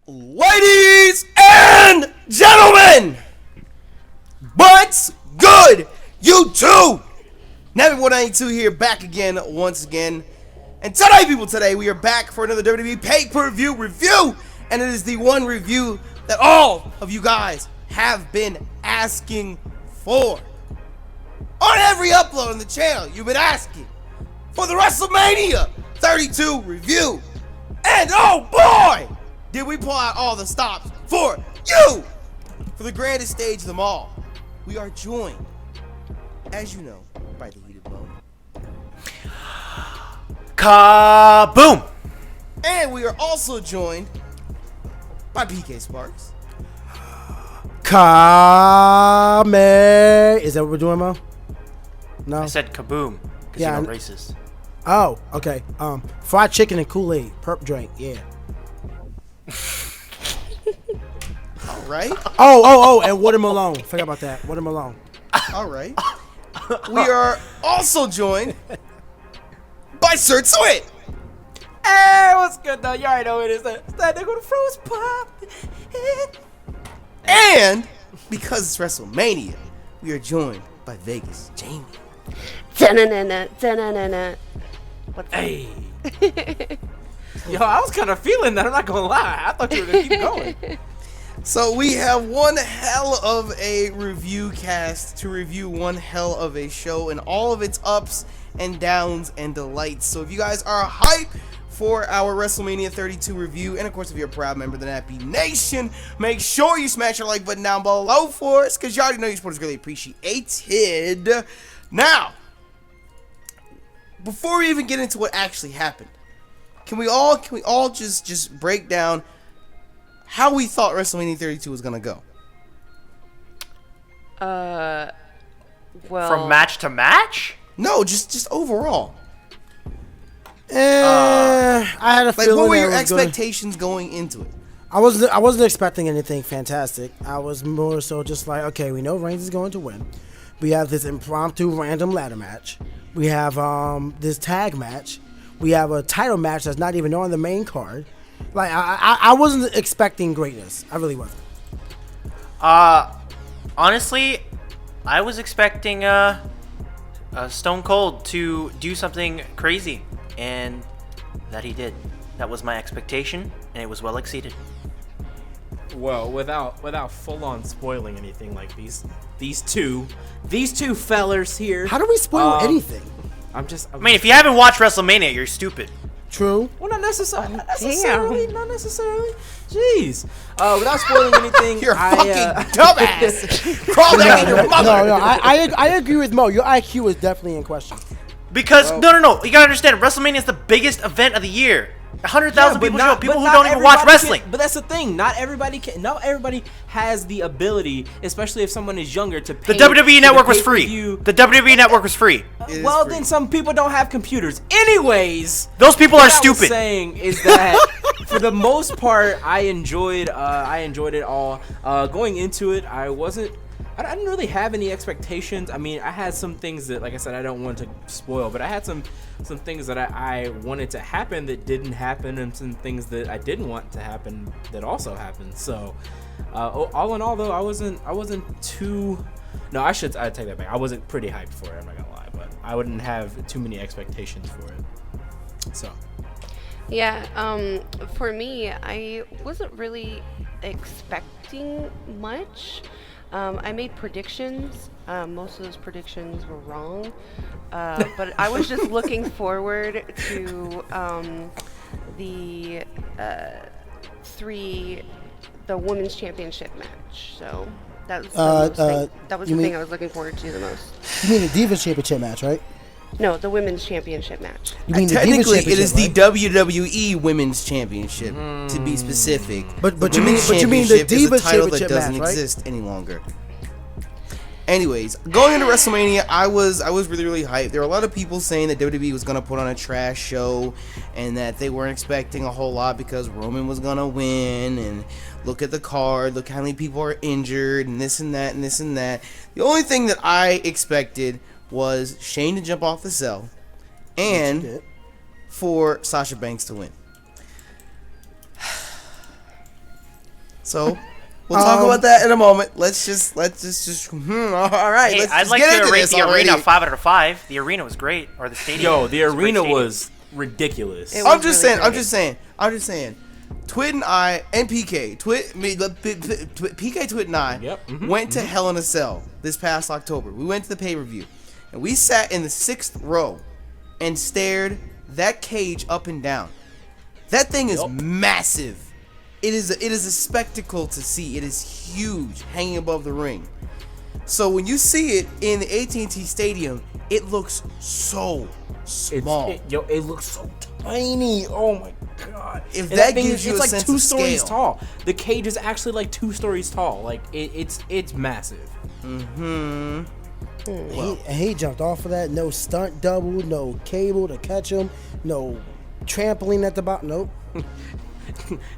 Ladies and gentlemen, what's good, YouTube? Nappy 192 here, back again, once again. And tonight, people, we are back for another WWE pay-per-view review. And it is the one review that all of you guys have been asking for. On every upload on the channel, you've been asking for the WrestleMania 32 review. And oh boy, did we pull out all the stops for you! For the grandest stage of them all, we are joined, as you know, by the heated moment. Kaboom! And we are also joined by PK Sparks. Kame. Is that what we're doing, Mo? No. I said kaboom because Yeah, you're racist. Oh, okay. Fried chicken and Kool-Aid, perp drink. Yeah. All right. Oh, and watermelon. Forgot about that. Watermelon. All right. We are also joined by Sir Twit. Hey, what's good though? You already know what it is. It's that nigga with the froze pop. And because it's WrestleMania, we are joined by Vegas Jamie. Da-na-na-na. What's up? Hey. Yo, I was kind of feeling that. I'm not gonna lie. I thought you were gonna keep going. So we have one hell of a review cast to review one hell of a show and all of its ups and downs and delights. So if you guys are hyped for our WrestleMania 32 review, and of course if you're a proud member of the Nappy Nation, make sure you smash your like button down below for us, because you already know your support is really appreciated. Now, before we even get into what actually happened, can we all just break down how we thought WrestleMania 32 was gonna go? Well, From match to match? No, just overall. I had a Like, feeling. what were that your it was expectations going into it? I wasn't expecting anything fantastic. I was more so just like, okay, we know Reigns is going to win. We have this impromptu random ladder match. We have this tag match. We have a title match that's not even on the main card. Like, I wasn't expecting greatness. I really wasn't. Honestly, I was expecting Stone Cold to do something crazy, and that he did. That was my expectation, and it was well exceeded. Well, without full on spoiling anything, like these two fellers here. How do we spoil anything? I mean, if you haven't watched WrestleMania, you're stupid. True. Well, not necessarily. Not necessarily. Jeez. Without spoiling anything, You're a fucking dumbass. Crawl back in your mother. No, I agree with Mo. Your IQ is definitely in question. Because no, you gotta understand, WrestleMania is the biggest event of the year. 100,000 people show up. People who not don't even watch everybody wrestling. But that's the thing. Not everybody has the ability, especially if someone is younger, to pay. The WWE Network was free. pay-per-view. The WWE Network was free. Well, free. then some people don't have computers. Anyways, Those people are what I was stupid. saying is that for the most part, I enjoyed it all. Going into it, I didn't really have any expectations. I mean, I had some things that, like I said, I don't want to spoil, but I had some things that I wanted to happen that didn't happen, and some things that I didn't want to happen that also happened. So, all in all, though, I wasn't too. No, I take that back. I wasn't pretty hyped for it. I'm not gonna lie, but I wouldn't have too many expectations for it. So. yeah. For me, I wasn't really expecting much. I made predictions. Most of those predictions were wrong. But I was just looking forward to the women's championship match. So that was the thing I was looking forward to the most. You mean the Divas Championship match, right? No, the women's championship match. You mean the Divas Technically, it is Championship, the right? WWE Women's Championship, to be specific. But you mean Women's the Championship is a Divas title that Championship doesn't match, right? exist any longer. Anyways, going into WrestleMania, I was really hyped. There were a lot of people saying that WWE was gonna put on a trash show, and that they weren't expecting a whole lot because Roman was gonna win. And look at the card, look how many people are injured, and this and that and this and that. The only thing that I expected was Shane to jump off the cell, and for Sasha Banks to win. So we'll talk about that in a moment. Let's just. All right. Hey, let's I'd just like get to into rate this the already. arena 5 out of 5. The arena was great, or the stadium. Yo, the It was a great arena stadium. was ridiculous. It I'm was just really saying. I'm great. just saying. I'm just saying. Twit and I and PK, PK, Twit and I went to Hell in a Cell this past October. We went to the pay-per-view, and we sat in the 6th row and stared that cage up and down. That thing is massive. It is a spectacle to see. It is huge, hanging above the ring. So when you see it in the AT&T Stadium, it looks so small. It looks so tiny. Oh my god! If And that thing gives is, you it's a like sense 2 of stories scale. tall. The cage is actually like 2 stories tall. Like it's massive. He jumped off of that. No stunt double, no cable to catch him, no trampoline at the bottom. Nope.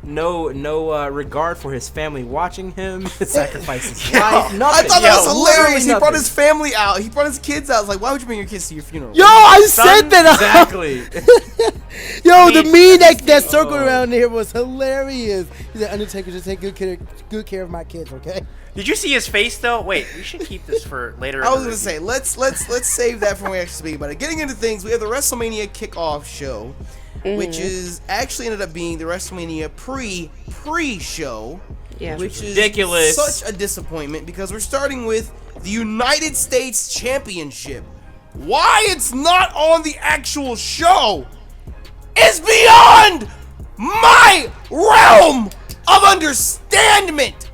No regard for his family watching him. Sacrifices Yo, life. I Nothing. thought that was hilarious. He Literally brought nothing. his family out. He brought his kids out. I was like, why would you bring your kids to your funeral? Yo, I said that. Exactly. Yo, the meme that circled around there was hilarious. He said, Undertaker, just take good care of my kids, okay? Did you see his face though? Wait, we should keep this for later. I in was the gonna review. say let's save that for when we actually speak about it. Getting into things, we have the WrestleMania kickoff show, which is actually ended up being the WrestleMania pre-show, Yeah. which is Ridiculous. such a disappointment because we're starting with the United States Championship. Why it's not on the actual show is beyond my realm of understandment.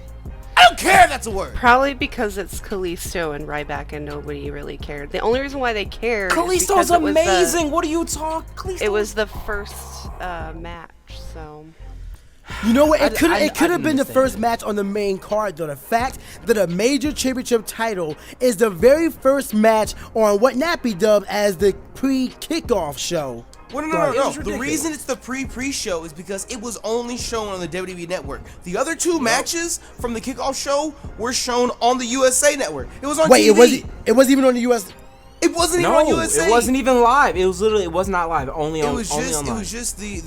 I don't care if that's a word. Probably because it's Kalisto and Ryback and nobody really cared. The only reason why they cared is Kalisto's because it was amazing. What are you talking? it was the first match, so You know what? I It could have didn't been the understand first it. match on the main card, though. The fact that a major championship title is the very first match on what Nappy dubbed as the pre-kickoff show. Well, Right. It no. was The ridiculous. reason it's the pre-show is because it was only shown on the WWE Network. The other 2 matches from the kickoff show were shown on the USA Network. It was on Wait, TV. it wasn't even on the US. It wasn't even No, on USA. it wasn't even live. It was literally. It was not live. Only on. It was only just online. it was just the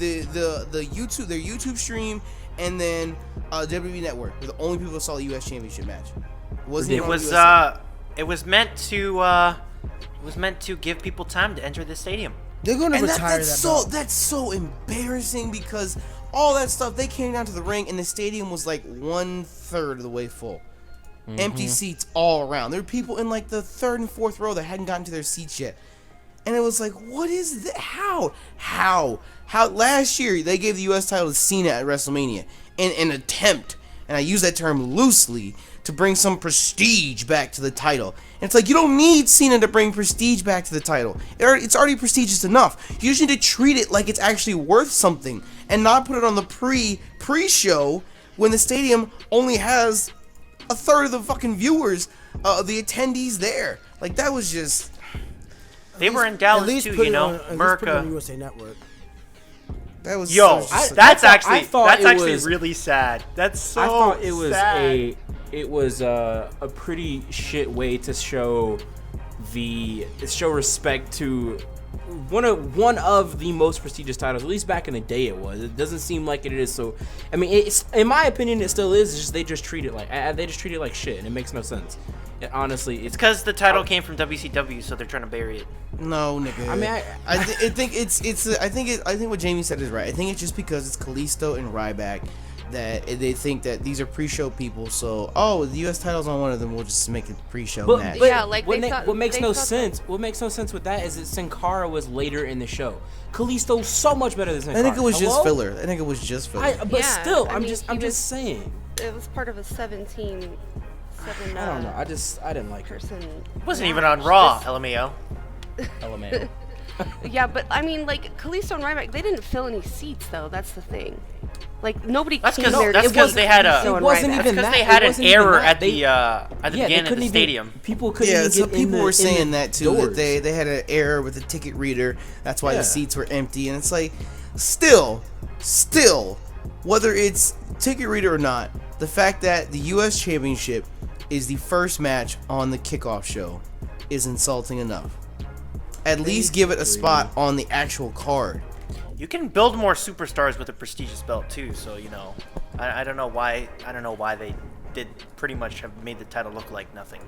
YouTube, their YouTube stream, and then WWE Network were the only people that saw the US Championship match. It wasn't even on USA. It was meant to give people time to enter the stadium. They're going to And retire that's that belt. that's so embarrassing because all that stuff, they came down to the ring and the stadium was like 1/3 of the way full. Empty seats all around. There were people in like the 3rd and 4th row that hadn't gotten to their seats yet. And it was like, what is that? How? Last year they gave the US title to Cena at WrestleMania in an attempt, and I use that term loosely, to bring some prestige back to the title. And it's like, you don't need Cena to bring prestige back to the title. It's already prestigious enough. You just need to treat it like it's actually worth something and not put it on the pre-show when the stadium only has 1/3 of the fucking viewers, the attendees there. Like, that was just... They were in At Dallas least too, put you it know. on- at least put it on America. USA Network. That was Yo, such a- that's I actually thought it actually was- really sad. That's so I thought it was sad. a pretty shit way to show respect to one of the most prestigious titles. At least back in the day, it was. It doesn't seem like it is. So, I mean, it's, in my opinion, it still is. It's just they just treat it like shit, and it makes no sense. And honestly, It's because the title came from WCW, so they're trying to bury it. No, nigga. I mean, I think what Jamie said is right. I think it's just because it's Kalisto and Ryback that they think that these are pre-show people. So, the U.S. title's on one of them. We'll just make a pre-show match. Yeah, like what, they thought- what makes they no thought sense. What makes no sense with that is that Sin Cara was later in the show. Kalisto's so much better than Sin I Cara. think it was just Hello? filler. I think it was just filler. But Yeah, still, I I'm mean, just he was- saying. it was part of a 17 I don't know. I didn't like her. person. It wasn't match. even on Raw, This- LMAO. LMAO. Yeah, but I mean, like Kalisto and Ryback, they didn't fill any seats though. That's the thing. Like nobody That's came 'cause- there. that's it 'cause wasn't they had a- Kalisto It and wasn't Ryback. even Because that. they had It an wasn't even error that. at They- the yeah, they beginning of couldn't the even- stadium. People couldn't Yeah, even so get people in were the saying that too. doors. That they had an error with the ticket reader. That's why Yeah. the seats were empty. And it's like, still, whether it's ticket reader or not, the fact that the U.S. Championship is the first match on the kickoff show is insulting enough. At least give it a spot on the actual card. You can build more superstars with a prestigious belt too, so you know. I don't know why. I don't know why they did pretty much have made the title look like nothing.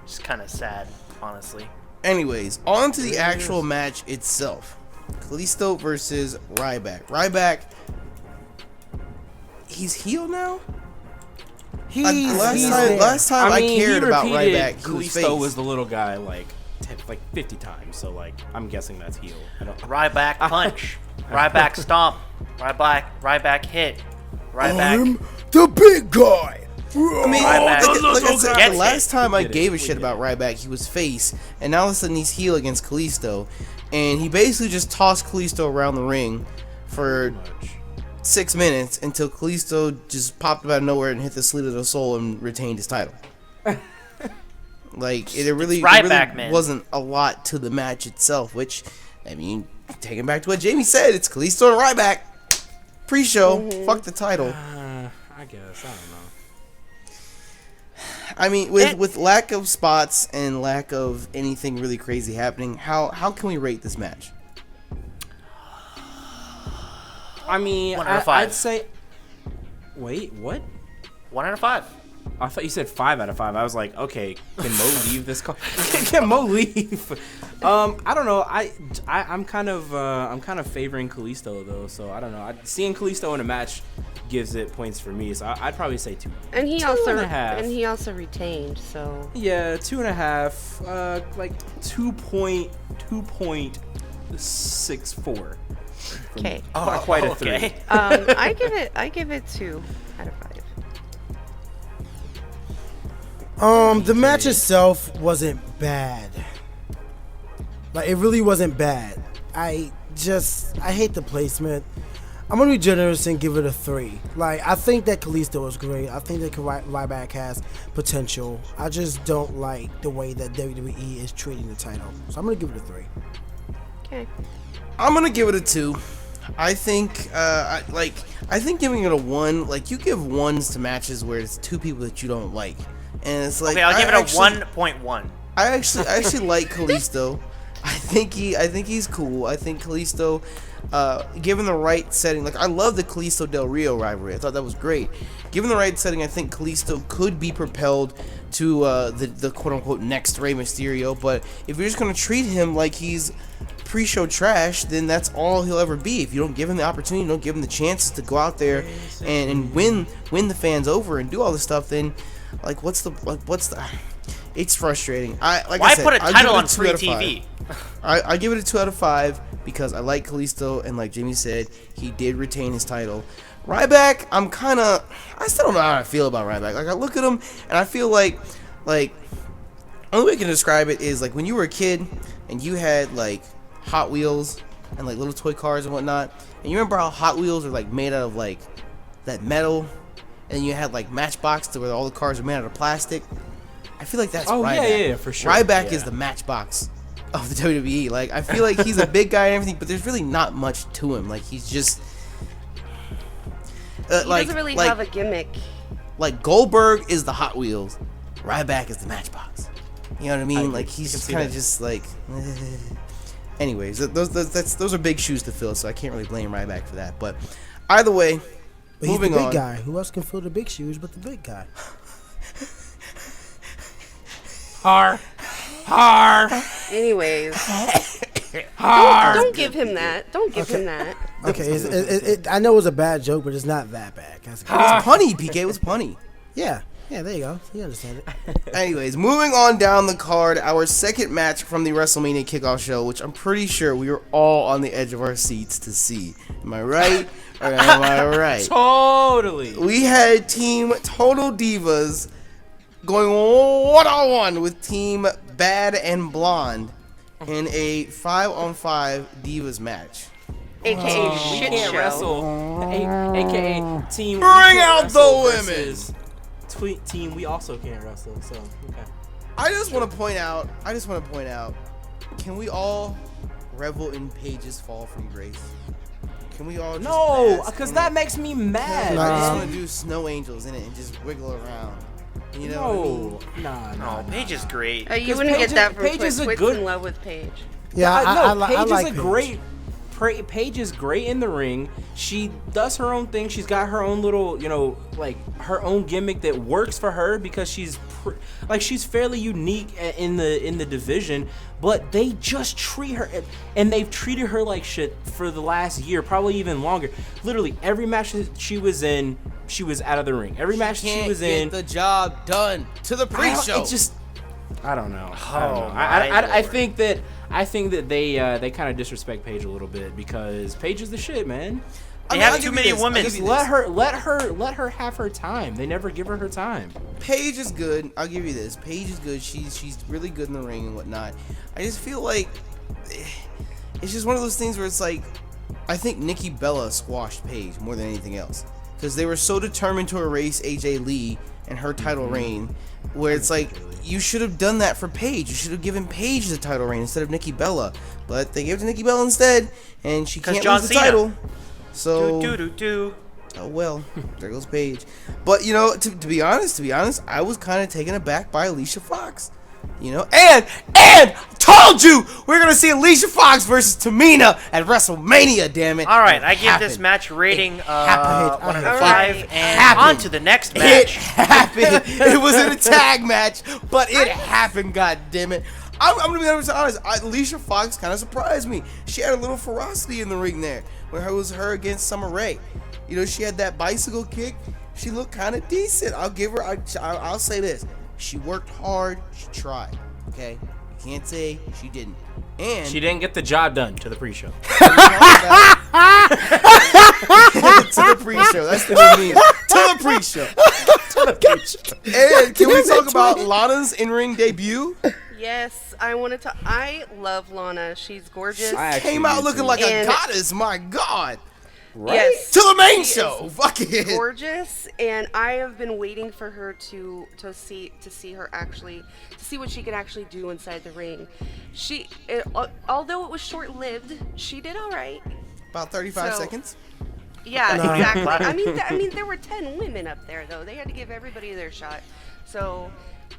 It's kind of sad, honestly. Anyways, on to the actual match itself. Kalisto versus Ryback. Ryback, he's heel now? Last time I cared about Ryback, he was face. Kalisto was the little guy like 50 times, so like I'm guessing that's heel. Ryback punch. Ryback stomp. Ryback hit. Ryback. I'm the big guy. I mean, Ryback like I said, gets the last it. time I gave a shit about Ryback, he was face, and now all of a sudden he's heel against Kalisto, and he basically just tossed Kalisto around the ring for 6 minutes until Kalisto just popped out of nowhere and hit the Sleeve of the Soul and retained his title. Like, it really wasn't a lot to the match itself, which, I mean, taking back to what Jamie said, it's Kalisto and Ryback. Pre-show, fuck the title. I guess, I don't know. I mean, with lack of spots and lack of anything really crazy happening, how can we rate this match? I mean, 1 out of 5. I'd say. Wait, what? 1 out of 5. I thought you said 5 out of 5. I was like, okay, can Mo leave this call? Can Mo leave? I don't know. I'm kind of favoring Kalisto though, so I don't know. Seeing Kalisto in a match gives it points for me, so I'd probably say 2. And he 2.5. also retained, so Yeah, 2.5. Like 2.64. okay. Not quite a 3. Okay. I give it 2 out of 5. The match itself wasn't bad. Like, it really wasn't bad. I hate the placement. I'm gonna be generous and give it a 3. Like, I think that Kalisto is great. I think that Ryback has potential. I just don't like the way that WWE is treating the title. So I'm gonna give it a 3. Okay. I'm gonna give it a 2. I think, I think giving it a 1, like, you give 1s to matches where it's 2 people that you don't like, and it's like, Okay, I'll give it a 1.1. I actually like Kalisto. I think he's cool. I think Kalisto, given the right setting, like, I love the Kalisto Del Rio rivalry. I thought that was great. Given the right setting, I think Kalisto could be propelled to the quote unquote next Rey Mysterio. But if you're just gonna treat him like he's pre-show trash, then that's all he'll ever be. If you don't give him the opportunity, don't give him the chances to go out there and win the fans over and do all this stuff, then like what's the it's frustrating. Why put a title on free TV? I give it a 2 out of 5 because I like Kalisto, and like Jamie said, he did retain his title. Ryback, I still don't know how I feel about Ryback. Like, I look at him and I feel like only way I can describe it is like when you were a kid and you had like Hot Wheels and like little toy cars and whatnot, and you remember how Hot Wheels are like made out of like that metal, and you had like Matchbox to where all the cars are made out of plastic. I feel like that's Ryback. Yeah, for sure. Ryback is the Matchbox of the WWE. Like, I feel like he's a big guy and everything, but there's really not much to him. Like, he's just He doesn't really have a gimmick. Like, Goldberg is the Hot Wheels, Ryback is the Matchbox. You know what I mean? Like, he's just kind of just like. Anyways, those are big shoes to fill, so I can't really blame Ryback for that. But either way, but moving he's the big on. guy. Who else can fill the big shoes but the big guy? Har. Anyways, don't give him that. Don't give him that. Okay, I know it was a bad joke, but it's not that bad. It was punny, PK. It was punny. Yeah, there you go. You understand it. Anyways, moving on down the card, our second match from the WrestleMania kickoff show, which I'm pretty sure we were all on the edge of our seats to see. Am I right? Or am I right? Totally. We had Team Total Divas going 1-on-1 with Team Bad and Blonde in a 5-on-5 Divas match. AKA We shit can't show. wrestle. AKA team. Bring out the women. Team, we also can't wrestle. So okay. I just want to point out. Can we all revel in Paige's fall from grace? Can we all just No, bask because in that it? makes me mad. I just man. want to do snow angels in it and just wiggle around. You know what I mean? Nah. Paige is great. You 'Cause wouldn't Paige get that is- from Paige is a Twit's good- in love with Paige. Yeah, I Paige like is a Paige. great Paige is great in the ring. She does her own thing. She's got her own little, like her own gimmick that works for her because she's fairly unique in the division. But they just treat her, and they've treated her like shit for the last year, probably even longer. Literally every match that she was in, she was out of the ring. Every match she was in, the job done to the pre-show. I don't know. I think that they kind of disrespect Paige a little bit because Paige is the shit, man. They have too many women. Just let her have her time. They never give her time. Paige is good. I'll give you this. Paige is good. She's really good in the ring and whatnot. I just feel like it's just one of those things where it's like I think Nikki Bella squashed Paige more than anything else because they were so determined to erase AJ Lee and her title reign. Where it's like you should have done that for Paige. You should have given Paige the title reign instead of Nikki Bella. But they gave it to Nikki Bella instead, and she can't lose the title. So oh well, there goes Paige. But to be honest, I was kind of taken aback by Alicia Fox. And told you we're gonna see Alicia Fox versus Tamina at WrestleMania. Damn it! All right, I give this match rating 1 out of 5, and on to the next match. It happened. It was in a tag match, but it happened. God damn it! I'm gonna be honest. Alicia Fox kind of surprised me. She had a little ferocity in the ring there when it was her against Summer Rae. She had that bicycle kick. She looked kind of decent. I'll give her. I'll say this. She worked hard. She tried. Okay, you can't say she didn't. And she didn't get the job done to the pre-show. To the pre-show. That's what I mean. To the pre-show. And can we talk about Lana's in-ring debut? Yes, I love Lana. She's gorgeous. She came out looking like a goddess. My God. Right? Yes, to the main show. Fuck it. Gorgeous, and I have been waiting for her to see what she could actually do inside the ring. Although it was short-lived, she did all right. About 35 seconds. Yeah, exactly. I mean, there were 10 women up there though. They had to give everybody their shot. So,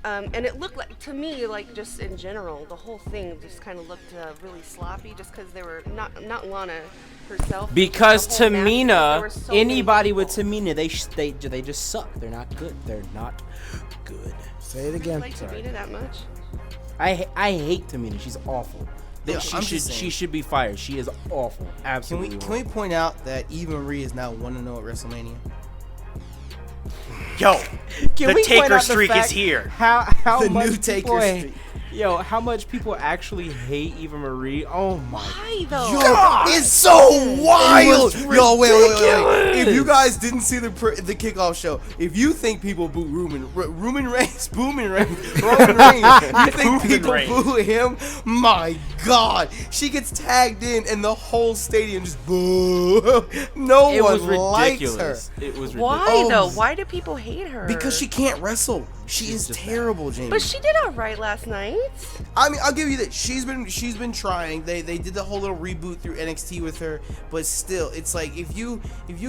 and it looked like to me, like just in general, the whole thing just kind of looked really sloppy, just because they were not Lana herself. Because Tamina, anybody with Tamina, they just suck. They're not good. They're not good. Say it again. You like Tamina that much? I hate Tamina. She's awful. Yeah, she should be fired. She is awful. Absolutely. Can we point out that Eva Marie is now 1-0 at WrestleMania? Yo, the Taker streak is here. How the much new Taker streak. Yo, how much people actually hate Eva Marie? Oh my Why though? Yo, it's so wild. Yo, wait. If you guys didn't see the kickoff show, if you think people boo Roman Reigns, you think people boo him? My God, she gets tagged in and the whole stadium just boo. No one likes her. It was ridiculous. Why though? Why do people hate her? Because she can't wrestle. She is terrible, Jamie. But she did all right last night. I mean, I'll give you that. She's been trying. They did the whole little reboot through NXT with her, but still, it's like if you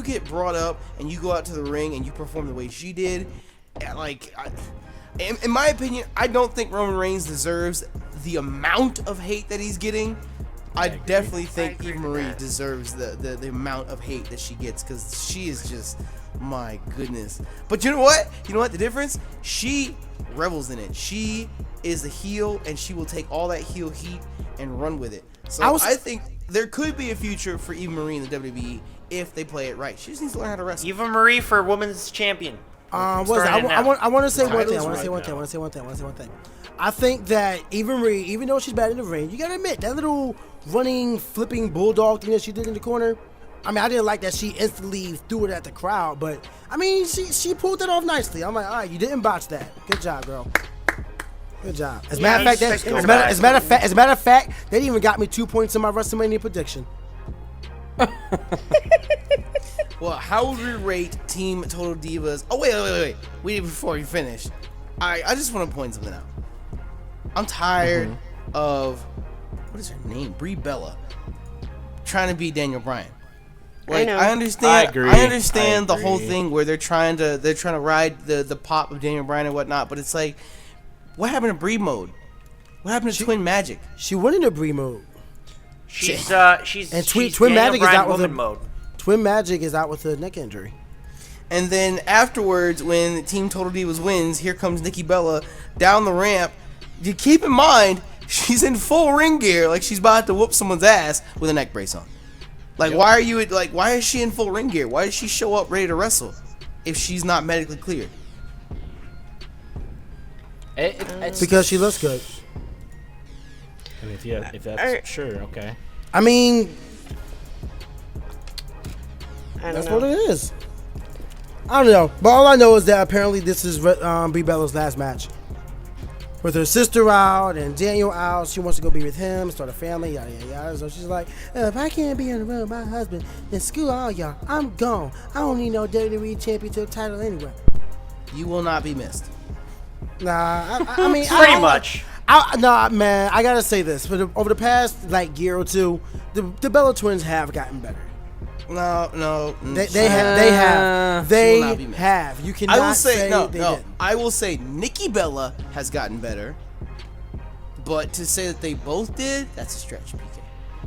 get brought up and you go out to the ring and you perform the way she did, in my opinion, I don't think Roman Reigns deserves the amount of hate that he's getting. I definitely think Eva Marie deserves the amount of hate that she gets because she is just. My goodness. But you know what? The difference? She revels in it. She is the heel, and she will take all that heel heat and run with it. So I think there could be a future for Eva Marie in the WWE if they play it right. She just needs to learn how to wrestle. Eva Marie for women's champion. I want to say one thing. I think that Eva Marie, even though she's bad in the ring, you gotta admit that little running, flipping bulldog thing that she did in the corner. I mean, I didn't like that she instantly threw it at the crowd, but I mean, she pulled it off nicely. I'm like, all right, you didn't botch that. Good job, girl. Good job. As a matter of fact, they even got me 2 points in my WrestleMania prediction. Well, how would we rate Team Total Divas? Oh wait. Before we finish, I just want to point something out. I'm tired of what is her name, Brie Bella, trying to beat Daniel Bryan. Like, I understand. I agree. I understand the whole thing where they're trying to ride the pop of Daniel Bryan and whatnot. But it's like, what happened to Brie mode? What happened to Twin Magic? She went into Brie mode. She's And she's Twin Daniel Magic is Bryan out with woman a mode. Twin Magic is out with a neck injury. And then afterwards, when Team Total Divas wins, here comes Nikki Bella down the ramp. You keep in mind, she's in full ring gear, like she's about to whoop someone's ass with a neck brace on. Like, why is she in full ring gear? Why does she show up ready to wrestle if she's not medically cleared? It's Because she looks good. I mean, if that's sure, okay. I mean, I don't that's know. what it is. I don't know. But all I know is that apparently this is Brie Bella's last match. With her sister out and Daniel out, she wants to go be with him, start a family, yada, yada, yada. So she's like, if I can't be in the room with my husband, then screw all y'all. I'm gone. I don't need no WWE Championship title anyway. You will not be missed. Nah, I mean, Pretty much. Nah, man, I gotta say this. Over the past year or two, the Bella twins have gotten better. No. They have. She will not be missed. You cannot I will say no. they didn't. I will say Nikki Bella has gotten better, but to say that they both did, that's a stretch, PK.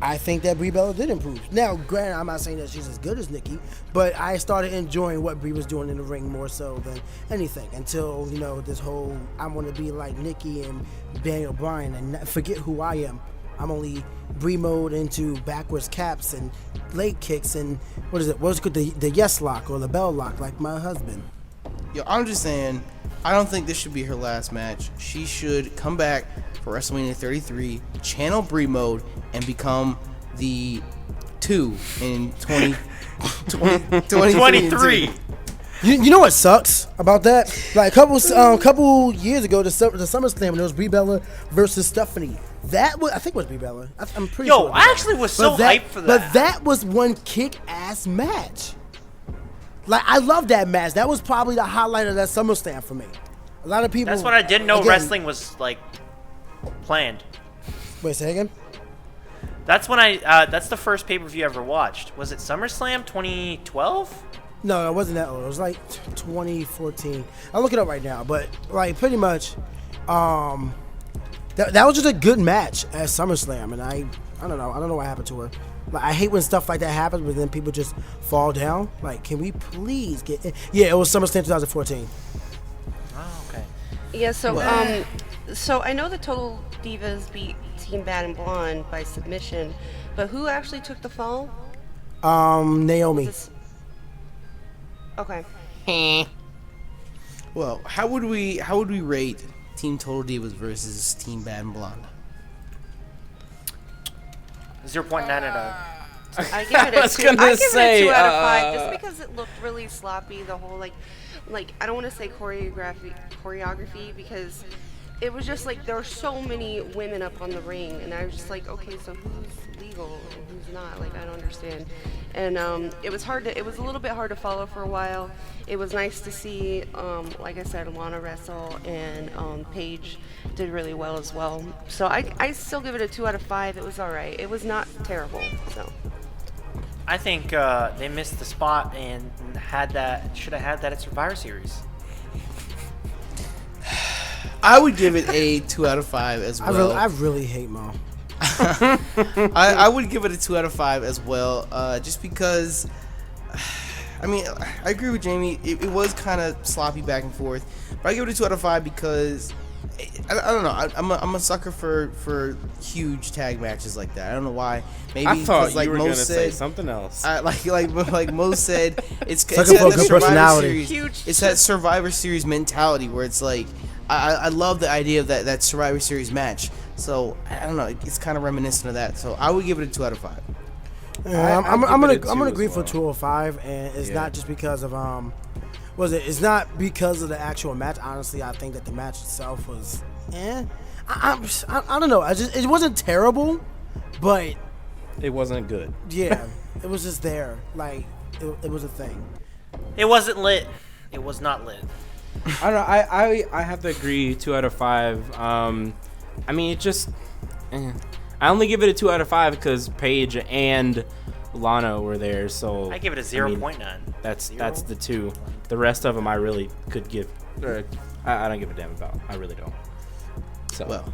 I think that Brie Bella did improve. Now, granted, I'm not saying that she's as good as Nikki, but I started enjoying what Brie was doing in the ring more so than anything until, this whole I want to be like Nikki and Daniel Bryan and forget who I am. I'm only Brie mode into backwards caps and leg kicks and what's it called, the yes lock or the bell lock like my husband. Yo, I'm just saying, I don't think this should be her last match. She should come back for WrestleMania 33, channel Brie mode, and become the 2 in 2023. You know what sucks about that? Like a couple years ago, the SummerSlam, there was Brie Bella versus Stephanie. That was, I think it was Brie Bella. I'm pretty sure. Yo, I actually was so hyped for that. But that was one kick-ass match. Like, I love that match. That was probably the highlight of that SummerSlam for me. A lot of people. That's when I didn't know again, wrestling was like planned. Wait, say again. That's when that's the first pay-per-view I ever watched. Was it SummerSlam 2012? No, it wasn't that old. It was like 2014. I'll look it up right now. But like pretty much, that was just a good match at SummerSlam, and I don't know what happened to her. Like, I hate when stuff like that happens, but then people just fall down. Like, can we please get? Yeah, it was SummerSlam 2014. Oh, okay. Yeah, so so I know the Total Divas beat Team Bad and Blonde by submission, but who actually took the fall? Naomi. Okay. Well, how would we rate Team Total Divas versus Team Bad and Blonde? 0.9 out of. I give it a 2. I give it a 2 out of 5 just because it looked really sloppy. The whole like I don't want to say choreography because it was just like there were so many women up on the ring, and I was just like, okay, so who's legal and who's not? Like, I don't understand. And it was a little bit hard to follow for a while. It was nice to see, like I said, Lana wrestle, and Paige did really well as well. So I still give it a 2 out of 5. It was all right. It was not terrible. So I think they missed the spot and should have had that at Survivor Series. I would give it a 2 out of 5 as well. I really hate Mo. I would give it a 2 out of 5 as well, just because. I mean, I agree with Jamie. It was kind of sloppy back and forth, but I give it a 2 out of 5 because I don't know. I'm a sucker for huge tag matches like that. I don't know why. Maybe I thought like you were Mo gonna say said, something else. like Mo said, it's Sucker that for good Survivor personality. Series. It's that Survivor Series mentality where it's like I love the idea of that Survivor Series match. So I don't know. It's kind of reminiscent of that. So I would give it a 2 out of 5. I'm gonna agree as for well. 205, and it's not just because of it's not because of the actual match. Honestly, I think that the match itself was I don't know. It wasn't terrible, but It wasn't good. yeah, it was just there. Like it was a thing. It wasn't lit. It was not lit. I don't know. I have to agree. 2 out of 5. I mean, it just. I only give it a 2 out of 5 because Paige and Lana were there. So I give it a I mean, 0.9. that's the 2. The rest of them I really could give. I don't give a damn about. I really don't. So Well,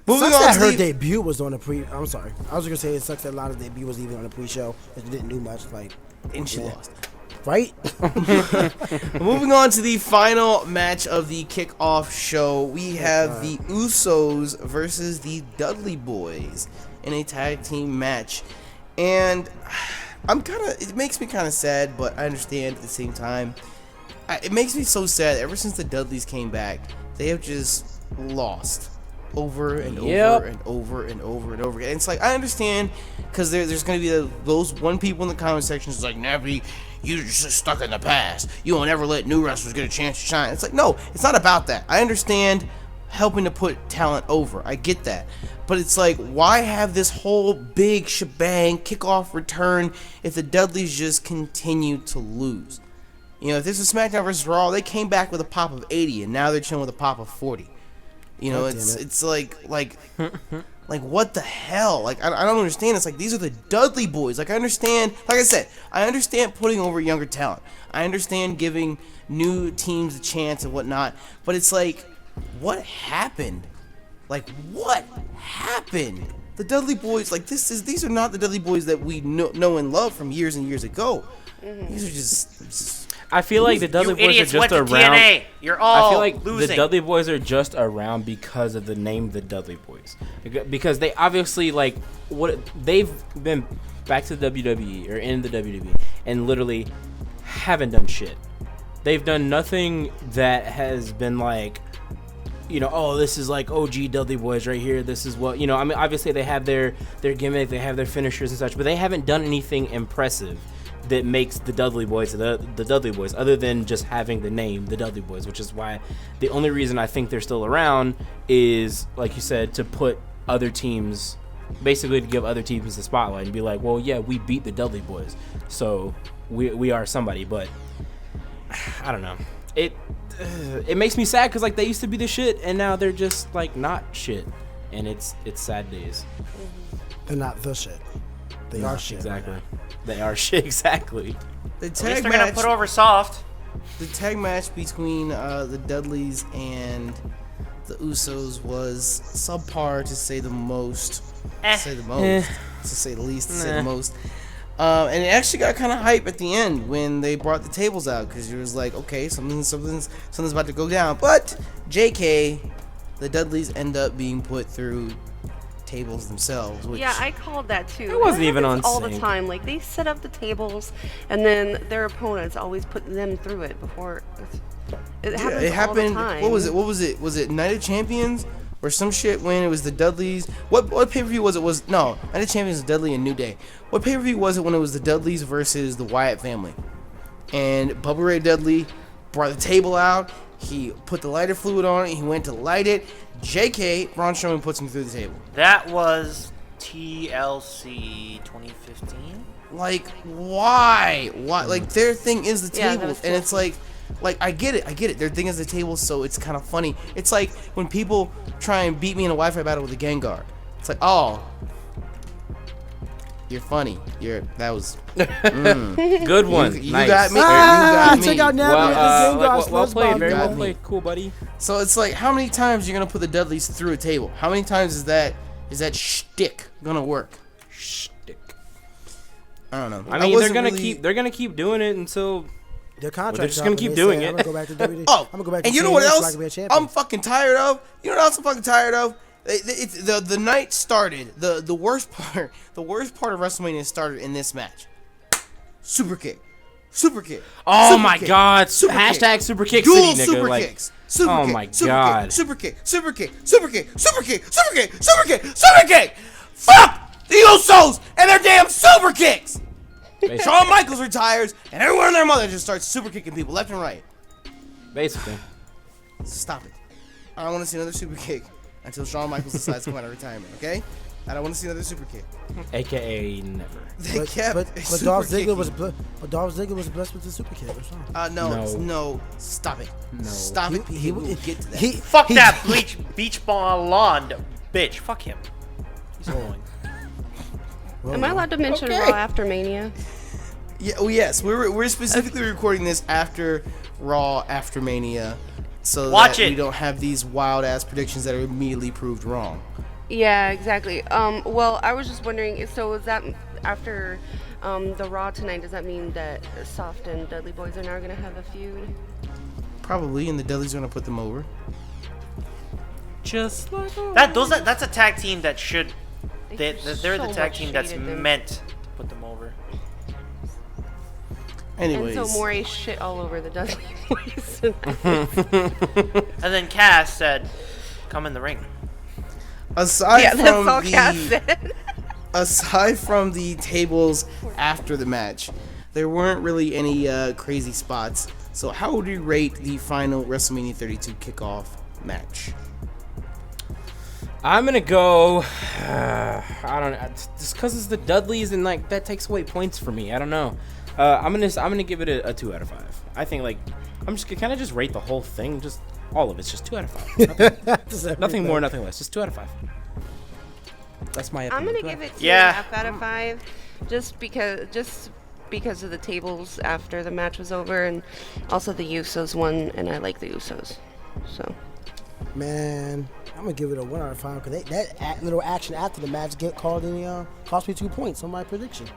Moving Sucks on that to her the debut was on the pre. I'm sorry. I was gonna say it sucks that Lana's debut was even on the pre-show. It didn't do much. Like, and she yeah. lost. Right? Moving on to the final match of the kickoff show, we have the Usos versus the Dudley Boyz in a tag team match. And it makes me kind of sad, but I understand at the same time. It makes me so sad. Ever since the Dudleys came back, they have just lost over and over and over and over and over again. And it's like, I understand, because there's going to be those one people in the comment section who's like, Nappy, you're just stuck in the past. You won't ever let new wrestlers get a chance to shine. It's like, no, it's not about that. I understand helping to put talent over. I get that. But it's like, why have this whole big shebang, kickoff return, if the Dudleys just continue to lose? You know, if this was SmackDown versus Raw, they came back with a pop of 80, and now they're chilling with a pop of 40. You know, it's like what the hell? Like, I don't understand. It's like, these are the Dudley Boyz. Like, I understand, like I said, I understand putting over younger talent. I understand giving new teams a chance and whatnot. But it's like, what happened? Like, what happened? The Dudley Boyz, like, these are not the Dudley Boyz that we know and love from years and years ago. These are just I feel like the Dudley Boyz are just around. TNA. You're all I feel like losing. the Dudley Boyz are just around because of the name, the Dudley Boyz, because they obviously they've been back to the WWE or in the WWE and literally haven't done shit. They've done nothing that has been like, you know, oh, this is like OG Dudley Boyz right here. This is what, you know. I mean, obviously they have their gimmick, they have their finishers and such, but they haven't done anything impressive that makes the Dudley Boyz the Dudley Boyz, other than just having the name the Dudley Boyz, which is why the only reason I think they're still around is, like you said, to put other teams, basically to give other teams the spotlight and be like, well, yeah, we beat the Dudley Boyz, so we are somebody. But I don't know, it makes me sad because like they used to be the shit and now they're just like not shit, and it's sad days. They're not the shit. They are shit. Exactly. They are shit. Exactly. the At least tag they're gonna match. put over soft. The tag match between the Dudleys and the Usos was subpar, to say the most. To say the most. To say the least. To say the most. And it actually got kind of hype at the end when they brought the tables out, because it was like, okay, something's about to go down. But JK, the Dudleys end up being put through tables themselves. Which, Yeah, I called that too. It wasn't That even happens on all the sync. time. Like they set up the tables, and then their opponents always put them through it before. It happens it all the happened. time. What was it? Was it Night of Champions or some shit when it was the Dudleys? What pay-per-view was it? No, Night of Champions was Dudley and New Day. What pay-per-view was it when it was the Dudleys versus the Wyatt family? And Bubba Ray Dudley brought the table out. He put the lighter fluid on it. He went to light it. JK, Braun Strowman puts him through the table. That was TLC 2015. Like, why? Like, their thing is the Yeah, that tables, was and it's like I get it. Their thing is the table, so it's kind of funny. It's like when people try and beat me in a Wi-Fi battle with a Gengar. It's like, oh, you're funny. That was Good one. You Nice. got me. You Ah, got me. check out Nappy Well, at the Gengar well Slush played. Bomb, Very got well me. played. Cool, buddy. So it's like, how many times you're gonna put the Dudleys through a table? How many times is that shtick gonna work? Shtick. I don't know. I mean, wasn't they're gonna keep doing it until Their contract. they're just up gonna and keep they doing say, it. I'm gonna go back to WWE. Oh, I'm gonna go back. and to you know what TNA so I else? can be a champion. I'm fucking tired of. You know what else I'm fucking tired of? The night started. The worst part of WrestleMania started in this match. Super kick. Oh Super my kick, God! super kick, Hashtag Super Kick dual City, nigga. super Like, kicks. Super oh kick, my super God. Kick, super kick. Fuck the Usos and their damn super kicks. Shawn Michaels retires, and everyone and their mother just starts super kicking people left and right. Basically. Stop it. I don't want to see another super kick until Shawn Michaels decides to come out of retirement, okay? I don't want to see another super kick. AKA never. They kept but super Dolph Ziggler kicking. was blessed with the super kick. What's wrong? No, stop it. No. Stop it. He We'll get to that. Fuck that beach ball lawn bitch. Fuck him. He's annoying. Am I allowed to mention Raw after Mania? Yeah, well, yes, we're specifically recording this after Raw, after Mania, so Watch that it. we don't have these wild ass predictions that are immediately proved wrong. Yeah, exactly. Well, I was just wondering. So is that after the Raw tonight? Does that mean that Soft and Dudley Boyz are now gonna have a feud? Probably, and the Dudley's gonna put them over. Just like That's a tag team that should. They're so the tag much team that's shade at them. meant to put them over. Anyways, And so Morey shit all over the Dudley Boyz. And then Cass said, "Come in the ring." aside Yeah, that's from all Cass the said. aside from the tables after the match, there weren't really any crazy spots. So how would you rate the final WrestleMania 32 kickoff match? I'm gonna go. I don't know, just because it's the Dudleys and like that takes away points for me. I don't know. I'm gonna give it a 2 out of 5. I think like I'm just kind of just rate the whole thing, just all of it's just 2 out of 5. Nothing more, nothing less. Just 2 out of 5. That's my opinion. I'm gonna give it 2.5 Yeah. out of 5, just because of the tables after the match was over, and also the Usos won, and I like the Usos, so. Man, I'm gonna give it a 1 out of 5 because that little action after the match get called in cost me 2 points on my prediction.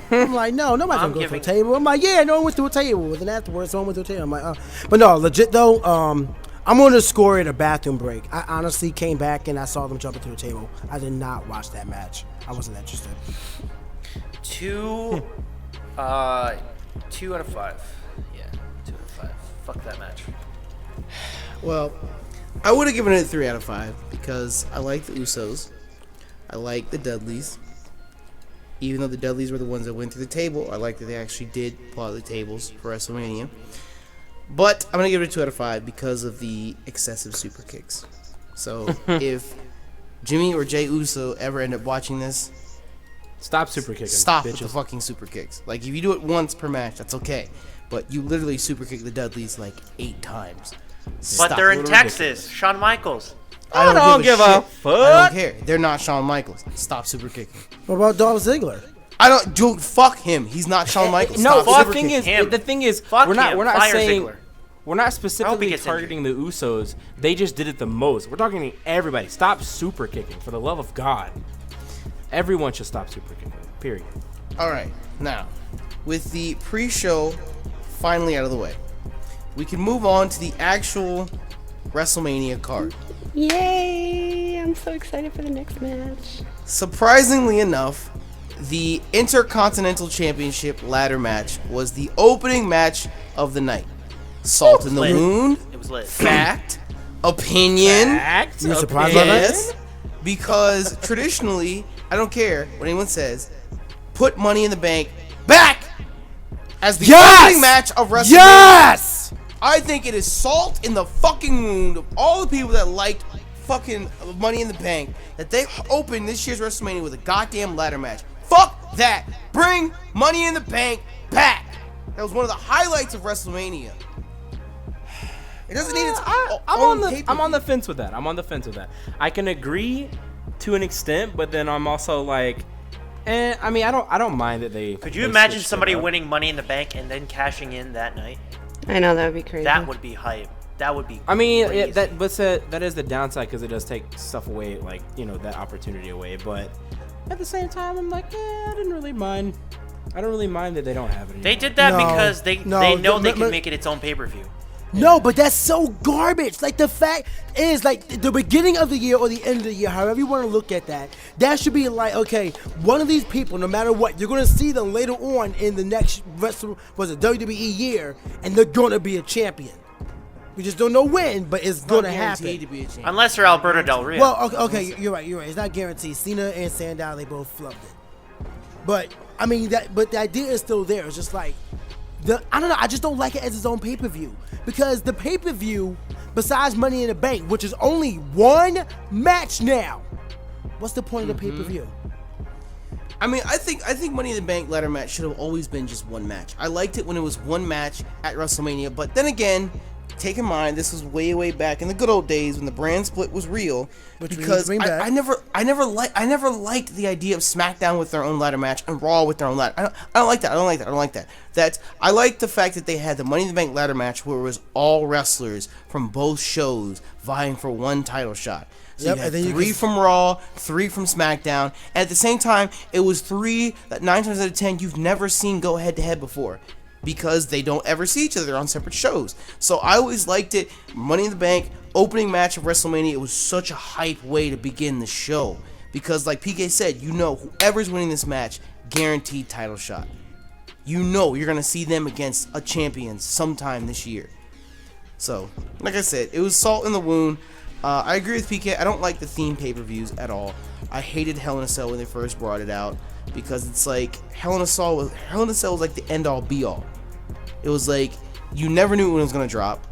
I'm like, no, nobody's gonna go to a table. I'm like, yeah, no one went to a table. And then afterwards, someone went to a table. I'm like, but no, legit though, I'm gonna score it a bathroom break. I honestly came back and I saw them jump into a table. I did not watch that match. I wasn't interested. 2 out of 5. Yeah, 2 out of 5. Fuck that match. Well, I would have given it a 3 out of 5 because I like the Usos. I like the Dudleys. Even though the Dudleys were the ones that went through the table, I like that they actually did pull out the tables for WrestleMania. But I'm going to give it a 2 out of 5 because of the excessive super kicks. So if Jimmy or Jey Uso ever end up watching this, Stop super kicking. stop with bitches. the fucking super kicks. Like, if you do it once per match, that's okay. But you literally super kick the Dudleys like 8 times. But Stop. they're in Little Texas. ridiculous. Shawn Michaels. I don't give a a shit. fuck. I don't care. They're not Shawn Michaels. Stop super kicking. What about Dolph Ziggler? I don't, dude. Fuck him. He's not Shawn Michaels. No, Stop the super thing kicking. is, him. the thing is, Fuck we're not him. Fire saying Ziggler. we're not I hope he specifically gets targeting the Usos. They just did it the most. We're talking to everybody. Stop super kicking, for the love of God. Everyone should stop super kicking. Period. All right, now with the pre-show finally out of the way, we can move on to the actual WrestleMania card. Yay! I'm so excited for the next match. Surprisingly enough, the Intercontinental Championship ladder match was the opening match of the night. Salt in the Lit. wound, It was lit. fact, opinion. You surprised by that? Yes, because traditionally, I don't care what anyone says, put Money in the Bank back as the opening match of WrestleMania. Yes! I think it is salt in the fucking wound of all the people that liked fucking Money in the Bank that they opened this year's WrestleMania with a goddamn ladder match. Fuck that. Bring Money in the Bank back. That was one of the highlights of WrestleMania. It doesn't need its I'm own on the fence with that. I can agree to an extent, but then I'm also like, I mean, I don't mind that they. Could you they imagine switched it somebody up. winning Money in the Bank and then cashing in that night? I know that would be crazy. That would be hype. That would be. I mean, crazy. that is the downside because it does take stuff away, like that opportunity away. But at the same time, I'm like, I didn't really mind. I don't really mind that they don't have it anymore. They did that No, because they no, know they but- can make it its own pay-per-view. No, but that's so garbage. Like, the fact is, like, the beginning of the year or the end of the year, however you want to look at that, that should be like, okay, one of these people, no matter what, you're going to see them later on in the next WWE year, and they're going to be a champion. We just don't know when, but it's going to happen. Guaranteed to be a champion. Unless you're Alberto Del Rio. Well, okay, you're right. It's not guaranteed. Cena and Sandow, they both flubbed it. But I mean, but the idea is still there. It's just like I don't know. I just don't like it as its own pay-per-view because the pay-per-view, besides Money in the Bank, which is only one match now, what's the point of the pay-per-view? I mean, I think Money in the Bank ladder match should have always been just one match. I liked it when it was one match at WrestleMania, but then again, take in mind this was way back in the good old days when the brand split was real. Because I never liked the idea of SmackDown with their own ladder match and Raw with their own ladder. I don't like that. I like the fact that they had the Money in the Bank ladder match where it was all wrestlers from both shows vying for one title shot. So you had 3 from Raw, 3 from SmackDown, and at the same time, it was 3 that 9 times out of 10 you've never seen go head to head before, because they don't ever see each other on separate shows. So I always liked it. Money in the Bank, opening match of WrestleMania, it was such a hype way to begin the show, because like PK said, whoever's winning this match, guaranteed title shot. You're gonna see them against a champion sometime this year. So, like I said, it was salt in the wound. I agree with PK. I don't like the theme pay-per-views at all. I hated Hell in a Cell when they first brought it out, because it's like Hell in a Cell was like the end-all be-all. It was like you never knew when it was gonna drop.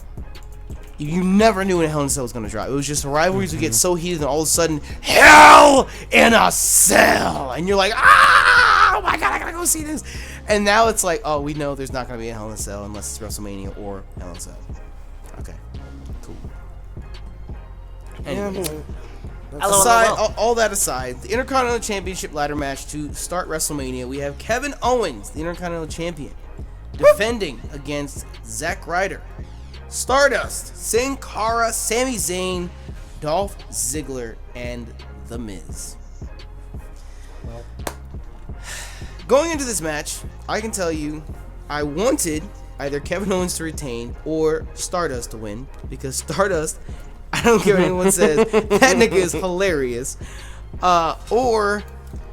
You never knew when Hell in a Cell was gonna drop. It was just the rivalries would get so heated, and all of a sudden, Hell in a Cell, and you're like, oh my god, I gotta go see this. And now it's like, oh, we know there's not gonna be a Hell in a Cell unless it's WrestleMania or Hell in a Cell. Okay, cool. Anyway, all that aside, the Intercontinental Championship ladder match to start WrestleMania, we have Kevin Owens, the Intercontinental Champion, defending against Zack Ryder, Stardust, Sin Cara, Sami Zayn, Dolph Ziggler, and The Miz. Going into this match, I can tell you, I wanted either Kevin Owens to retain or Stardust to win, because Stardust, I don't care what anyone says, that nigga is hilarious. Or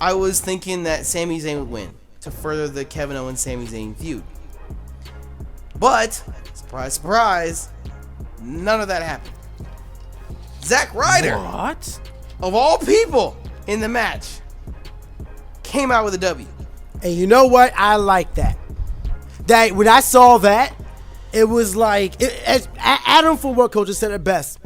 I was thinking that Sami Zayn would win to further the Kevin Owens Sami Zayn feud. But surprise, surprise, none of that happened. Zack Ryder, What? of all people in the match, came out with a W. And you know what? I like that. That when I saw that, it was like as Adam from Work Culture said it best.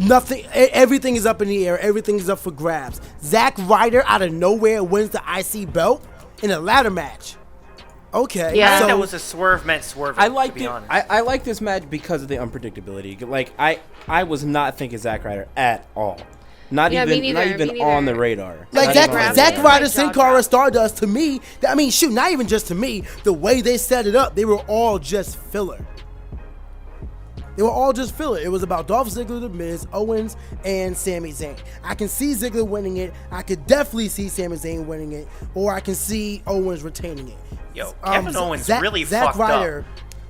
Everything is up in the air. Everything is up for grabs. Zack Ryder out of nowhere wins the IC belt in a ladder match. Okay. Yeah, I think so, that was a swerve meant swerving. I liked to be it. honest. I like this match because of the unpredictability. Like I was not thinking Zack Ryder at all. Not even on the radar. like Not Zack even on the radar. Ryder, Sin Cara, Stardust. To me, I mean, shoot, not even just to me. The way they set it up, they were all just filler. They were all just filler. It was about Dolph Ziggler, The Miz, Owens, and Sami Zayn. I can see Ziggler winning it. I could definitely see Sami Zayn winning it. Or I can see Owens retaining it. Yo, Kevin Owens really fucked up.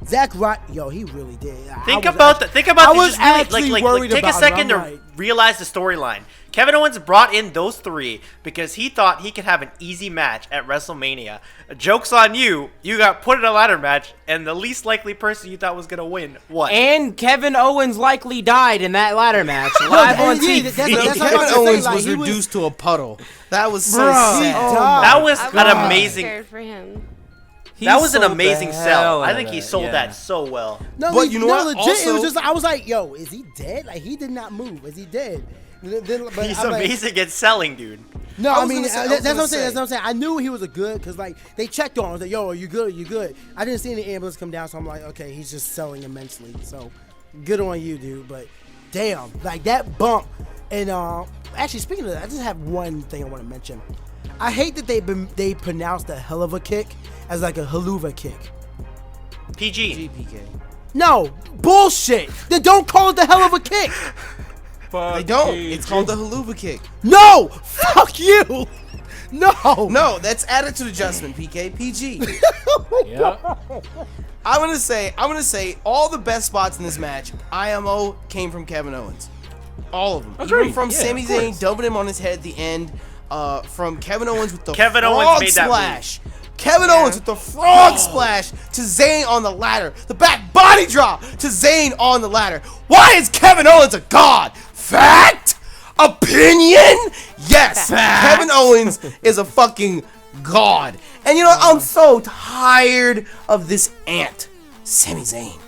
Zack Ryder, yo, he really did. Think about this. Just actually really, worried take a about second it. to I'm like, realize the storyline. Kevin Owens brought in those 3 because he thought he could have an easy match at WrestleMania. Joke's on you. You got put in a ladder match, and the least likely person you thought was going to win, what? And Kevin Owens likely died in that ladder match live on TV. Kevin Owens was reduced to a puddle. That was so sad. That was I an was amazing. scared for him. That was an sold amazing the sell. hell I out think of he that, sold yeah. that so well. No, But you know what? Legit, Also- it was just. I was like, yo, is he dead? Like he did not move. Is he dead? But He's I'm like, amazing at selling, dude. No, I I was mean gonna say- I was that's what gonna I'm saying. say. That's what I'm saying. I knew he was a good because like they checked on him. I was like, yo, are you good? Are you good? I didn't see any ambulance come down, so I'm like, okay, he's just selling immensely. So good on you, dude. But damn, like that bump. And actually, speaking of that, I just have one thing I want to mention. I hate that they pronounced a hell of a kick as like a haluva kick. PG. GPK. No, bullshit. Then don't call it the hell of a kick. They don't. It's called the haluva kick. No, fuck you. No. No, that's attitude adjustment, PK. PG. Yeah. I'm gonna say all the best spots in this match, IMO, came from Kevin Owens. All of them. Even Agreed. from Yeah, Sami of Zayn course. dumping him on his head at the end. From Kevin Owens with the Kevin frog Owens made that splash. Kevin Owens with the frog splash to Zayn on the ladder. The back body drop to Zayn on the ladder. Why is Kevin Owens a god? Fact? Opinion? Yes. Kevin Owens is a fucking god. And you know what? I'm so tired of this ant. Sami Zayn.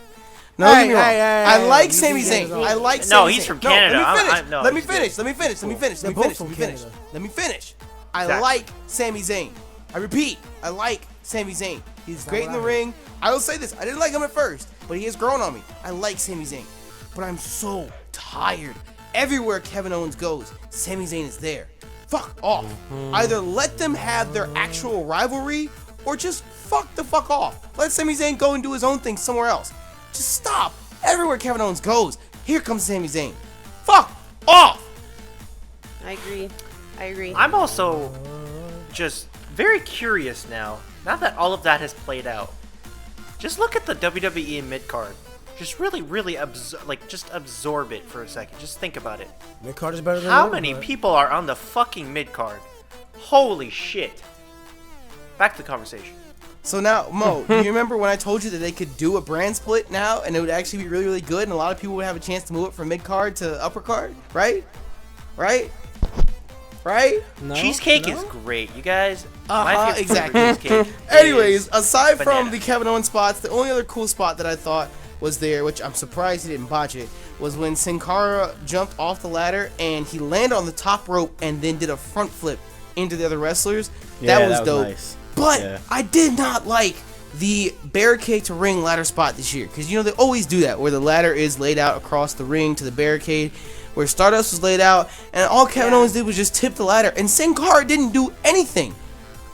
No, don't get me wrong. I like Sami Zayn. I like Sami Zayn. No, he's from Canada. Let me finish. Let me finish. They're both from Canada. Let me finish. I Exactly. like Sami Zayn. I repeat, I like Sami Zayn. He's great in the ring. I will say this. I didn't like him at first, but he has grown on me. I like Sami Zayn. But I'm so tired. Everywhere Kevin Owens goes, Sami Zayn is there. Fuck off. Either let them have their actual rivalry or just fuck the fuck off. Let Sami Zayn go and do his own thing somewhere else. Just stop. Everywhere Kevin Owens goes, here comes Sami Zayn. Fuck off. I agree. I'm also just very curious now that all of that has played out. Just look at the WWE mid-card. Just really absorb it for a second. Just think about it. Mid-card is better than How lower, many but- people are on the fucking mid-card? Holy shit. Back to the conversation. So now, Mo, do you remember when I told you that they could do a brand split now and it would actually be really, really good and a lot of people would have a chance to move it from mid-card to upper card? Right? No, Cheesecake no? is great, you guys. My favorite exactly. cheesecake Anyways, is aside from banana. the Kevin Owens spots, the only other cool spot that I thought was there, which I'm surprised he didn't botch it, was when Sin Cara jumped off the ladder and he landed on the top rope and then did a front flip into the other wrestlers. That was dope. Nice. But Yeah. I did not like the barricade to ring ladder spot this year, because they always do that where the ladder is laid out across the ring to the barricade, where Stardust was laid out, and all Kevin Owens did was just tip the ladder, and Sin Cara didn't do anything.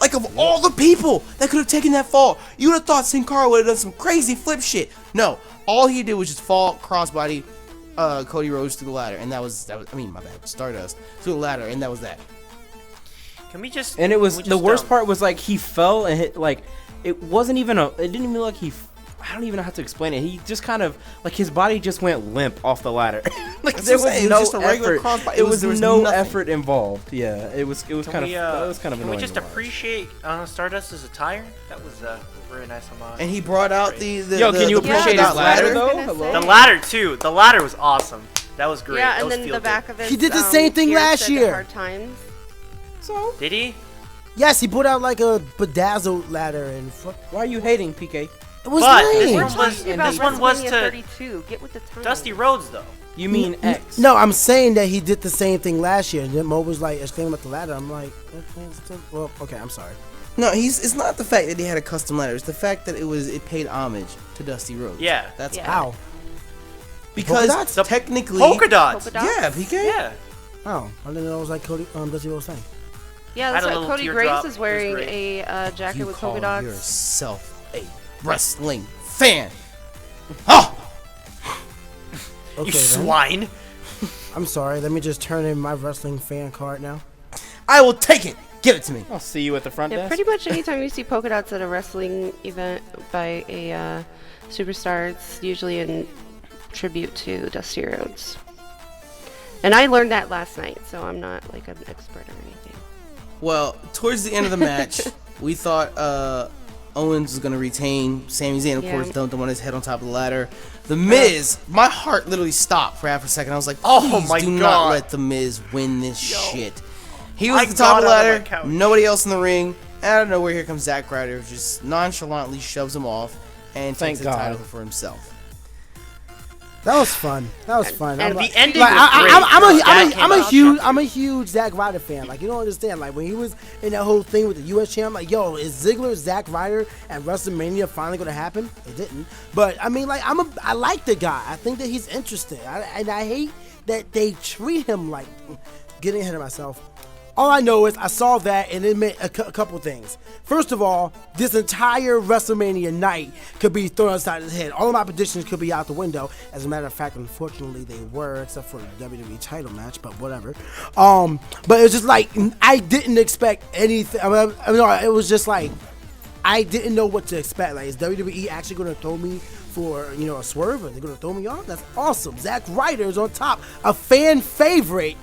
Like, of all the people that could have taken that fall, you would have thought Sin Cara would have done some crazy flip shit. No, all he did was just fall crossbody Cody Rhodes through the ladder, and that was my bad, Stardust through the ladder, and that was that. Can we just? And it was can we the just, worst part was like he fell and hit like it wasn't even a. It didn't even look like he. I don't even know how to explain it. He just kind of like his body just went limp off the ladder. Like That's there what I'm was saying, it no was just a regular effort. crossbody. It was there was no nothing. effort involved. Yeah, it was kind of Can annoying. we just to watch. appreciate Stardust as a tire? That was a very nice homage. And he brought out the Yo, can you the appreciate polka his dot ladder I was though? gonna Hello? The ladder too. The ladder was awesome. That was great. Yeah, That and was then feel the good. back of his. He did the same thing gear last said the year. Hard times. So Did he? Yes, he put out like a bedazzled ladder and why are you hating, PK? it was But lame. this We're one was- talking about this one was WrestleMania to 32. Get with the time. Dusty Rhodes though. You mean X? No, I'm saying that he did the same thing last year. And then Mo was like exclaiming at the ladder. I'm like, well, okay, I'm sorry. No, it's not the fact that he had a custom ladder. It's the fact that it paid homage to Dusty Rhodes. Yeah. That's Yeah. How? because Polka dots? The technically Polka dots. Polka dots? Yeah, PK. Yeah. Oh, I didn't know it was like Cody, Dusty Rhodes thing. Yeah, Had that's a why little Cody teardrop. Grace is It was wearing great. a jacket You with call polka dots. yourself a wrestling fan? Oh, Okay, You then. swine. I'm sorry. Let me just turn in my wrestling fan card now. I will take it. Give it to me. I'll see you at the front Yeah, desk. pretty much anytime you see polka dots at a wrestling event by a superstar, it's usually in tribute to Dusty Rhodes. And I learned that last night, so I'm not like an expert or anything. Well, towards the end of the match, we thought Owens was gonna retain. Sami Zayn, of Yeah. course, dumped him on his head on top of the ladder. The Miz, my heart literally stopped for half a second. I was like, Oh please my do not God. let the Miz win this shit. He was I at the top of the got out of ladder, my couch. nobody else in the ring. Out of nowhere, here comes Zack Ryder, just nonchalantly shoves him off and Thank takes the God. title for himself. That was fun. That was fun. And I'm like, the ending like, was great. I'm a huge Zack Ryder fan. Like, you don't understand. Like, when he was in that whole thing with the U.S. champ, like, yo, is Ziggler, Zack Ryder, and WrestleMania finally gonna happen? It didn't. But I mean, like, I like the guy. I think that he's interesting. And I hate that they treat him like. Getting ahead of myself. All I know is I saw that and it meant a couple things. First of all, this entire WrestleMania night could be thrown outside his head. All of my predictions could be out the window. As a matter of fact, unfortunately, they were, except for the WWE title match, but whatever. But it's just like, I didn't expect anything. I mean, it was just like, I didn't know what to expect. Like, is WWE actually going to throw me for, a swerve? Are they going to throw me off? That's awesome. Zack Ryder is on top. A fan favorite.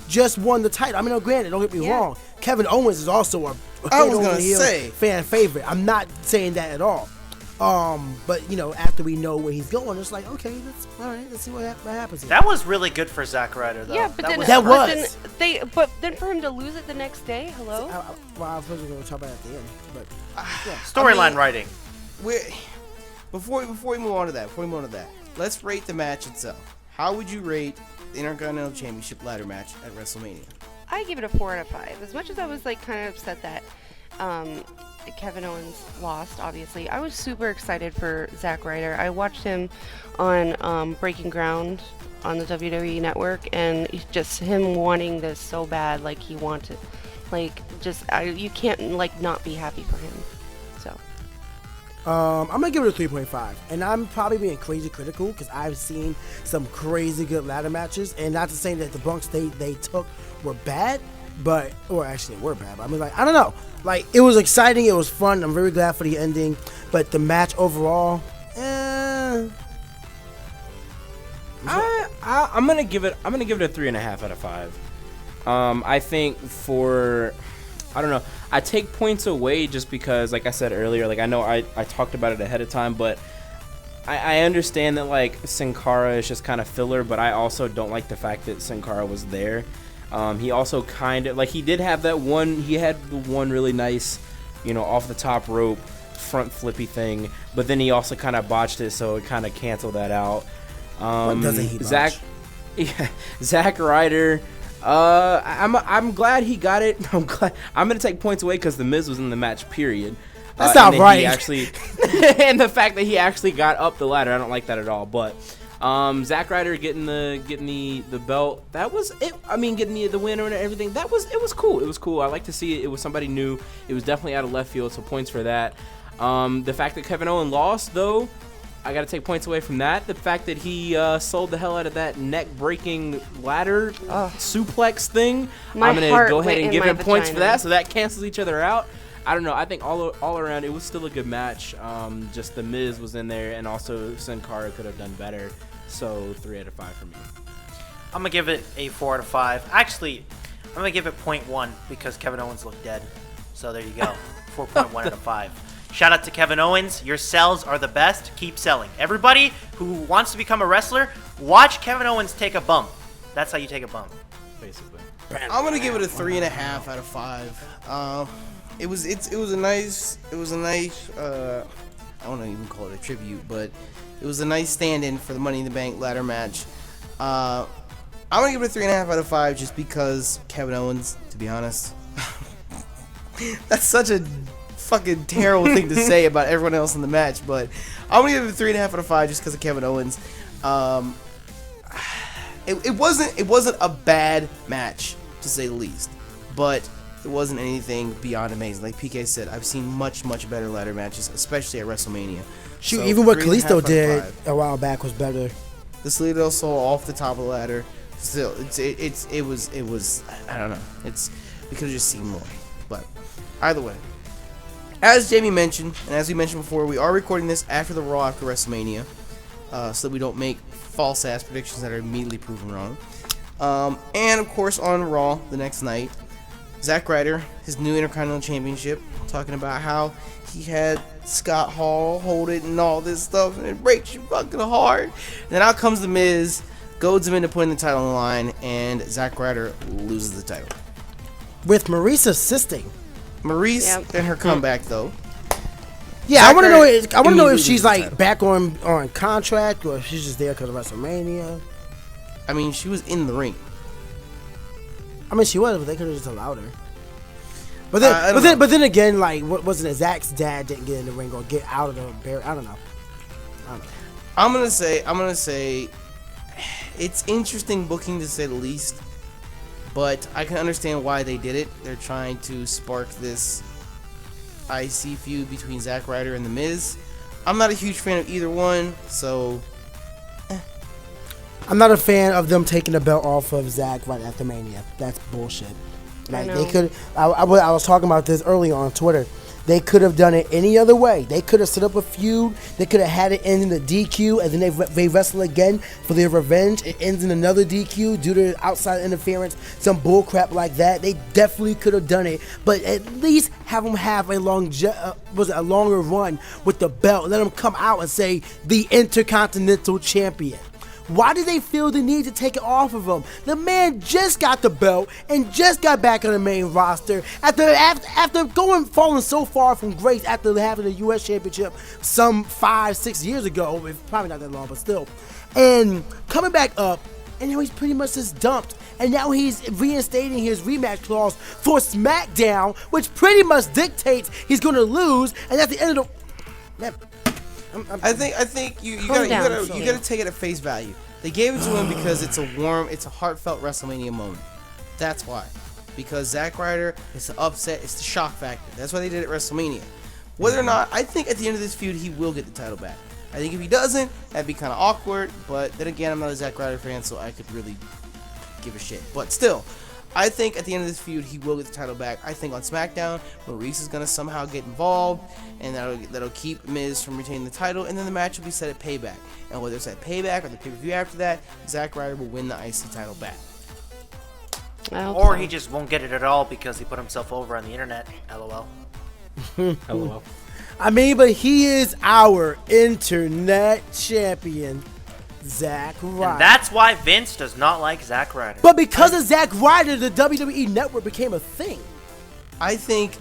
Just won the title. I mean, granted, don't get me wrong. Kevin Owens is also a fan favorite. I'm not saying that at all. But after we know where he's going, it's like, okay, all right. Let's see what happens here. That was really good for Zack Ryder, though. Yeah, but then That but was. then for him to lose it the next day, hello. I was going to talk about it at the end, but Storyline writing. Before we move on to that, let's rate the match itself. How would you rate the Intercontinental Championship ladder match at WrestleMania? I give it a 4 out of 5. As much as I was like kind of upset that Kevin Owens lost, obviously, I was super excited for Zack Ryder. I watched him on Breaking Ground on the WWE Network, and just him wanting this so bad, like he wanted, like you can't like not be happy for him. So. I'm gonna give it a 3.5, and I'm probably being crazy critical because I've seen some crazy good ladder matches, and not to say that the bunks they took were bad, or actually were bad. But I mean, like, I don't know, like it was exciting, it was fun. I'm very glad for the ending, but the match overall, I'm gonna give it a 3.5 out of 5. I think I don't know. I take points away just because, like I said earlier, like I know I talked about it ahead of time, but I understand that like Sin Cara is just kind of filler, but I also don't like the fact that Sin Cara was there. He also kind of like he did have that one. He had the one really nice, off the top rope front flippy thing, but then he also kind of botched it, so it kind of canceled that out. What doesn't he botch? Zack Ryder. I'm glad he got it. I'm gonna take points away because the Miz was in the match. Period. That's not right. And the fact that he actually got up the ladder, I don't like that at all. But Zack Ryder getting the belt, that was it. I mean, getting the winner and everything, it was cool. It was cool. I like to see it. It was somebody new. It was definitely out of left field, so points for that. The fact that Kevin Owens lost, though, I got to take points away from that. The fact that he sold the hell out of that neck-breaking ladder suplex thing, I'm going to go ahead and give him points for that, so that cancels each other out. I don't know. I think all around, it was still a good match. Just the Miz was in there, and also Sin Cara could have done better. So 3 out of 5 for me. I'm going to give it a 4 out of 5. Actually, I'm going to give it 0.1 because Kevin Owens looked dead. So there you go. 4.1 out of 5. Shout out to Kevin Owens. Your sells are the best. Keep selling. Everybody who wants to become a wrestler, watch Kevin Owens take a bump. That's how you take a bump, basically. I'm gonna give it a 3.5 out of 5. It was a nice. I don't even call it a tribute, but it was a nice stand-in for the Money in the Bank ladder match. I'm gonna give it a 3.5 out of 5 just because Kevin Owens. To be honest, that's such a fucking terrible thing to say about everyone else in the match, but I'm gonna give it a 3.5 out of 5 just because of Kevin Owens. It wasn't a bad match to say the least, but it wasn't anything beyond amazing. Like PK said, I've seen much better ladder matches, especially at WrestleMania. Shoot, so even what Kalisto did a while back was better. The Salida del Sol off the top of the ladder, still, it was I don't know. We could have just seen more, but either way. As Jamie mentioned, and as we mentioned before, we are recording this after the Raw after WrestleMania, so that we don't make false-ass predictions that are immediately proven wrong. And, of course, on Raw the next night, Zack Ryder, his new Intercontinental Championship, talking about how he had Scott Hall hold it and all this stuff, and it breaks you fucking heart. And then out comes The Miz, goads him into putting the title on the line, and Zack Ryder loses the title. With Maurice assisting. Maurice and her comeback though. Yeah, I want to know if she's like back on contract or if she's just there because of WrestleMania. I mean, she was in the ring. I mean, she was, but they could have just allowed her. But then again, like, what wasn't it? Zach's dad didn't get in the ring or get out of the barrier. I don't know. I'm gonna say, it's interesting booking to say the least. But I can understand why they did it. They're trying to spark this IC feud between Zack Ryder and The Miz. I'm not a huge fan of either one, so... I'm not a fan of them taking the belt off of Zack right after Mania. That's bullshit. Like, they could... I was talking about this earlier on Twitter. They could have done it any other way. They could have set up a feud. They could have had it end in a DQ, and then they wrestle again for their revenge. It ends in another DQ due to outside interference, some bullcrap like that. They definitely could have done it, but at least have them have a longer run with the belt. Let them come out and say the Intercontinental Champion. Why did they feel the need to take it off of him? The man just got the belt and just got back on the main roster after falling so far from grace after having the U.S. Championship some 5-6 years ago. It's probably not that long, but still. And coming back up and now he's pretty much just dumped. And now he's reinstating his rematch clause for SmackDown, which pretty much dictates he's going to lose. And at the end of the, I think you gotta take it at face value. They gave it to him because it's a heartfelt WrestleMania moment. That's why. Because Zack Ryder, it's the upset, it's the shock factor. That's why they did it at WrestleMania. Whether or not, I think at the end of this feud, he will get the title back. I think if he doesn't, that'd be kind of awkward. But then again, I'm not a Zack Ryder fan, so I could really give a shit. But still, I think at the end of this feud, he will get the title back. I think on SmackDown, Maurice is gonna somehow get involved, and that'll keep Miz from retaining the title, and then the match will be set at Payback. And whether it's at Payback or the pay-per-view after that, Zack Ryder will win the IC title back. Or he just won't get it at all because he put himself over on the internet. LOL. LOL. I mean, but he is our internet champion, Zack Ryder. And that's why Vince does not like Zack Ryder. But because of Zack Ryder, the WWE Network became a thing. I think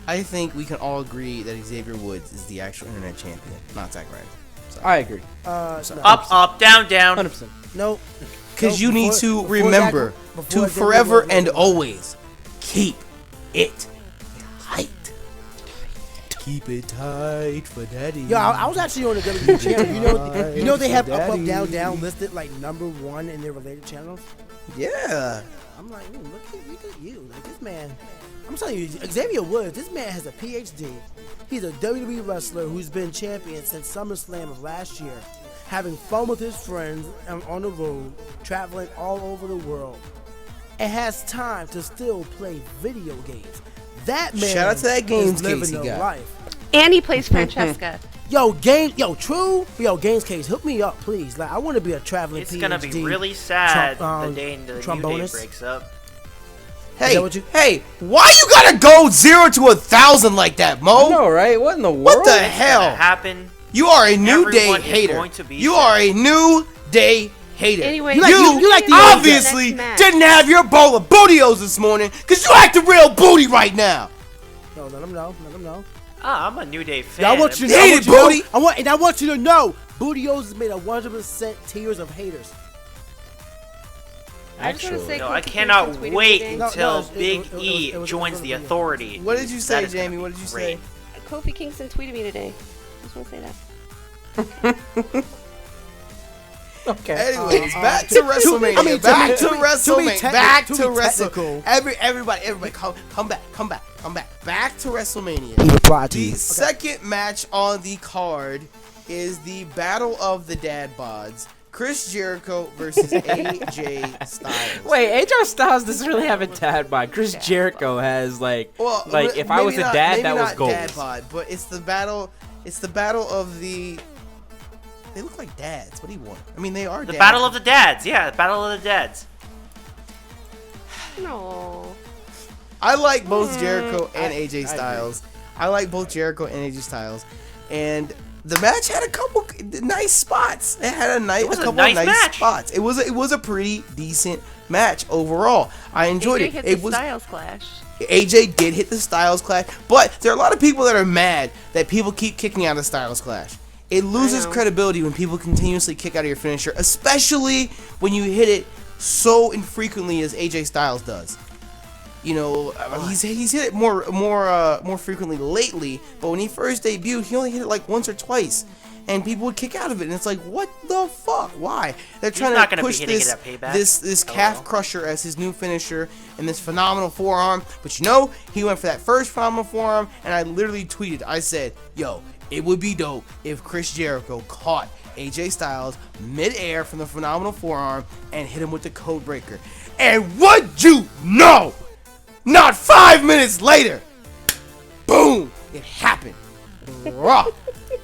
we can all agree that Xavier Woods is the actual internet champion, not Zack Ryder. Sorry. I agree. Up, up, down, down. 100%. Nope. Because you need to before remember Zack- to before forever Xavier and Woods- always keep it tight. Keep it tight for daddy. Yo, I was actually on the WWE channel. You know they have up, up, down, down listed like #1 in their related channels. Yeah. I'm like, look at you. Like this man. I'm telling you, Xavier Woods, this man has a PhD. He's a WWE wrestler who's been champion since SummerSlam of last year, having fun with his friends on the road, traveling all over the world, and has time to still play video games. That man Shout out to that games is living case he the got. life. And he plays Francesca. True. Yo, games case, hook me up, please. Like, I want to be a traveling It's PhD. gonna be really sad Trump- the day the New Day trombonist. breaks up. Hey, that what you- hey, why you gotta go 0 to 1,000 like that, Mo? No, right? What in the world? What the Gonna hell? happen. You are a New Day Everyone is hater. going to be You sad. are a New Day hater. Anyway, You like the obviously next match. didn't have your bowl of bootios this morning because you acting real booty right now. No, let him know. Ah, I'm a New Day fan. Yeah, I want you to Hate it, Booty. I want you to know, Bootios is made of 100% tears of haters. I just wanna Actually, say No, Kofi I Kingston cannot tweeted wait today- until it Big was- E it was joins a the video. Authority. What did you say, That is gonna Jamie? be What did you great. say? Kofi Kingston tweeted me today. Just want to say that. Okay. Anyways, back to WrestleMania. Back to WrestleMania. Back to WrestleMania. Everybody, come back. Back to WrestleMania. The second match on the card is the Battle of the Dad Bods. Chris Jericho versus AJ Styles. Wait, AJ Styles doesn't really have a dad bod. Chris Jericho has if I was a dad, that was gold. Dad bod, but it's the battle. It's the battle of the. They look like dads. What do you want? I mean, they are The dads. Battle of the Dads. Yeah, the Battle of the Dads. No. I like both Jericho and AJ I Styles. I like both Jericho and AJ Styles, and the match had a couple nice spots. It had a couple nice nice match. spots. It was a pretty decent match overall. I enjoyed AJ it. hit It the was Styles Clash. AJ did hit the Styles Clash, but there are a lot of people that are mad that people keep kicking out of Styles Clash. It loses know. credibility when people continuously kick out of your finisher, especially when you hit it so infrequently as AJ Styles does. You know, he's hit it more frequently lately, but when he first debuted, he only hit it like once or twice, and people would kick out of it, and it's like, what the fuck? Why? They're trying not to gonna be push hitting this it at Payback. this calf crusher as his new finisher and this phenomenal forearm, but you know, he went for that first phenomenal forearm, and I literally tweeted, I said, yo, it would be dope if Chris Jericho caught AJ Styles mid-air from the phenomenal forearm and hit him with the code breaker. And would you know? Not 5 minutes later, boom, it happened. Raw.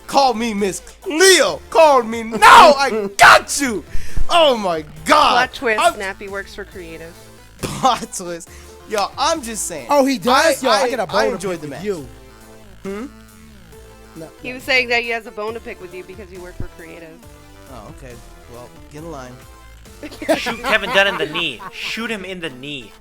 Called me Miss Cleo. Called me. No, I got you. Oh my God. Plot twist, I'm- Nappy works for creative. Plot twist. Yo, I'm just saying. Oh, he does? I got a bone I to enjoyed pick the with match. you. He was saying that he has a bone to pick with you because you work for creative. Oh, okay. Well, get in line. Shoot Kevin Dunn in the knee. Shoot him in the knee.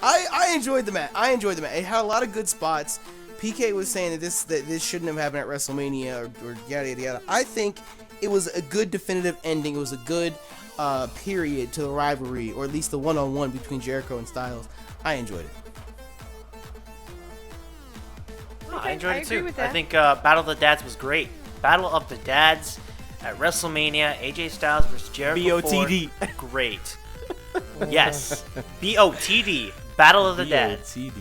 I enjoyed the match. It had a lot of good spots. PK was saying that this shouldn't have happened at WrestleMania or yada yada yada. I think it was a good definitive ending. It was a good period to the rivalry, or at least the one-on-one between Jericho and Styles. I enjoyed it. I enjoyed it agree too. with I that. think Battle of the Dads was great. Battle of the Dads at WrestleMania, AJ Styles versus Jericho. BOTD. Ford, great. Yes, BOTD, Battle of the Dads. BOTD.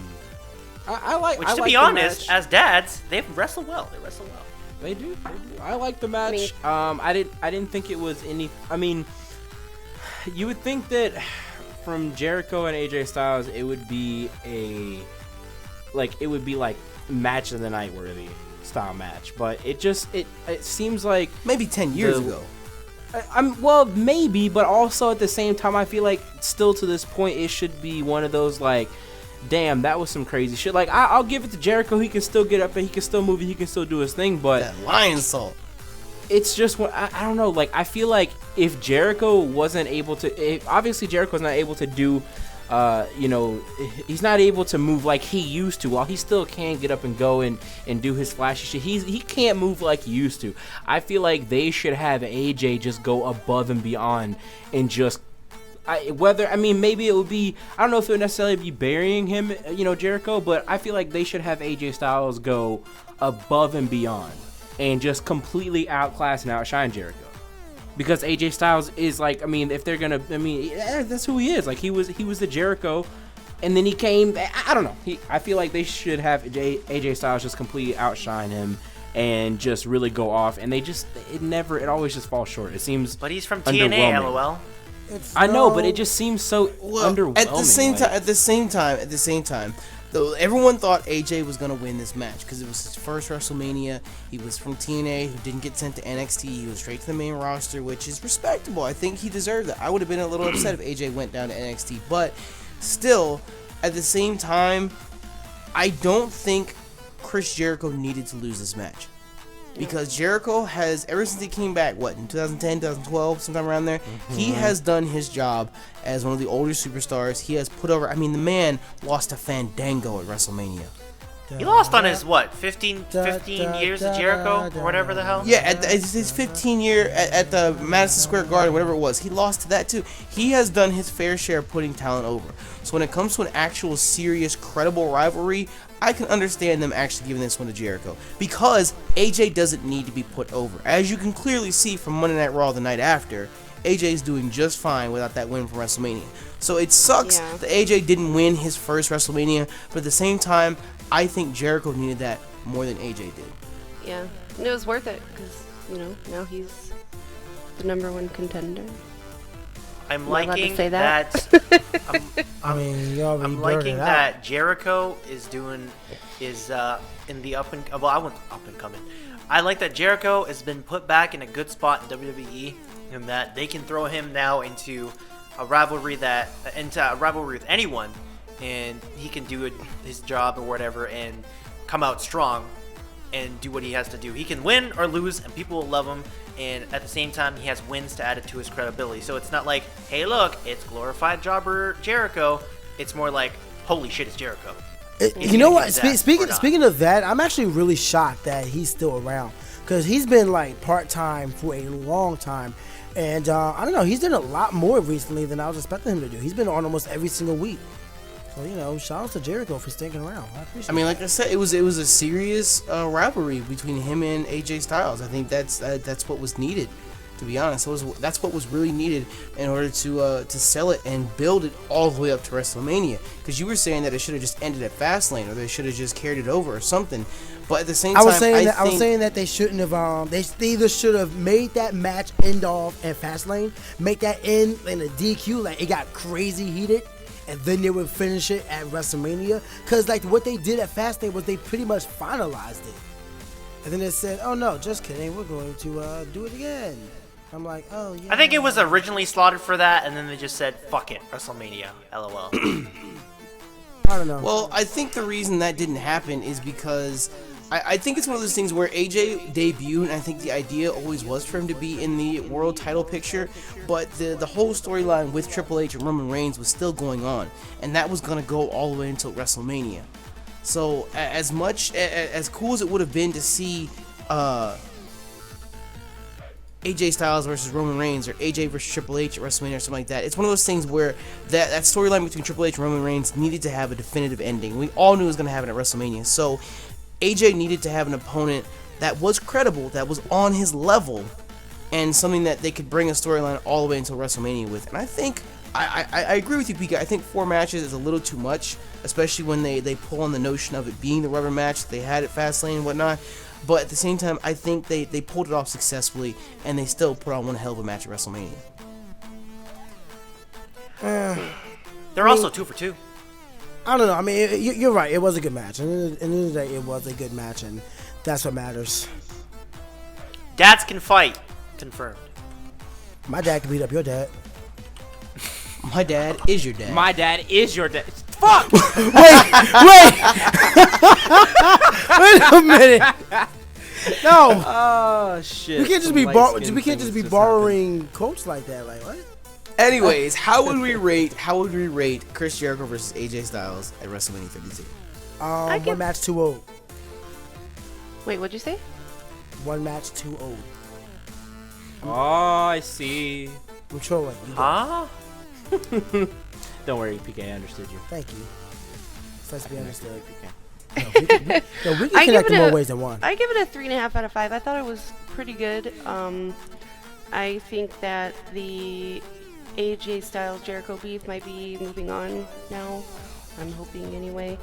I like. Which, I to like be the honest, match. as dads, they wrestle well. They wrestle well. They do. I like the match. I didn't think it was any. I mean, you would think that from Jericho and AJ Styles, it would be like match of the night worthy style match, but it seems like Maybe 10 years ago. well, maybe, but also at the same time, I feel like still to this point, it should be one of those like, damn, that was some crazy shit. Like I'll give it to Jericho. He can still get up and he can still move and he can still do his thing, but That lion salt. it's just I don't know. Like I feel like if Jericho wasn't able to, obviously Jericho's not able to do, he's not able to move like he used to. While he still can get up and go and do his flashy shit, he can't move like he used to. I feel like they should have AJ just go above and beyond and just. Maybe it would be, I don't know if it would necessarily be burying him, Jericho, but I feel like they should have AJ Styles go above and beyond and just completely outclass and outshine Jericho. Because AJ Styles is like, if they're gonna, that's who he is. Like he was the Jericho, and then he came. I don't know. I feel like they should have AJ Styles just completely outshine him and just really go off. And it always just falls short. It seems. But he's from TNA, LOL. I know, but it just seems so underwhelming. At the same time, though, everyone thought AJ was gonna win this match because it was his first WrestleMania. He was from TNA, who didn't get sent to NXT. He was straight to the main roster, which is respectable. I think he deserved it. I would have been a little upset if AJ went down to NXT, but still, at the same time, I don't think Chris Jericho needed to lose this match. Because Jericho has, ever since he came back, in 2010, 2012, sometime around there, he has done his job as one of the older superstars. He has put over, the man lost to Fandango at WrestleMania. He lost on his, 15 years of Jericho, or whatever the hell? Yeah, at his 15 year at the Madison Square Garden, whatever it was, he lost to that too. He has done his fair share of putting talent over. So when it comes to an actual serious, credible rivalry, I can understand them actually giving this one to Jericho. Because AJ doesn't need to be put over. As you can clearly see from Monday Night Raw the night after, AJ's doing just fine without that win from WrestleMania. So it sucks that AJ didn't win his first WrestleMania, but at the same time, I think Jericho needed that more than AJ did. Yeah, and it was worth it because now he's the number 1 contender. I'm Am I allowed to liking say that. I'm liking that Jericho is in the up and coming. I like that Jericho has been put back in a good spot in WWE, and that they can throw him now into a rivalry with anyone, and he can do his job or whatever and come out strong and do what he has to do. He can win or lose, and people will love him. And at the same time, he has wins to add it to his credibility. So it's not like, hey, look, it's glorified jobber Jericho. It's more like, holy shit, it's Jericho. You know what? Speaking of that, I'm actually really shocked that he's still around because he's been like part-time for a long time. And I don't know, he's done a lot more recently than I was expecting him to do. He's been on almost every single week. So, shout out to Jericho for sticking around. I appreciate it. Like I said, it was a serious rivalry between him and AJ Styles. I think that's what was needed, to be honest. That's what was really needed in order to sell it and build it all the way up to WrestleMania. Because you were saying that it should have just ended at Fastlane, or they should have just carried it over or something. But at the same time, I was saying that they shouldn't have. They either should have made that match end off at Fastlane, make that end in a DQ, like it got crazy heated. And then they would finish it at WrestleMania. Because, what they did at Fastlane was they pretty much finalized it. And then they said, oh, no, just kidding. We're going to do it again. I'm like, oh, yeah. I think it was originally slotted for that, and then they just said, fuck it, WrestleMania, LOL. I don't know. Well, I think the reason that didn't happen is because I think it's one of those things where AJ debuted, and I think the idea always was for him to be in the world title picture, but the whole storyline with Triple H and Roman Reigns was still going on, and that was going to go all the way until WrestleMania. So as cool as it would have been to see AJ Styles versus Roman Reigns or AJ versus Triple H at WrestleMania or something like that. It's one of those things where that storyline between Triple H and Roman Reigns needed to have a definitive ending. We all knew it was going to happen at WrestleMania. So AJ needed to have an opponent that was credible, that was on his level, and something that they could bring a storyline all the way until WrestleMania with. And I think, I agree with you, Pika. I think 4 matches is a little too much, especially when they pull on the notion of it being the rubber match. They had it Fastlane and whatnot. But at the same time, I think they pulled it off successfully, and they still put on one hell of a match at WrestleMania. They're also 2 for 2. I don't know. I mean, you're right. It was a good match. And at the end of the day, it was a good match, and that's what matters. Dads can fight. Confirmed. My dad can beat up your dad. My dad is your dad. My dad is your dad. Fuck! Wait! Wait a minute. No. Oh shit. We can't just be borrowing quotes like that. Like what? Anyways, how would we rate Chris Jericho versus AJ Styles at WrestleMania 52? One match 2-0. Wait, what'd you say? One match 2-0. Oh, I see. I'm trolling. Huh? Don't worry, PK. I understood you. Thank you. Supposed to be understood. PK. We can connect in more ways than one. I give it a 3.5 out of 5. I thought it was pretty good. I think that the AJ Styles Jericho beef might be moving on now. I'm hoping anyway.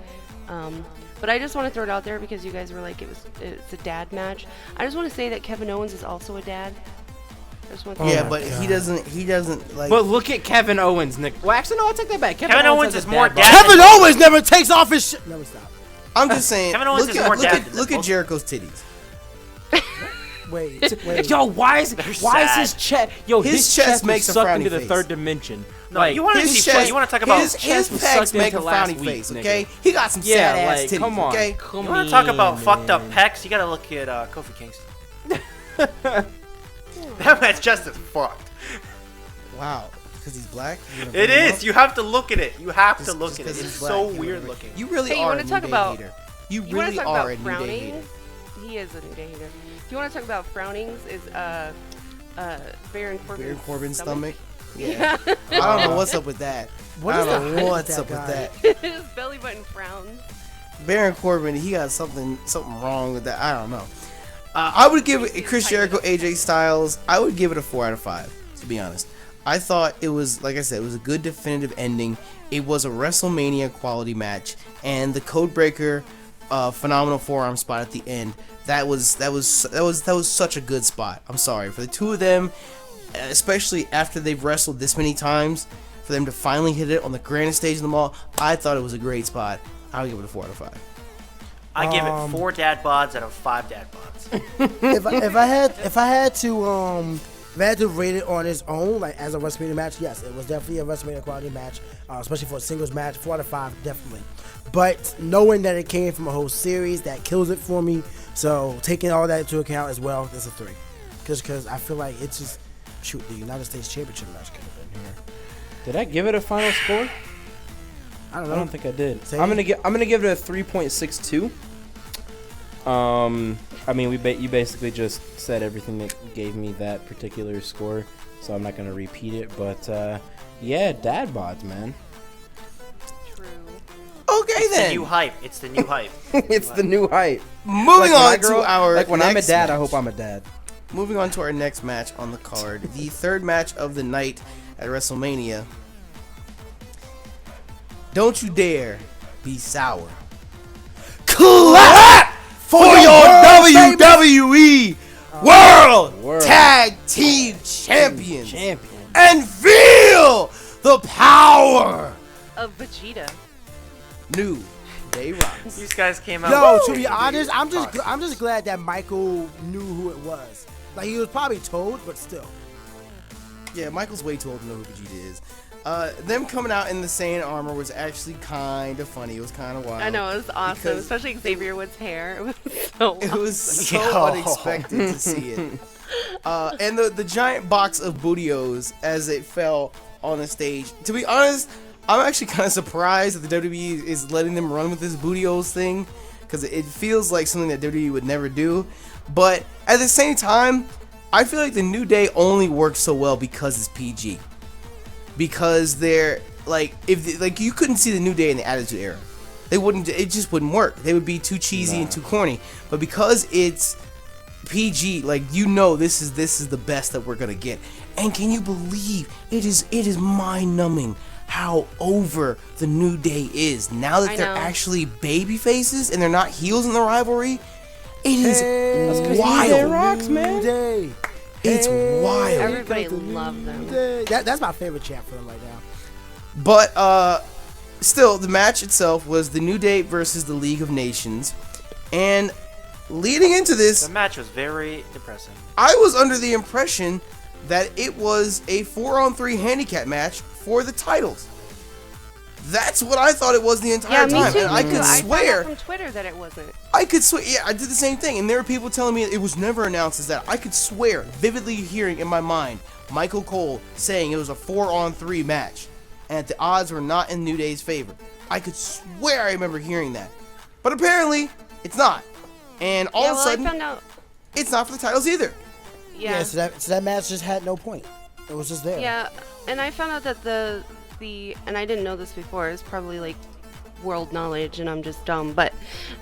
But I just want to throw it out there because you guys were like it's a dad match. I just want to say that Kevin Owens is also a dad. I just want to Yeah, but he doesn't like. But look at Kevin Owens, Nick. Well, actually, no, I'll take that back. Kevin Owens has is a more bod. dad. Kevin Owens never takes off his shit. No, stop. I'm just saying. Kevin Owens is more dad than look them at both. Jericho's titties. Wait. Yo, why is sad. his chest? Yo, His his chest chest makes was a sucked frowny into the face. third dimension. No, Like, you want to His see? chest, You want to talk about? his chest was pecs sucked make a into last frowny week, face. nigga. Okay, he got some yeah, sad ass like, titties. come on. Okay, You want to talk about fucked up pecs? You gotta look at Kofi Kingston. That man's just as fucked. wow, because he's black. It is. You have to look at it. You have to Just- look just at it. 'cause It's he's so black, weird looking. You really Hey, you are wanna a New talk Day about- hater. You You want really to talk are about a New Day hater. frownings? He is a New Day hater. If you want to talk about frownings, is Baron Corbin's Baron Corbin's stomach. Yeah. I don't know what's up with that. What I is don't the know hype what's with up that with that. His belly button frowns. Baron Corbin, he got something wrong with that. I don't know. I would give it Chris Jericho, AJ Styles. I would give it a 4 out of 5. To be honest, I thought it was, like I said, it was a good definitive ending. It was a WrestleMania quality match, and the Codebreaker, phenomenal forearm spot at the end. That was such a good spot. I'm sorry for the two of them, especially after they've wrestled this many times. For them to finally hit it on the grandest stage in the mall, I thought it was a great spot. I would give it a 4 out of 5. I give it 4 dad bods out of 5 dad bods. if I had to rate it on its own, like as a WrestleMania match, yes, it was definitely a WrestleMania quality match, especially for a singles match. 4 out of 5, definitely. But knowing that it came from a whole series, that kills it for me. So taking all that into account as well, it's a 3. Because I feel like it's just the United States Championship match could have been here. Did I give it a final score? I don't know. I don't think I did. Say I'm it. gonna give it a 3.62. I mean, you basically just said everything that gave me that particular score, so I'm not gonna repeat it. But yeah, dad bods, man. True. Okay It's the then. new hype. It's the new hype. It's the new hype. Moving Like, when I on grow to up- our like when I'm a next dad, I match. hope I'm a dad. Moving on to our next match on the card, the third match of the night at WrestleMania. Don't you dare be sour. Clap for your WWE World Tag Team Champions and feel the power. Of Vegeta. New Day Rocks. These guys came out. Yo, to with- be honest, I'm just glad that Michael knew who it was. Like he was probably told, but still. Yeah, Michael's way too old to know who Vegeta is. Them coming out in the Saiyan armor was actually kind of funny. It was kind of wild. I know, it was awesome. Because Especially Xavier Woods' hair. It was so it was so unexpected to see it. And the giant box of Bootios as it fell on the stage. To be honest, I'm actually kind of surprised that the WWE is letting them run with this Bootios thing, because it feels like something that WWE would never do. But at the same time, I feel like the New Day only works so well because it's PG. Because they're like, if like you couldn't see the New Day in the Attitude Era, they wouldn't. It just wouldn't work. They would be too cheesy and too corny. But because it's PG, like this is the best that we're gonna get. And can you believe it is mind-numbing how over the New Day is now that they're actually baby faces and they're not heels in the rivalry. It is wild. Rocks, man. Day. It's wild. Everybody loves them. That's my favorite champ for them right now. But still, the match itself was the New Day versus the League of Nations, and leading into this, The match was very depressing. I was under the impression that it was a 4-on-3 handicap match for the titles. That's what I thought it was the entire time. Me too. And I could I swear found out from Twitter that it wasn't. I could swear, yeah, I did the same thing, and there were people telling me it was never announced as that. I could swear, vividly hearing in my mind, Michael Cole saying it was a 4-on-3 match, and that the odds were not in New Day's favor. I could swear I remember hearing that. But apparently, it's not. And all of a sudden, I found out. it's not for the titles either. Yeah. So that match just had no point. It was just there. Yeah, and I found out that the and I didn't know this before. It's probably like world knowledge, and I'm just dumb. But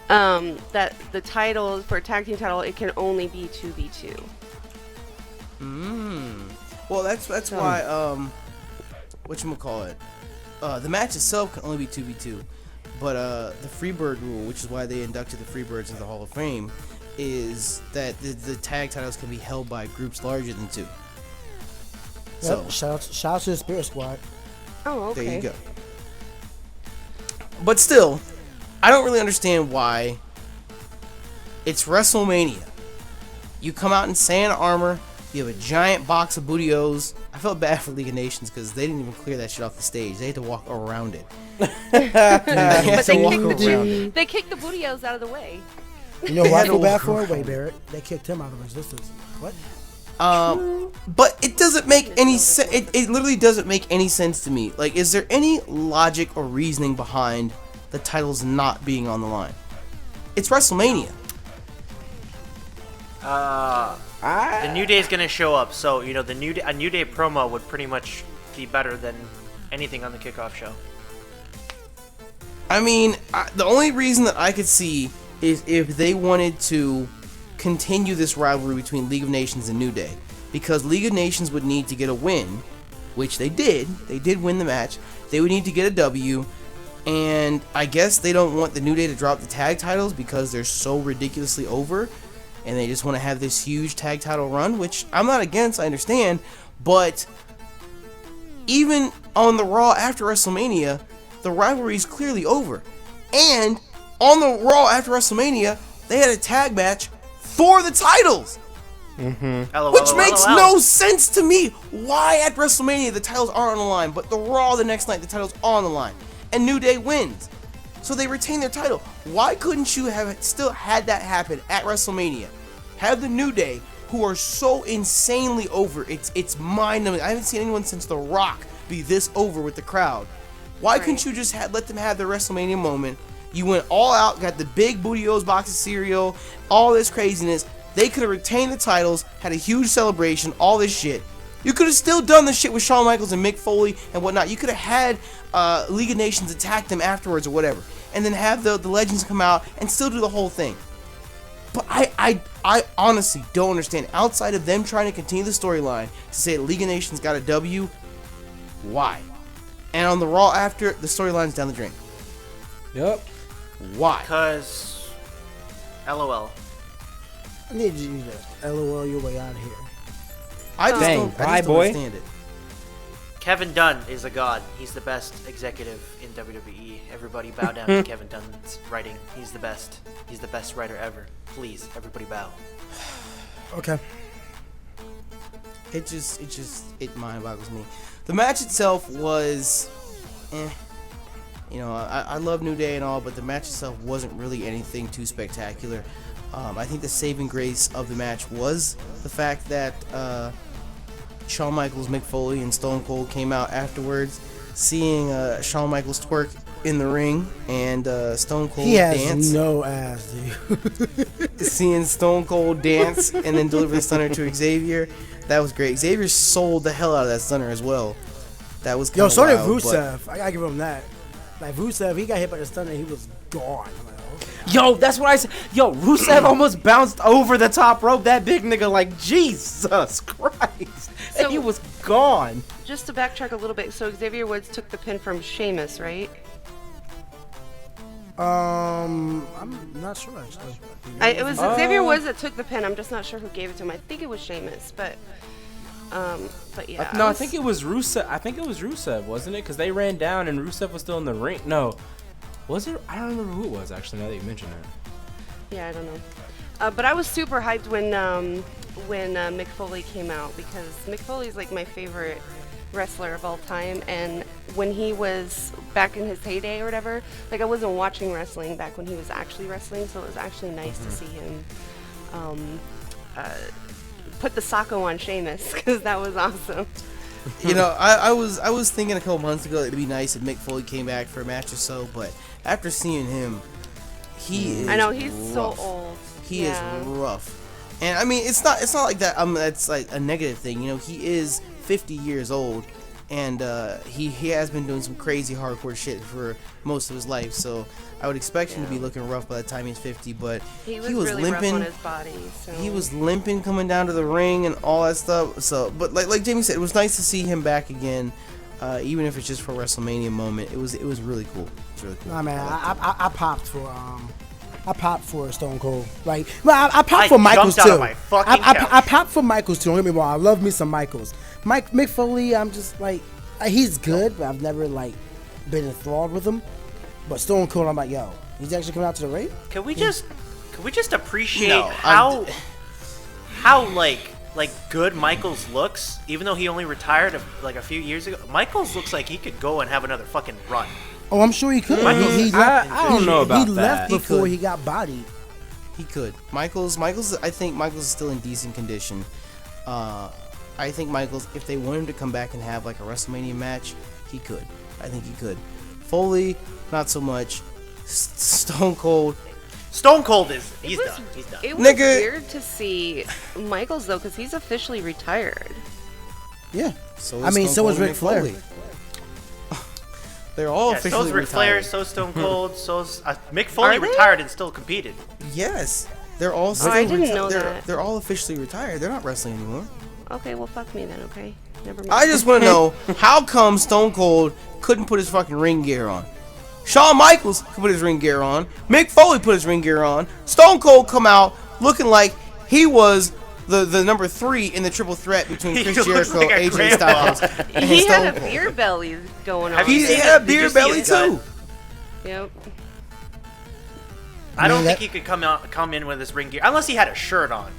that the title for a tag team title, it can only be 2v2. Well, that's why whatchamacallit, the match itself can only be 2v2, but the Freebird rule, which is why they inducted the Freebirds into the Hall of Fame, is that the tag titles can be held by groups larger than 2. Yep. So Shout out to the Spirit Squad. Oh, okay. there you go. But still, I don't really understand why it's WrestleMania. You come out in Saiyan armor, you have a giant box of Booty-O's. I felt bad for League of Nations because they didn't even clear that shit off the stage. They had to walk around it. But they kicked the Booty-O's out of the way. You know who I feel bad for? Wade Barrett. They kicked him out of existence. What? But it doesn't make any sense. It literally doesn't make any sense to me. Like, is there any logic or reasoning behind the titles not being on the line? It's WrestleMania. The New Day is gonna show up, so a New Day promo would pretty much be better than anything on the kickoff show. I mean, the only reason that I could see is if they wanted to continue this rivalry between League of Nations and New Day, because League of Nations would need to get a win, which they did. They did win the match. They would need to get a W, and I guess they don't want the New Day to drop the tag titles because they're so ridiculously over, and they just want to have this huge tag title run, which I'm not against, I understand, but even on the Raw after WrestleMania, the rivalry is clearly over. And on the Raw after WrestleMania, they had a tag match for the titles. Which makes no sense to me. Why at WrestleMania the titles aren't on the line, but the Raw the next night the titles are on the line, and New Day wins, so they retain their title. Why couldn't you have still had that happen at WrestleMania? Have the New Day, who are so insanely over, it's mind-numbing. I haven't seen anyone since The Rock be this over with the crowd. Why couldn't you just let them have their WrestleMania moment? You went all out, got the big Booty-O's box of cereal, all this craziness. They could have retained the titles, had a huge celebration, all this shit. You could have still done the shit with Shawn Michaels and Mick Foley and whatnot. You could have had League of Nations attack them afterwards or whatever, and then have the legends come out and still do the whole thing. But I honestly don't understand. Outside of them trying to continue the storyline to say League of Nations got a W, why? And on the Raw after, the storyline's down the drain. Yep. Why? Because, LOL. I need you to LOL your way out of here. I just don't understand it. Kevin Dunn is a god. He's the best executive in WWE. Everybody bow down to Kevin Dunn's writing. He's the best. He's the best writer ever. Please, everybody bow. Okay. It mind boggles me. The match itself was, I love New Day and all, but the match itself wasn't really anything too spectacular. I think the saving grace of the match was the fact that Shawn Michaels, Mick Foley, and Stone Cold came out afterwards. Seeing Shawn Michaels twerk in the ring, and Stone Cold He has dance. no ass, dude. Seeing Stone Cold dance and then deliver the stunner to Xavier, that was great. Xavier sold the hell out of that stunner as well. That was Yo, kinda so did wild, Rusev. I gotta give him that. Like Rusev, he got hit by the stunner, he was gone. I'm like, okay. Yo, that's what I said. Yo, Rusev almost bounced over the top rope. That big nigga, like, Jesus Christ. So- And he was gone. Just to backtrack a little bit, so Xavier Woods took the pin from Sheamus, right? I'm not sure actually. It was Xavier Woods that took the pin. I'm just not sure who gave it to him. I think it was Sheamus, but yeah. No, I think it was Rusev. I think it was Rusev, wasn't it? Because they ran down and Rusev was still in the ring. No, was it? I don't remember who it was actually. Now that you mention it. Yeah, I don't know. But I was super hyped when Mick Foley came out, because Mick Foley's like my favorite wrestler of all time, and when he was back in his heyday or whatever, like I wasn't watching wrestling back when he was actually wrestling, so it was actually nice to see him put the Socko on Sheamus, because that was awesome. You know, I was thinking a couple months ago it'd be nice if Mick Foley came back for a match or so, but after seeing him, he is I know he's rough. so old. He Yeah. is rough, and I mean it's not like that. That's like a negative thing. You know, he is 50 years old, and he has been doing some crazy hardcore shit for most of his life. So I would expect him to be looking rough by the time he's 50. But He was really rough on his body. So. He was limping coming down to the ring and all that stuff. So, but like Jamie said, it was nice to see him back again, even if it's just for a WrestleMania moment. It was really cool. It's really cool. Nah, man, I popped for Stone Cold. Like, well, I popped for Michaels jumped too. out of my fucking I couch. popped for Michaels too. Don't get me wrong. I love me some Michaels. Mick Foley, I'm just like, he's good, but I've never like been enthralled with him. But Stone Cold, I'm like, yo, he's actually coming out to the ring. Can we just appreciate No, how like good Michaels looks, even though he only retired a few years ago? Michaels looks like he could go and have another fucking run. Oh, I'm sure he could. Michaels- He I don't know about He left that. He before could. he got bodied. He could. Michaels. I think Michaels is still in decent condition. I think Michaels, if they want him to come back and have like a WrestleMania match, he could. I think he could. Foley, not so much. Stone Cold. Stone Cold he's was- done. He's done. It was Nigga. weird to see Michaels though, because he's officially retired. Yeah. So I mean, Stone so Cold is and Ric Mick Flair. Foley. They're all Yeah, officially so's Ric Flair, retired. so's Stone Cold, so's Mick Foley Are they? retired and still competed. Yes, they're all. Still I didn't know they're, that. They're all officially retired. They're not wrestling anymore. Okay, well fuck me then. Okay, never mind. I just want to know how come Stone Cold couldn't put his fucking ring gear on. Shawn Michaels could put his ring gear on. Mick Foley put his ring gear on. Stone Cold come out looking like he was the number 3 in the triple threat between He Chris looks Jericho, like a AJ grandpa. Styles, and He Stone had a Cold. beer belly going on. Have you He seen had a Did beer you see belly his gut? too. Yep. I don't Man, think he could come in with his ring gear unless he had a shirt on.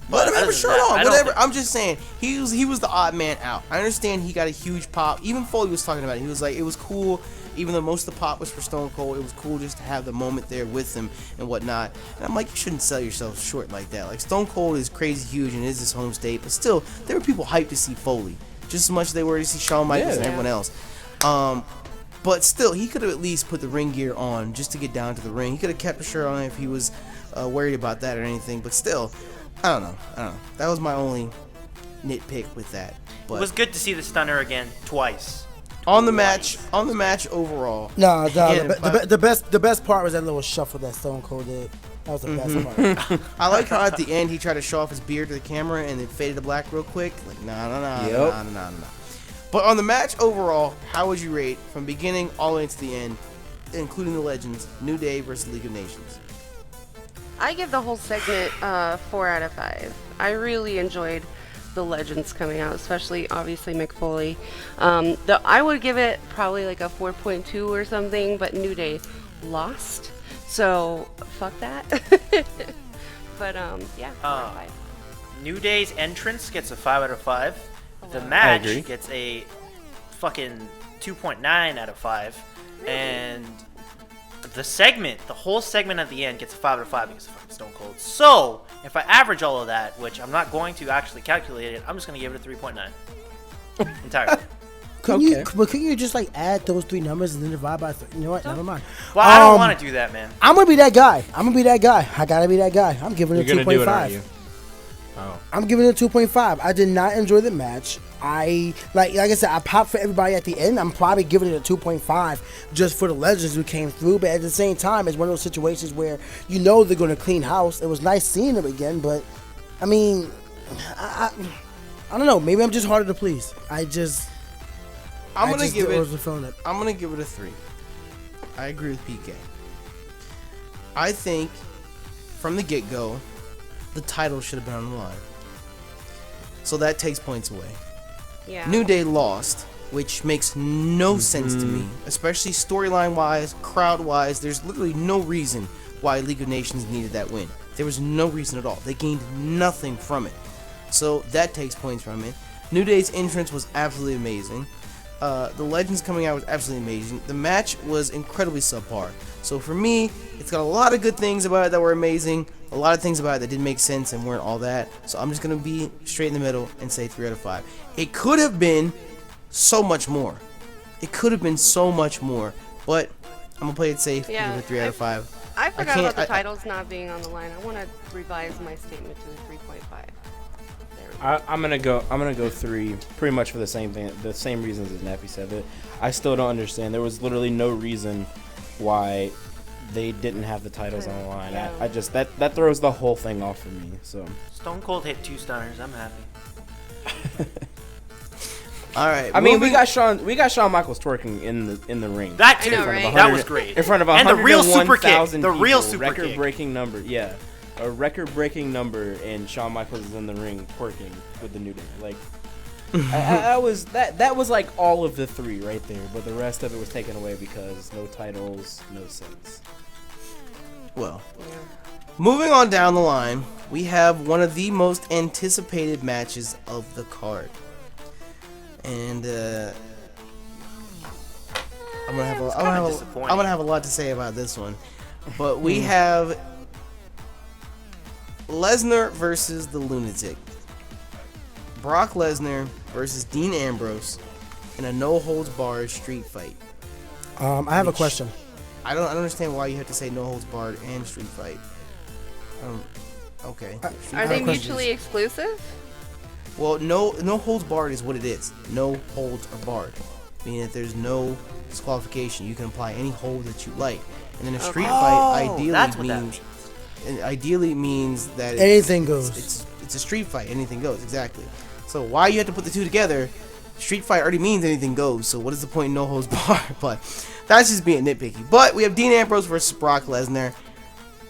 Let him have other a than shirt that, on, I don't whatever. think- I'm just saying he was the odd man out. I understand he got a huge pop. Even Foley was talking about it. He was like, it was cool, even though most of the pop was for Stone Cold. It was cool just to have the moment there with him and whatnot. And I'm like, you shouldn't sell yourself short like that. Like Stone Cold is crazy huge and is his home state, but still, there were people hyped to see Foley just as much as they were to see Shawn Michaels and Yeah. everyone else. But still, he could have at least put the ring gear on just to get down to the ring. He could have kept the shirt on if he was worried about that or anything. But still, I don't know. That was my only nitpick with that. But It was good to see the stunner again twice. on the match overall. No, Yeah, the best part was that little shuffle that Stone Cold did. That was the best part. I like how at the end he tried to show off his beard to the camera and then faded to black real quick. Like nah. But on the match overall, how would you rate from beginning all the way to the end, including the legends, New Day versus League of Nations? I give the whole segment 4 out of 5. I really enjoyed the legends coming out, especially obviously Mick Foley. I would give it probably like a 4.2 or something, but New Day lost, so fuck that. But yeah, 4 out of 5. New Day's entrance gets a 5 out of 5. The agree. match gets a fucking 2.9 out of 5. And the whole segment at the end gets a 5 out of 5 because of fucking Stone Cold. So, if I average all of that, which I'm not going to actually calculate it, I'm just going to give it a 3.9. Entirely. Couldn't you just like add those 3 numbers and then divide by 3? You know what? Never mind. Well, I don't want to do that, man. I'm gonna be that guy. I gotta be that guy. I'm giving it a 2.5. Oh. I'm giving it a 2.5. I did not enjoy the match. I like I said, I popped for everybody at the end. I'm probably giving it a 2.5 just for the legends who came through. But at the same time, it's one of those situations where you know they're gonna clean house. It was nice seeing them again, but I mean, I don't know. Maybe I'm just harder to please. I'm gonna give it a 3. I agree with PK. I think from the get-go, the title should have been on the line. So that takes points away. Yeah. New Day lost, which makes no sense to me, especially storyline-wise, crowd-wise. There's literally no reason why League of Nations needed that win. There was no reason at all. They gained nothing from it. So that takes points from it. New Day's entrance was absolutely amazing. The Legends coming out was absolutely amazing. The match was incredibly subpar. So for me, it's got a lot of good things about it that were amazing, a lot of things about it that didn't make sense and weren't all that. So I'm just going to be straight in the middle and say 3 out of 5. It could have been so much more. It could have been so much more. But I'm going to play it safe and give it 3 out of 5. I forgot about the titles not being on the line. I want to revise my statement to a 3.5. I'm gonna go 3, pretty much for the same thing, the same reasons as Nappy said. That I still don't understand. There was literally no reason why they didn't have the titles on the line. Yeah. I just that throws the whole thing off for me. So Stone Cold hit 2 stunners. I'm happy. All right. I mean, we got Shawn Michaels twerking in the ring. That too. I know, right? That was great. In front of and the real super kick. 101,000 The real people. super kick. Record-breaking number. Yeah. A record-breaking number, and Shawn Michaels is in the ring twerking with the New Day. Like, that was like all of the 3 right there, but the rest of it was taken away because no titles, no sense. Well, moving on down the line, we have one of the most anticipated matches of the card, and I'm gonna have a lot to say about this one, but we have Lesnar versus the Lunatic. Brock Lesnar versus Dean Ambrose in a no-holds-barred street fight. I have a question. I don't understand why you have to say no-holds-barred and street fight. Okay. Are they mutually exclusive? Well, no holds barred is what it is. No holds are barred, meaning that there's no disqualification. You can apply any hold that you like. And then a street fight ideally means that anything goes. It's a street fight. Anything goes, exactly. So why you have to put the two together? Street fight already means anything goes. So what is the point in no holds barred? But that's just being nitpicky. But we have Dean Ambrose versus Brock Lesnar.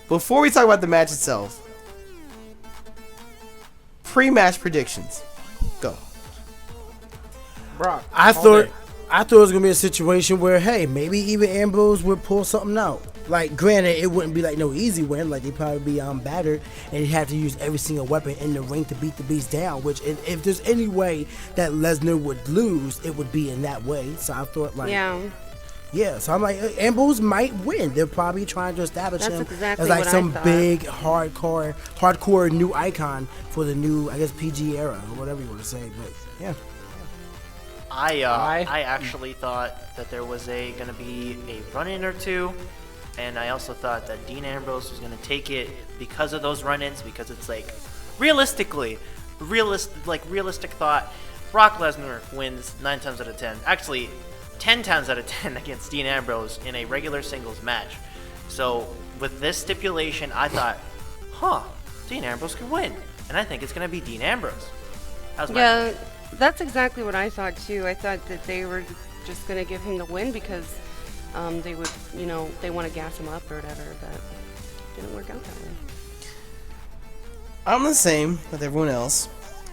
Before we talk about the match itself, pre-match predictions. Go. Brock. I thought it was gonna be a situation where, hey, maybe even Ambrose would pull something out. Like, granted, it wouldn't be like no easy win. Like, they'd probably be battered, and he'd have to use every single weapon in the ring to beat the beast down. Which, if there's any way that Lesnar would lose, it would be in that way. So I thought, like, yeah. So I'm like, Ambrose might win. They're probably trying to establish him as like some big hardcore new icon for the new, I guess, PG era or whatever you want to say. But yeah. I actually thought that there was going to be a run-in or two, and I also thought that Dean Ambrose was going to take it because of those run-ins, because it's like, realistic thought, Brock Lesnar wins 9 times out of 10. Actually, 10 times out of 10 against Dean Ambrose in a regular singles match. So with this stipulation, I thought, Dean Ambrose could win, and I think it's going to be Dean Ambrose. That's exactly what I thought too. I thought that they were just going to give him the win because they would, they want to gas him up or whatever, but it didn't work out that way. I'm the same with everyone else.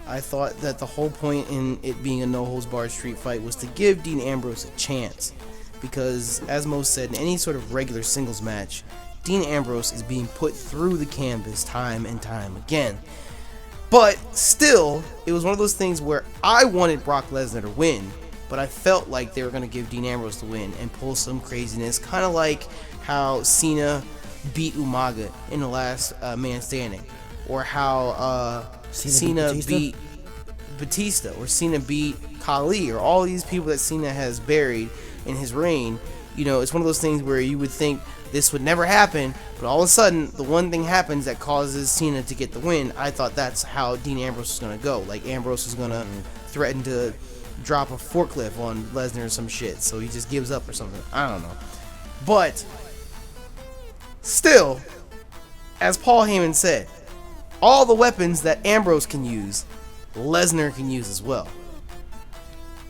I thought that the whole point in it being a no-holds-barred street fight was to give Dean Ambrose a chance, because as Mo said, in any sort of regular singles match, Dean Ambrose is being put through the canvas time and time again. But still, it was one of those things where I wanted Brock Lesnar to win, but I felt like they were going to give Dean Ambrose the win and pull some craziness, kind of like how Cena beat Umaga in the last Man Standing, or how Cena beat Batista or Cena beat Khali or all these people that Cena has buried in his reign, you know, it's one of those things where you would think this would never happen, but all of a sudden the one thing happens that causes Cena to get the win. I thought that's how Dean Ambrose was going to go. Like, Ambrose is going to threaten to drop a forklift on Lesnar or some shit, so he just gives up or something. I don't know. But still, as Paul Heyman said, all the weapons that Ambrose can use, Lesnar can use as well.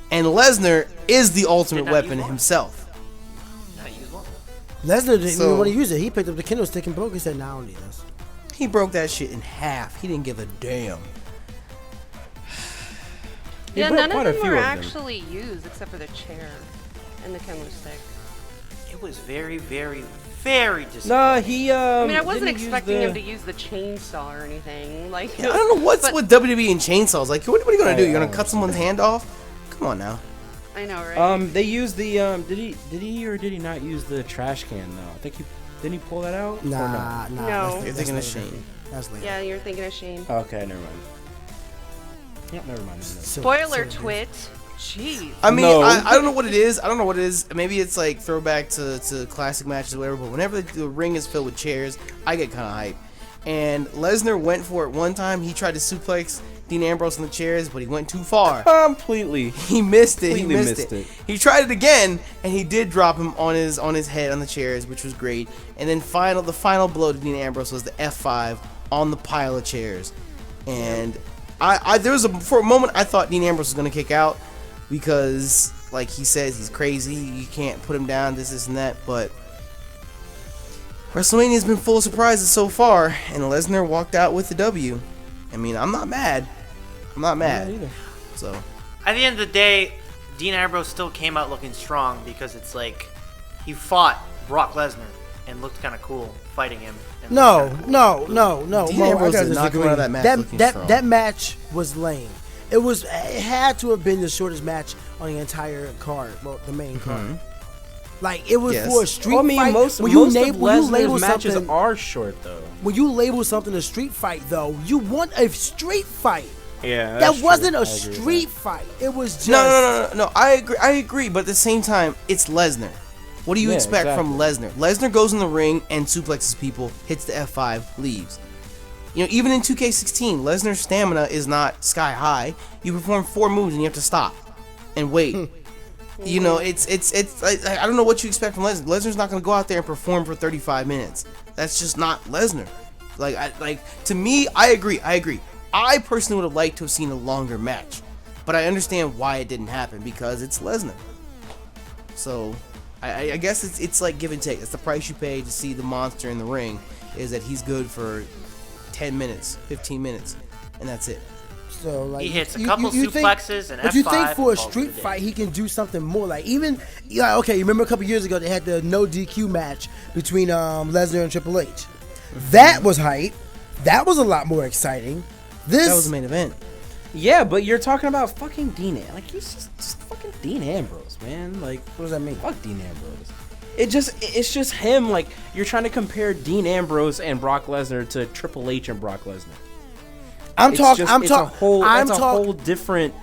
And Lesnar is the ultimate weapon himself. Lesnar didn't even want to use it. He picked up the kendo stick and broke it and said, "Nah, I don't need this." He broke that shit in half. He didn't give a damn. Yeah, none of them were actually used except for the chair and the kendo stick. It was very, very, very disappointing. Nah, he. I mean, I wasn't expecting him to use the chainsaw or anything. Like, yeah, I don't know what's with WWE and chainsaws. Like, what are you gonna do? You're gonna cut someone's hand off? Come on now. I know, right? They used the did he or did he not use the trash can though? I think didn't he pull that out? Nah. No. You're thinking of Shane. That's later. Yeah, you're thinking of Shane. Okay, never mind. Yeah, never mind. Spoiler twit. Jeez. I mean, No. I don't know what it is. I don't know what it is. Maybe it's like throwback to classic matches or whatever. But whenever the ring is filled with chairs, I get kind of hyped. And Lesnar went for it one time. He tried to suplex Dean Ambrose on the chairs, but he went too far. Completely. He missed it. He Completely missed it. He tried it again, and he did drop him on his head on the chairs, which was great. And then the final blow to Dean Ambrose was the F5 on the pile of chairs. And for a moment I thought Dean Ambrose was gonna kick out because, like he says, he's crazy. You can't put him down. This and that. But WrestleMania has been full of surprises so far, and Lesnar walked out with the W. I mean, I'm not mad. I'm not mad. either. So, At the end of the day, Dean Ambrose still came out looking strong because it's like he fought Brock Lesnar and looked kind of cool fighting him. No. Dean Mo, Ambrose I did gotta not come out of that match looking strong. that match was lame. It had to have been the shortest match on the entire card. Well, the main card. Like, it was for a street fight. Most of Lesnar's matches are short though. When you label something a street fight, though, you want a street fight. Yeah, that wasn't a street fight. It was just No. I agree, but at the same time, it's Lesnar. What do you expect from Lesnar? Lesnar goes in the ring and suplexes people, hits the F5, leaves. You know, even in 2K16, Lesnar's stamina is not sky high. You perform 4 moves and you have to stop and wait. You know, it's I don't know what you expect from Lesnar. Lesnar's not going to go out there and perform for 35 minutes. That's just not Lesnar. To me, I agree. I personally would have liked to have seen a longer match, but I understand why it didn't happen because it's Lesnar. So, I guess it's like give and take. It's the price you pay to see the monster in the ring, is that he's good for 10 minutes, 15 minutes, and that's it. So, like, he hits a couple suplexes and F5. But you think for a street fight he can do something more? Like, even okay, you remember a couple years ago they had the no DQ match between Lesnar and Triple H. That was hype. That was a lot more exciting. That was the main event. Yeah, but you're talking about fucking Dean. Like, he's just fucking Dean Ambrose, man. Like, what does that mean? Fuck Dean Ambrose. It's just him. Like, you're trying to compare Dean Ambrose and Brock Lesnar to Triple H and Brock Lesnar. I'm talking. It's a whole different.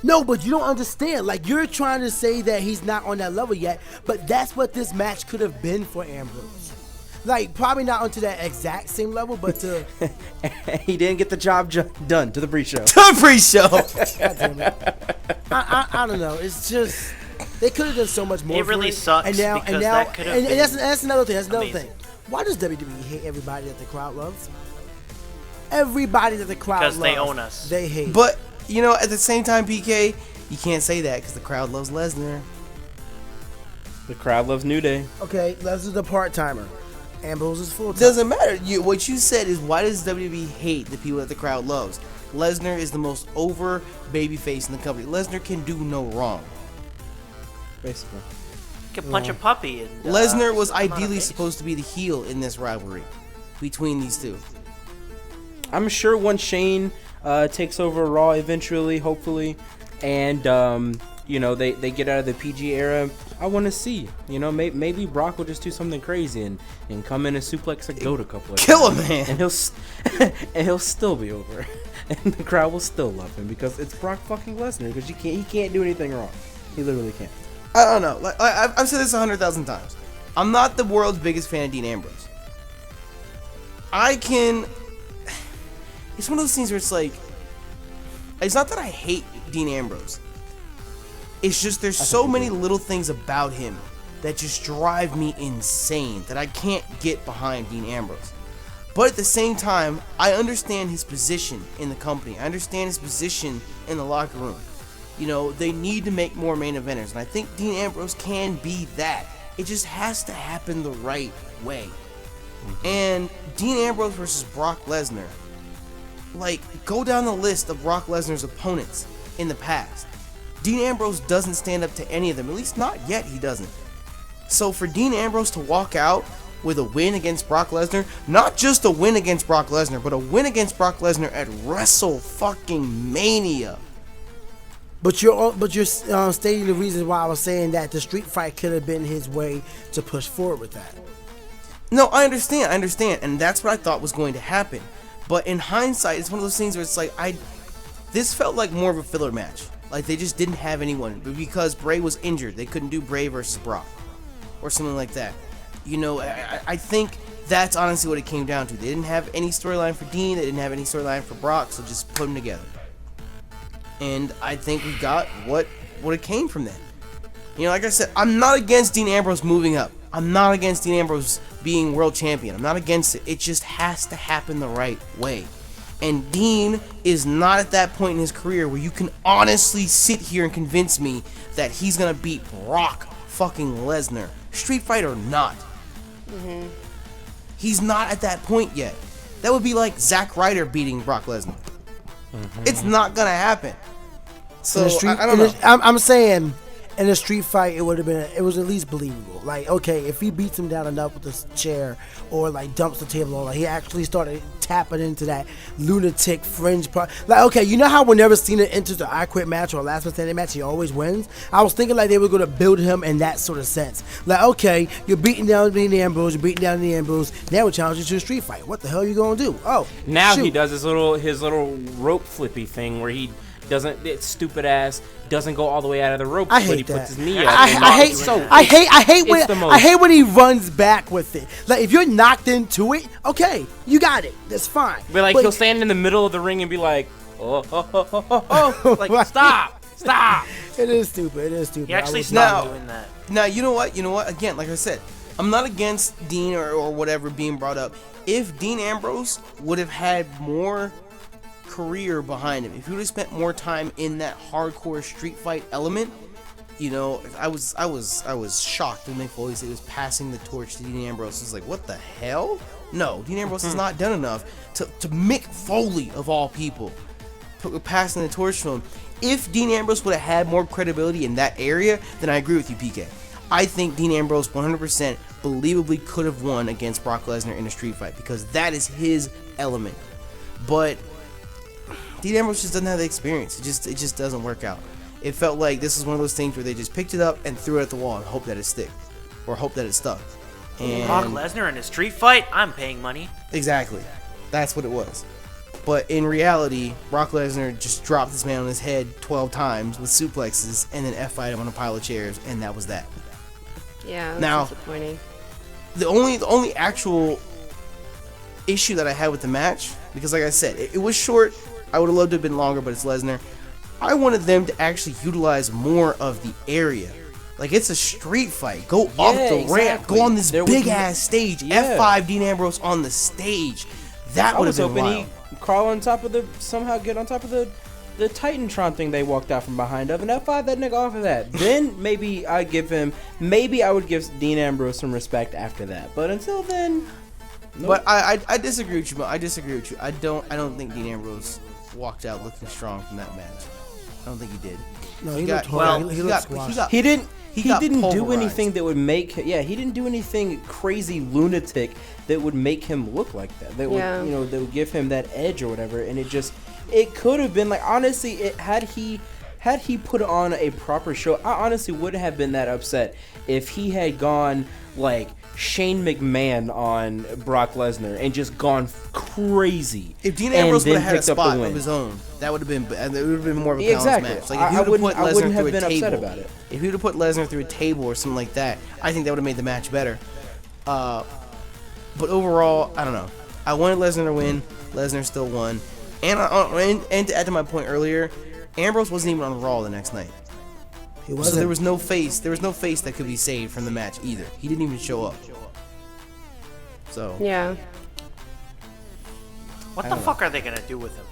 No, but you don't understand. Like, you're trying to say that he's not on that level yet, but that's what this match could have been for Ambrose. Like, probably not onto that exact same level, but to... He didn't get the job done to the pre-show. To the pre-show! God damn it. I don't know. It's just... They could have done so much more. It really sucks and now, because that could have been that's another thing. That's another amazing. thing. Why does WWE hate everybody that the crowd loves? Everybody that the crowd loves. Because they own us. They hate. But, you know, at the same time, PK, you can't say that because the crowd loves Lesnar. The crowd loves New Day. Okay, Lesnar's the part-timer. Ambrose is full-time. Doesn't matter. What you said is, why does WWE hate the people that the crowd loves? Lesnar is the most over babyface in the company. Lesnar can do no wrong. Basically. You can punch a puppy. And, Lesnar was ideally supposed to be the heel in this rivalry between these two. I'm sure once Shane takes over Raw eventually, hopefully, and you know, they get out of the PG era, I want to see, you know, maybe Brock will just do something crazy and come in and suplex a goat a couple of Kill times. a man, and he'll still be over. and the crowd will still love him because it's Brock fucking Lesnar. Because he can't do anything wrong. He literally can't. I don't know. Like I've said this 100,000 times. I'm not the world's biggest fan of Dean Ambrose. It's one of those things where it's like, it's not that I hate Dean Ambrose. It's just there's so many little things about him that just drive me insane that I can't get behind Dean Ambrose. But at the same time, I understand his position in the company. I understand his position in the locker room. You know, they need to make more main eventers, and I think Dean Ambrose can be that. It just has to happen the right way. And Dean Ambrose versus Brock Lesnar, like, go down the list of Brock Lesnar's opponents in the past. Dean Ambrose doesn't stand up to any of them. At least not yet, he doesn't. So for Dean Ambrose to walk out with a win against Brock Lesnar, not just a win against Brock Lesnar, but a win against Brock Lesnar at WrestleMania. But you're stating the reasons why I was saying that the street fight could have been his way to push forward with that. No, I understand, and that's what I thought was going to happen. But in hindsight, it's one of those things where it's like, this felt like more of a filler match. Like, they just didn't have anyone. But because Bray was injured, they couldn't do Bray versus Brock. Or something like that. You know, I think that's honestly what it came down to. They didn't have any storyline for Dean, they didn't have any storyline for Brock, so just put them together. And I think we got what it came from that. You know, like I said, I'm not against Dean Ambrose moving up. I'm not against Dean Ambrose being world champion. I'm not against it. It just has to happen the right way. And Dean is not at that point in his career where you can honestly sit here and convince me that he's going to beat Brock fucking Lesnar, street fight or not. Mm-hmm. He's not at that point yet. That would be like Zack Ryder beating Brock Lesnar. Mm-hmm. It's not going to happen. So, I don't know. I'm saying, in a street fight, it was at least believable. Like, okay, if he beats him down enough with this chair or like dumps the table on, like he actually started tapping into that lunatic fringe part. Like, okay, you know how whenever Cena enters the I Quit match or last man standing match, he always wins? I was thinking like they were going to build him in that sort of sense. Like, okay, you're beating down the Ambrose, now we're challenging you to a street fight. What the hell are you going to do? Oh, now shoot. He does his little rope flippy thing where he doesn't, it's stupid ass, doesn't go all the way out of the rope, I but hate he that. puts his knee out. I hate when he runs back with it. Like, if you're knocked into it, okay, you got it. That's fine. But he'll stand in the middle of the ring and be like, oh. Like, stop. It is stupid. He actually stopped doing that. Now, you know what? Again, like I said, I'm not against Dean or whatever being brought up. If Dean Ambrose would have had more career behind him, if he would have spent more time in that hardcore street fight element, you know, I was shocked when Mick Foley said he was passing the torch to Dean Ambrose. I was like, what the hell? No, Dean Ambrose has not done enough to Mick Foley, of all people, passing the torch to him. If Dean Ambrose would have had more credibility in that area, then I agree with you, PK. I think Dean Ambrose 100% believably could have won against Brock Lesnar in a street fight because that is his element. But Dean Ambrose just doesn't have the experience. It just doesn't work out. It felt like this is one of those things where they just picked it up and threw it at the wall and hope that it stick, or hope that it stuck. And Brock Lesnar in a street fight? I'm paying money. Exactly. That's what it was. But in reality, Brock Lesnar just dropped this man on his head 12 times with suplexes and then F5'd him on a pile of chairs, and that was that. Yeah, that's now, disappointing. The only actual issue that I had with the match, because like I said, it was short. I would have loved to have been longer, but it's Lesnar. I wanted them to actually utilize more of the area. Like, it's a street fight. Go up the ramp. Go on this big-ass stage. F5 Dean Ambrose on the stage. That would have been wild. He crawl on top of somehow get on top of the Titantron thing they walked out from behind of, and F5 that nigga off of that. Then maybe I would give Dean Ambrose some respect after that. But until then, nope. But I disagree with you. I don't think Dean Ambrose walked out looking strong from that match. I don't think he did. No, he looked squashed. He didn't do anything that would make. Yeah, he didn't do anything crazy lunatic that would make him look like that. That would give him that edge or whatever. And it could have been like, honestly, had had he put on a proper show, I honestly wouldn't have been that upset if he had gone like Shane McMahon on Brock Lesnar and just gone crazy. If Dean Ambrose would have had a spot of his own, that would have been, it would have been more of a balanced match. Like if he would have put Lesnar through a table, if he would have put Lesnar through a table or something like that, I think that would have made the match better. But overall, I don't know. I wanted Lesnar to win. Lesnar still won. And to add to my point earlier, Ambrose wasn't even on Raw the next night. He wasn't. So there was no face. There was no face that could be saved from the match either. He didn't even show up. So Yeah. What the fuck are they gonna do with him?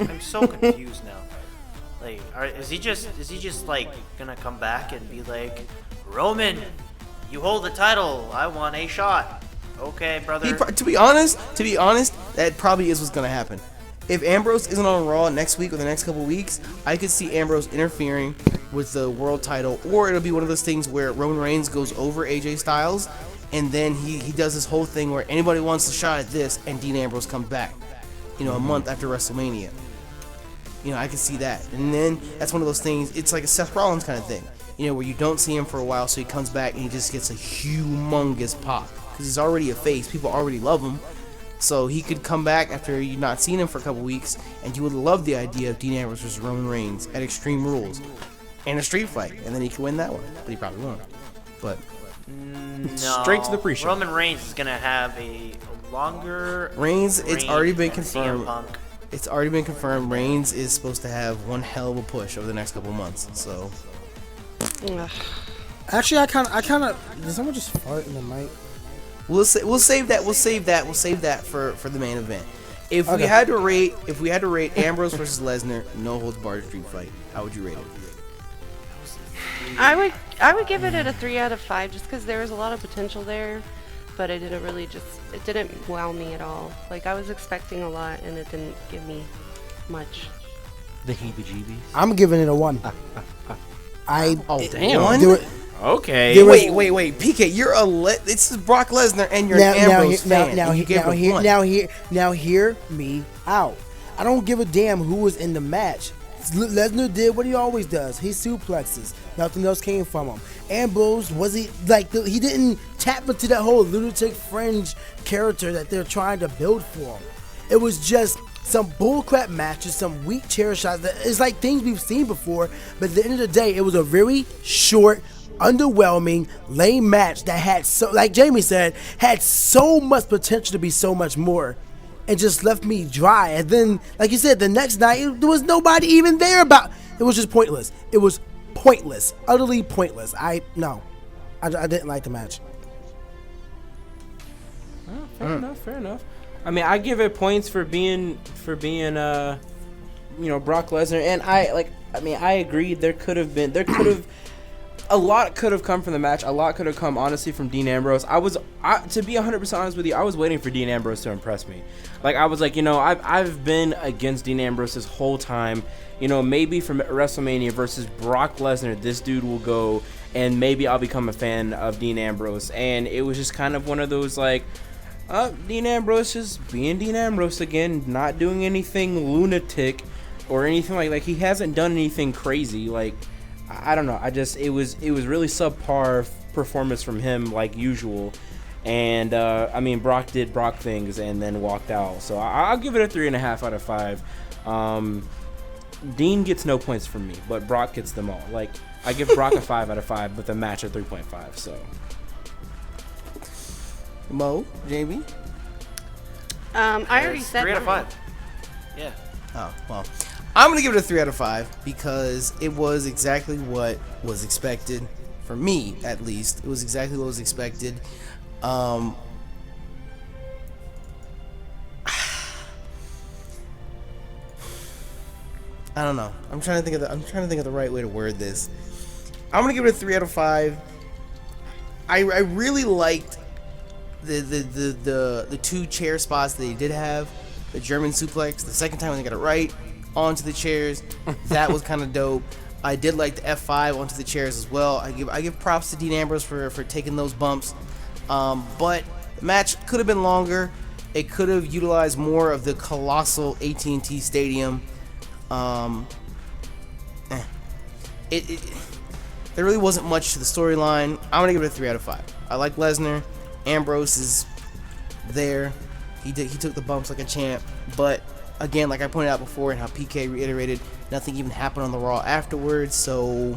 I'm so confused now. Like, is he just like gonna come back and be like, Roman, you hold the title. I want a shot. Okay, brother. To be honest, that probably is what's gonna happen. If Ambrose isn't on Raw next week or the next couple weeks, I could see Ambrose interfering with the world title, or it'll be one of those things where Roman Reigns goes over AJ Styles, and then he does this whole thing where anybody wants a shot at this, and Dean Ambrose comes back, a month after WrestleMania. I can see that, and then that's one of those things. It's like a Seth Rollins kind of thing, where you don't see him for a while, so he comes back and he just gets a humongous pop because he's already a face. People already love him. So he could come back after you've not seen him for a couple weeks, and you would love the idea of Dean Ambrose versus Roman Reigns at Extreme Rules and a street fight, and then he could win that one, but he probably won't. But no, straight to the pre-show. Roman Reigns is gonna have a longer Reigns. It's already been than confirmed. CM Punk. It's already been confirmed. Reigns is supposed to have one hell of a push over the next couple months. So Ugh. Actually, I kind of. Did someone just fart in the mic? we'll save that for the main event. If we Okay. had to rate Ambrose versus Lesnar, no holds barred street fight, how would you rate it? I would give it a 3 out of 5 just because there was a lot of potential there, but it didn't wow me at all. Like I was expecting a lot and it didn't give me much. The heebie-jeebies. I'm giving it a 1. Damn. One? Do it. Okay. There was- Wait, PK, this is Brock Lesnar and you're an Ambrose fan. and you gave it a 1. Now hear me out. I don't give a damn who was in the match. Lesnar did what he always does. He suplexes. Nothing else came from him. Ambrose he didn't tap into that whole lunatic fringe character that they're trying to build for him. It was just some bullcrap matches, some weak chair shots. It's like things we've seen before, but at the end of the day, it was a very short, underwhelming, lame match that had like Jamie said, had so much potential to be so much more, and just left me dry. And then, like you said, the next night there was nobody even there. It was just pointless. It was pointless, utterly pointless. I didn't like the match. Fair enough. I mean, I give it points for being Brock Lesnar, and I agree. A lot could have come from the match. A lot could have come, honestly, from Dean Ambrose. To be 100% honest with you, I was waiting for Dean Ambrose to impress me. Like, I was like, I've been against Dean Ambrose this whole time. Maybe from WrestleMania versus Brock Lesnar, this dude will go, and maybe I'll become a fan of Dean Ambrose. And it was just kind of one of those, like, Dean Ambrose just being Dean Ambrose again, not doing anything lunatic or anything like he hasn't done anything crazy. Like, I don't know. It was really subpar performance from him like usual. And Brock did Brock things and then walked out. So I'll give it a 3.5 out of 5. Dean gets no points from me, but Brock gets them all. Like, I give Brock a 5 out of 5, but the match a 3.5. So. Mo, Jamie? I already said 3 out of 5. Yeah. Oh, well. I'm going to give it a 3 out of 5 because it was exactly what was expected. For me, at least. It was exactly what was expected. I don't know. I'm trying to think of the right way to word this. I'm going to give it a 3 out of 5. I really liked the 2 chair spots that they did have. The German suplex, the second time when they got it right, onto the chairs. That was kind of dope. I did like the F5 onto the chairs as well. I give props to Dean Ambrose for taking those bumps. But the match could have been longer. It could have utilized more of the colossal AT&T Stadium. there really wasn't much to the storyline. I'm gonna give it a 3 out of 5. I like Lesnar. Ambrose is there. He took the bumps like a champ, but again, like I pointed out before, and how PK reiterated, nothing even happened on the Raw afterwards. So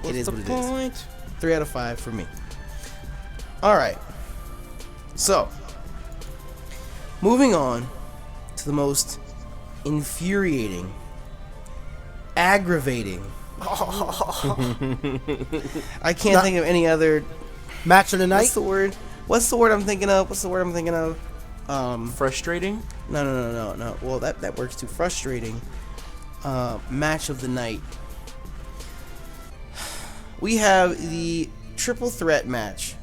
it is what it is. 3 out of 5 for me. All right. So moving on to the most infuriating, aggravating. I can't think of any other match of the night. What's the word I'm thinking of? Frustrating? No. Well, that works too. Frustrating. Match of the night. We have the triple threat match,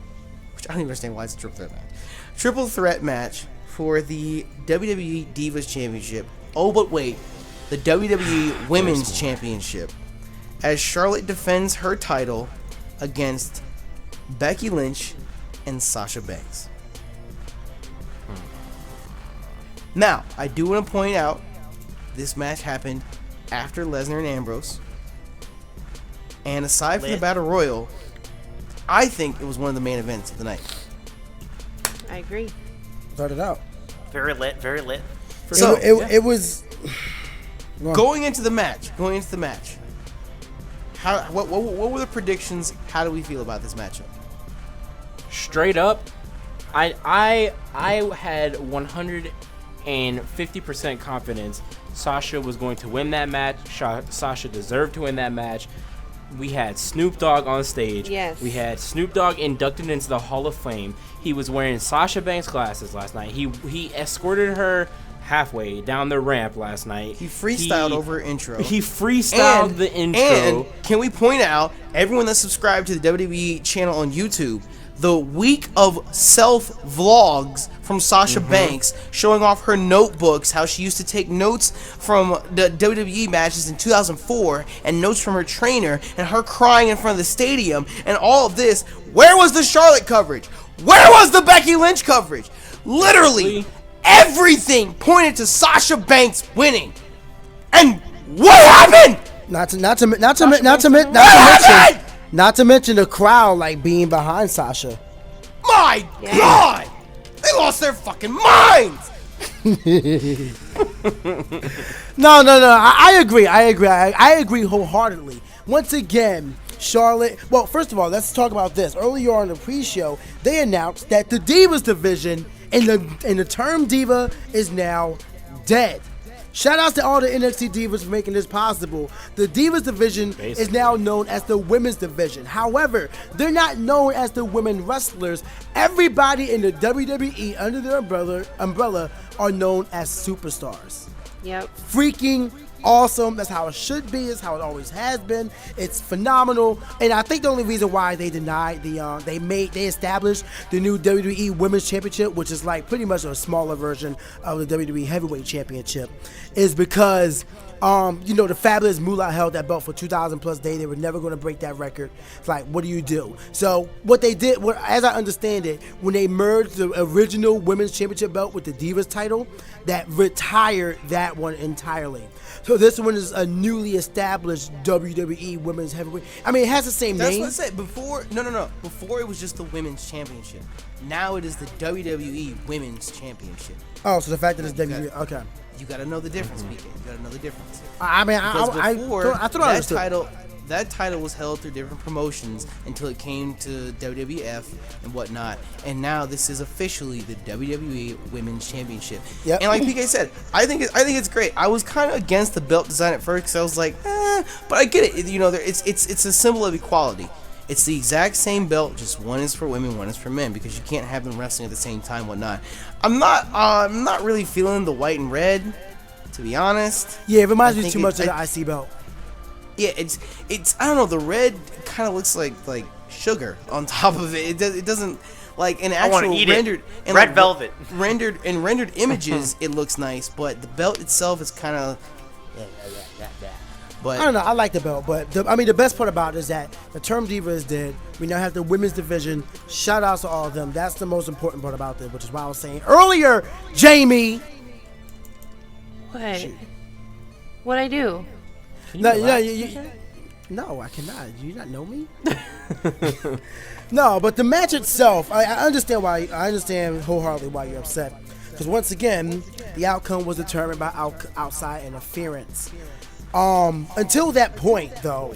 which I don't even understand why it's a triple threat match. Triple threat match for the WWE Divas Championship. Oh, but wait, the WWE Women's Championship, as Charlotte defends her title against Becky Lynch and Sasha Banks. Now, I do want to point out this match happened after Lesnar and Ambrose. And aside from the Battle Royal, I think it was one of the main events of the night. I agree. Started out. Very lit, very lit. So it was going into the match. What were the predictions? How do we feel about this matchup? Straight up, I had 150% confidence Sasha was going to win that match. Sasha deserved to win that match. We had Snoop Dogg on stage. Yes. We had Snoop Dogg inducted into the Hall of Fame. He was wearing Sasha Banks glasses last night. He escorted her halfway down the ramp last night. He freestyled over her intro. He freestyled the intro. And can we point out, everyone that's subscribed to the WWE channel on YouTube, the week of self-vlogs from Sasha Banks showing off her notebooks, how she used to take notes from the WWE matches in 2004 and notes from her trainer, and her crying in front of the stadium, and all of this. Where was the Charlotte coverage? Where was the Becky Lynch coverage? Literally everything pointed to Sasha Banks winning. And what happened? Not to mention the crowd like being behind Sasha. My God! They lost their fucking minds! No. I agree. I agree wholeheartedly. Once again, Charlotte. Well, first of all, let's talk about this. Earlier on the pre-show, they announced that the Divas division and the term diva is now dead. Shout outs to all the NXT Divas for making this possible. The Divas division is now known as the Women's division. However, they're not known as the women wrestlers. Everybody in the WWE under their umbrella are known as superstars. Yep. Freaking awesome. That's how it should be. It's how it always has been. It's phenomenal. And I think the only reason why they denied they established the new WWE Women's Championship, which is like pretty much a smaller version of the WWE Heavyweight Championship, is because the Fabulous Moolah held that belt for 2,000 plus days. They were never going to break that record. It's like, what do you do? So what they did, as I understand it, when they merged the original Women's Championship belt with the Divas title, that retired that one entirely. So this one is a newly established WWE Women's Heavyweight. I mean, it has the same name. That's what I said. Before it was just the Women's Championship. Now it is the WWE Women's Championship. Oh, so the fact that it's WWE. Okay. You gotta know the difference, PK. You gotta know the difference. I mean, I thought I understood. That title was held through different promotions until it came to WWF and whatnot, and now this is officially the WWE Women's Championship. Yep. And like PK said, I think it's great. I was kind of against the belt design at first because I was like, but I get it. It's a symbol of equality. It's the exact same belt, just one is for women, one is for men, because you can't have them wrestling at the same time, whatnot. I'm not really feeling the white and red, to be honest. Yeah, it reminds me too much of the IC belt. Yeah, it's I don't know, the red kind of looks like sugar on top of it. It doesn't like an actual rendered and red velvet rendered images. It looks nice, but the belt itself is kind of. But I don't know. I like the belt, but the best part about it is that the term diva is dead. We now have the women's division. Shout outs to all of them. That's the most important part about this, which is why I was saying earlier, Jamie. What? What'd I do? No, no, I cannot. Do you not know me? No, but the match itself, I understand why. I understand wholeheartedly why you're upset. Because once again, the outcome was determined by outside interference. Until that point, though,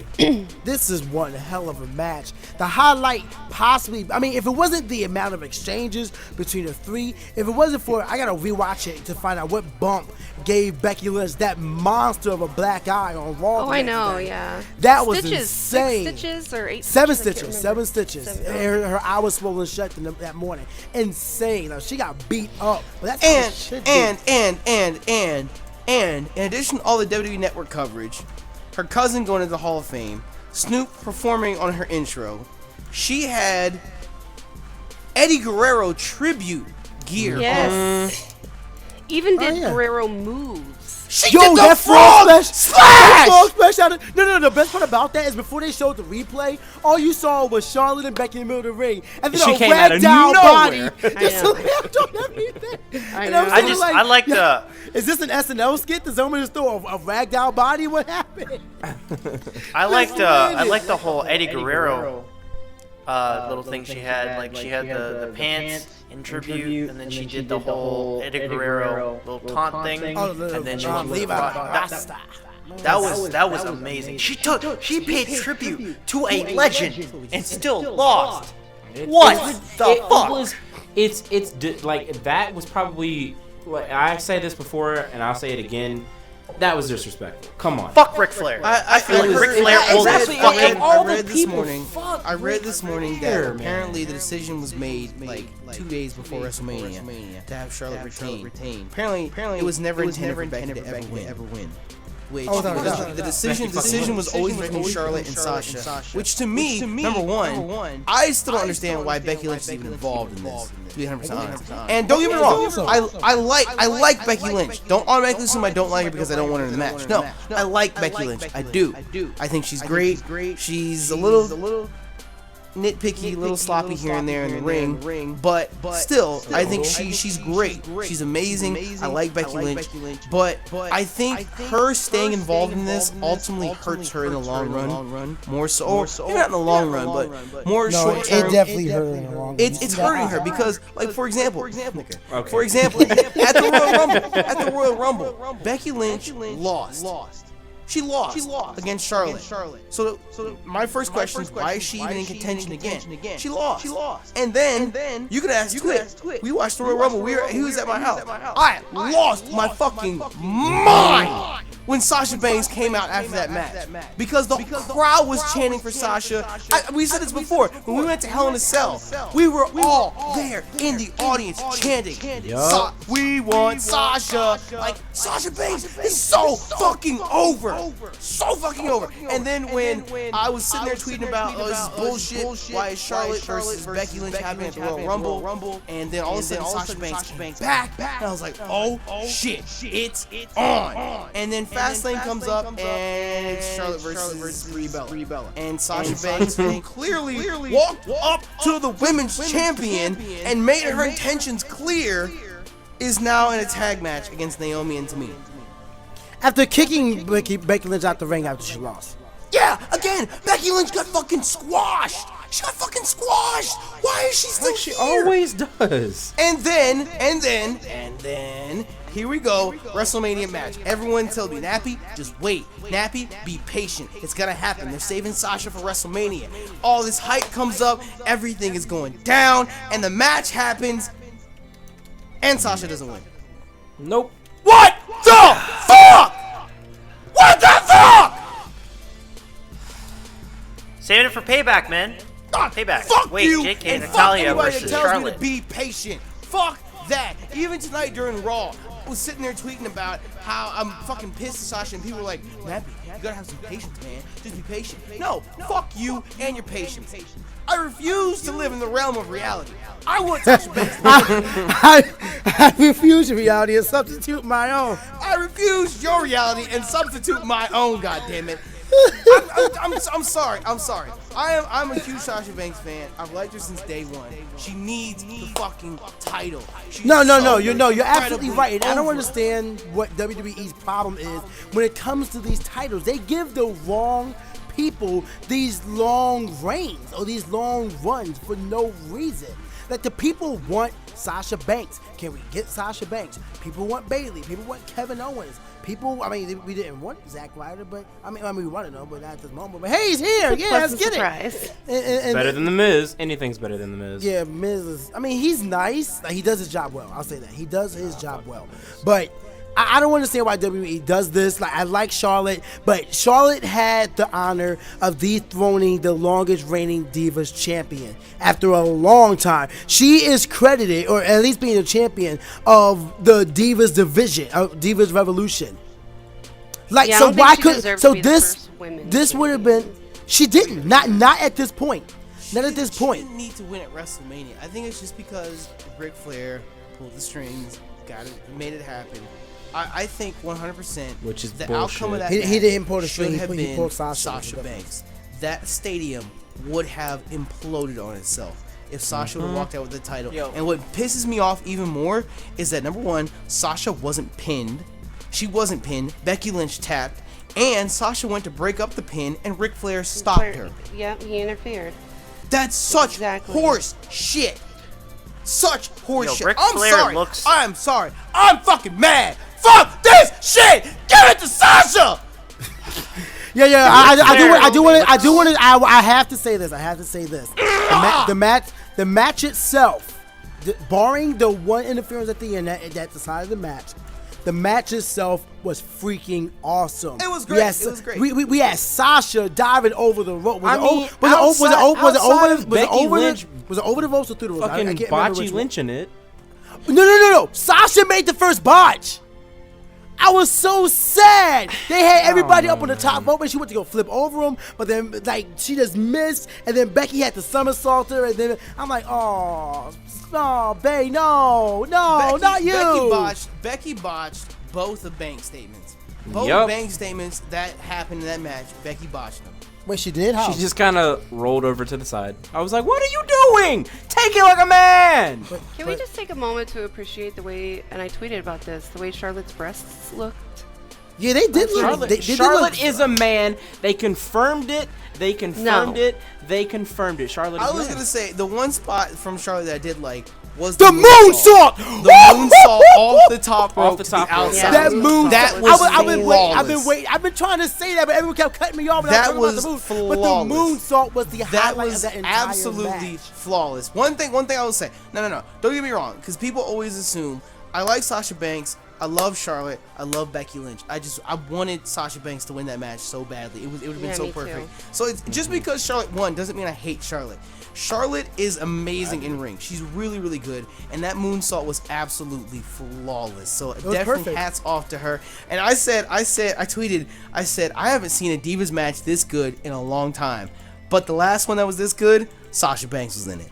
this is one hell of a match. The highlight possibly, I mean, if it wasn't the amount of exchanges between the three, if it wasn't for, I gotta rewatch it to find out what bump gave Becky Lynch that monster of a black eye on Raw. Oh, I know, yeah. That was stitches, insane. 6 stitches or 8 Seven stitches? stitches. 7 stitches. Her eye was swollen shut that morning. Insane. Like, she got beat up. But that's And in addition to all the WWE Network coverage, her cousin going into the Hall of Fame, Snoop performing on her intro, she had Eddie Guerrero tribute gear. Yes. Even did yeah. Guerrero moves. She Yo, did the that frog frog splash! frog splash out of, no. The best part about that is before they showed the replay, all you saw was Charlotte and Becky in the middle of the ring, and then She a came out of ragdoll body nowhere. just know. slammed on everything. I And know. was I sort of just I like the Is this an SNL skit? Does someone just throw a ragdoll body? What happened? I like the whole Eddie Guerrero little thing she had. Like she had the pants in tribute, and then she did the whole Eddie Guerrero little taunt thing, Oh, and then she leave out that was amazing. She paid tribute to a legend and still lost. What the fuck? Like that was probably, like I said this before and I'll say it again. That was disrespectful. Come on. Fuck Ric Flair. I feel like Ric Flair owes his exactly. fucking. All I the read this people morning. fuck I read this morning that Flair, man. apparently the decision was made like 2 days before WrestleMania to have Charlotte retain. Apparently, it was never intended for Becky to ever win. Which the decision was always between Charlotte and Sasha. Which to me, number one, I still don't understand why Becky Lynch is even involved in this. To be 100% honest. And don't get me wrong, I like Becky Lynch. Don't automatically assume I don't like her because I don't want her in the match. No, I like Becky Lynch. I do. I think she's great. She's a little nitpicky, a little sloppy here and there in the ring, but still, I think she's great. She's amazing. I like Becky Lynch, but I think her staying involved in this ultimately hurts her in the long run. More so, or maybe not in the long run, but more short term. It definitely hurt her in the long run. It's hurting her because, like, for example, at the Royal Rumble, Becky Lynch lost. She lost against Charlotte. So my first question is, why is she even in contention again? She lost. And then you could ask Twit. We watched the Royal Rumble. He was at my house. I lost my fucking mind when Sasha Banks came out after that match because the crowd was chanting for Sasha. We said this before when we went to Hell in a Cell. We were all there in the audience chanting, "We want Sasha!" Like, Sasha Banks is so fucking over. So fucking over. And then when I was sitting there tweeting about, this is bullshit, why is Charlotte versus Becky Lynch happening at the Royal Rumble, and then all of a sudden Sasha Banks came back, and I was like, oh shit, it's on. And then Fastlane comes up, and it's Charlotte versus Brie Bella. And Sasha Banks, who clearly walked up to the women's champion and made her intentions clear, is now in a tag match against Naomi and Tamina. After kicking Becky Lynch out the ring after she lost. Yeah, again, Becky Lynch got fucking squashed. She got fucking squashed. Why is she still Like she here? always does. And then, here we go, WrestleMania match. Everyone tells me, Nappy, just wait. Nappy, be patient. It's gonna happen. They're saving Sasha for WrestleMania. All this hype comes up, everything is going down, and the match happens, and Sasha doesn't win. Nope. What the fuck? What the fuck? Saving it for payback, man. Payback. Fuck Wait, you, JK and Natalia fuck anybody versus that tells me Charlotte. to be patient. Fuck that. Even tonight during Raw, I was sitting there tweeting about how I'm fucking pissed at Sasha, and people were like, Nappy, you gotta have some patience, man. Just be patient. No, fuck you and your patience. I refuse to live in the realm of reality. I want Sasha Banks. I refuse reality and substitute my own. I refuse your reality and substitute my own, goddammit. I'm sorry. I'm a huge Sasha Banks fan. I've liked her since day one. She needs the fucking title. No. You're absolutely right. And I don't understand what WWE's problem is when it comes to these titles. They give the wrong people these long reigns or these long runs for no reason. Like, the people want Sasha Banks. Can we get Sasha Banks? People want Bayley. People want Kevin Owens. People, I mean, we didn't want Zack Ryder, but I mean, we wanted him, but not at this moment. But hey, he's here. Yeah, let's get it. And better than the Miz. Anything's better than the Miz. Yeah, Miz is. I mean, he's nice. Like, he does his job well. I'll say that he does his job well. But I don't understand why WWE does this. Like, I like Charlotte, but Charlotte had the honor of dethroning the longest reigning Divas champion after a long time. She is credited, or at least being a champion of the Divas division, Divas Revolution. Like, Yeah, I so don't think why she could deserved so to be the this first women this would have champion. been. She didn't. Not at this point. Not at this She point. didn't need to win at WrestleMania. I think it's just because Ric Flair pulled the strings, got it, made it happen. I think 100%. Which is the bullshit. outcome of that He match didn't pull the should string, have he been pulled Sasha. Sasha Banks. That stadium would have imploded on itself if Sasha would have walked out with the title. Yo. And what pisses me off even more is that, number one, Sasha wasn't pinned. She wasn't pinned. Becky Lynch tapped. And Sasha went to break up the pin, and Ric Flair stopped her. Yep, he interfered. That's such Exactly. horse shit. Such horse Yo, shit. Ric I'm Flair sorry. looks- I'm sorry. I'm fucking mad. Fuck this shit. Give it to Sasha. Yeah. I do want to. I have to say this. The match itself, barring the one interference at the end that decided the match. The match itself was freaking awesome. It was great. It was great. We had Sasha diving over the rope. Was it over the ropes or through the ropes? Fucking I can't remember botchy which one. lynching it. No. Sasha made the first botch. I was so sad. They had everybody up on the top rope, and she went to go flip over him, but then like she just missed, and then Becky had to somersault her, and then I'm like, oh, babe, no, not you. Becky botched both of Banks' statements. Both Yup. Banks' statements that happened in that match, Becky botched them. Wait, she did? How? She just kind of rolled over to the side. I was like, what are you doing? Take it like a man. Can we just take a moment to appreciate the way, and I tweeted about this, the way Charlotte's breasts looked? Yeah, they did look. Charlotte, They did Charlotte look- is a man. They confirmed it. No. Charlotte I is was a man. gonna say the one spot from Charlotte that I did like was The moonsault! The moonsault off the top rope, Off the top rope. outside. That move, that was I've been flawless. waiting. I've been trying to say that, but everyone kept cutting me off. And That I was was talking about the move. But flawless. the moonsault was the That highlight was of that entire absolutely match. flawless. One thing I will say. No. Don't get me wrong, because people always assume I like Sasha Banks. I love Charlotte. I love Becky Lynch. I wanted Sasha Banks to win that match so badly. It would have been Yeah, so me perfect. too. So it's just because Charlotte won doesn't mean I hate Charlotte. Charlotte is amazing in ring. She's really, really good, and that moonsault was absolutely flawless. So definitely perfect. hats off to her. And I tweeted, I haven't seen a Divas match this good in a long time. But the last one that was this good, Sasha Banks was in it.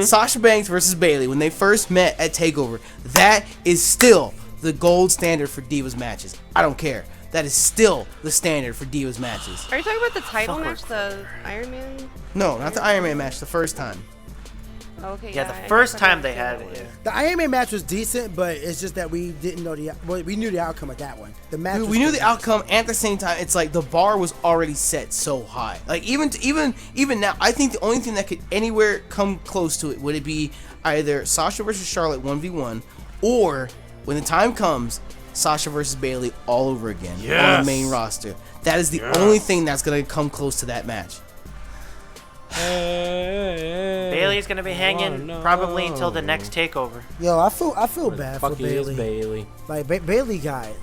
Sasha Banks versus Bayley when they first met at TakeOver. That is still the gold standard for Divas matches. I don't care. That is still the standard for Divas matches. Are you talking about the title match, the Iron Man? No, not the Iron Man match. The first time. Okay, Yeah, I the first forgot time they what had that it. was. Yeah. The Iron Man match was decent, but it's just that we didn't know we knew the outcome of that one. The match. Dude, was we knew the good. outcome. And at the same time, it's like the bar was already set so high. Like even now, I think the only thing that could anywhere come close to it would it be either Sasha versus Charlotte 1v1, or when the time comes, Sasha versus Bayley all over again on the Yes. main roster. That is the only thing that's gonna come close to that match. Bailey's gonna be hanging probably until the next takeover. Yo, I feel bad for Fuck is Bayley. Bailey. Like Bayley got it.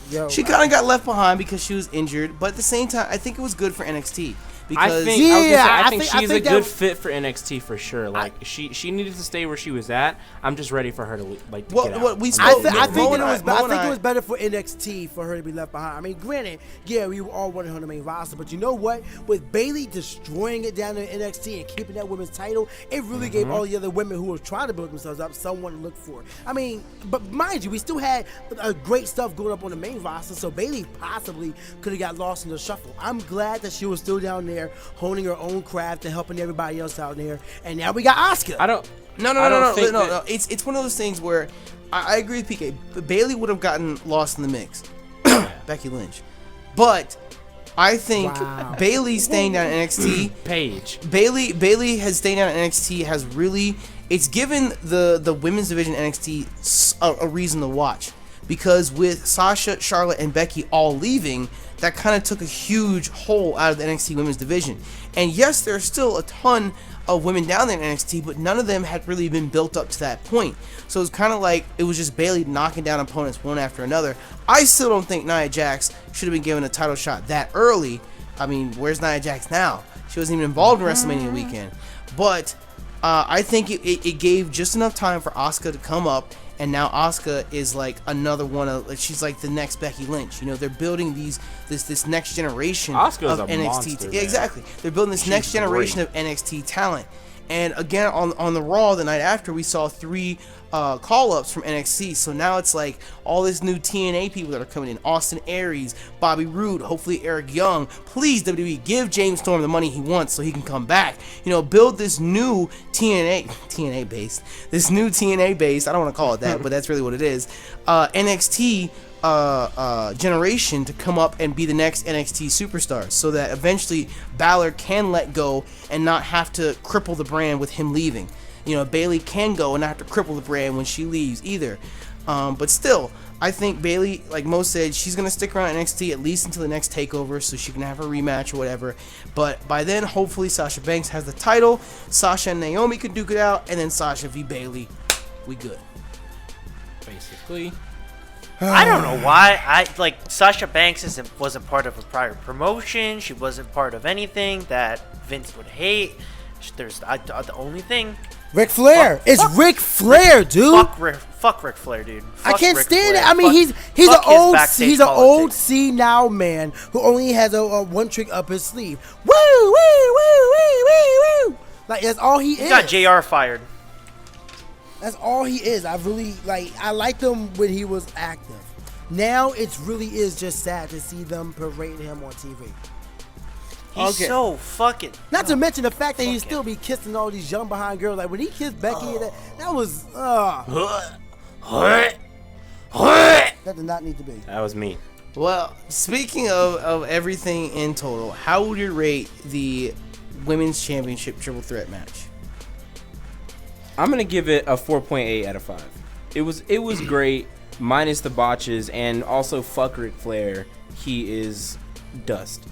Yo, She kind of got left behind because she was injured, but at the same time, I think it was good for NXT because I think she's a that good fit for NXT for sure. Like she needed to stay where she was at. I'm just ready for her to get out. What we I spoke. think Mo it and I- was better for NXT for her to be left behind. I mean, granted, yeah, we all wanted her on the main roster, but you know what? With Bayley destroying it down in NXT and keeping that women's title, it really gave all the other women who were trying to build themselves up someone to look for. I mean, but mind you, we still had great stuff going up on the main roster, so Bayley possibly could have got lost in the shuffle. I'm glad that she was still down there honing her own craft and helping everybody else out there. And now we got Asuka. No. It's one of those things where I agree with PK. Bayley would have gotten lost in the mix. Becky Lynch, but I think Bayley staying down in NXT. Paige. Bayley has staying down in NXT has really. It's given the women's division NXT a reason to watch, because with Sasha, Charlotte, and Becky all leaving, that kind of took a huge hole out of the NXT women's division. And yes, there's still a ton of women down there in NXT, but none of them had really been built up to that point. So it's kind of like it was just Bayley knocking down opponents one after another. I still don't think Nia Jax should have been given a title shot that early. I mean, where's Nia Jax now? She wasn't even involved in WrestleMania weekend. But I think it gave just enough time for Asuka to come up. And now Asuka is like another one of, she's like the next Becky Lynch. You know, they're building this next generation Asuka's of a NXT. monster, man. Exactly. They're building this next generation of NXT talent. And again, on the Raw the night after, we saw 3 call-ups from NXT. So now it's like all this new TNA people that are coming in. Austin Aries, Bobby Roode, hopefully Eric Young. Please, WWE, give James Storm the money he wants so he can come back. You know, build this new TNA based. This new TNA based, I don't want to call it that, but that's really what it is. NXT generation to come up and be the next NXT superstar, so that eventually Balor can let go and not have to cripple the brand with him leaving. You know, Bayley can go and not have to cripple the brand when she leaves either. But still, I think Bayley, like Mo said, she's going to stick around NXT at least until the next takeover so she can have a rematch or whatever. But by then, hopefully Sasha Banks has the title, Sasha and Naomi can duke it out, and then Sasha v. Bayley. We good. Basically. I don't know why. Sasha Banks wasn't part of a prior promotion. She wasn't part of anything that Vince would hate. There's the only thing. Ric Flair. It's Ric Flair, dude. Fuck Ric Flair, dude. I can't Ric stand Flair. it. I mean, he's an old politics. senile man who only has a one trick up his sleeve. Woo, woo, woo, woo, woo, woo. Like that's all he is. He got JR fired. That's all he is. I liked him when he was active. Now it really is just sad to see them parading him on TV. He's so fucking. Not to mention the fact that he still be kissing all these young behind girls. Like when he kissed Becky, that was. That did not need to be. That was me. Well, speaking of everything in total, how would you rate the Women's Championship Triple Threat match? I'm gonna give it a 4.8 out of 5. It was great, minus the botches, and also fuck Ric Flair. He is dust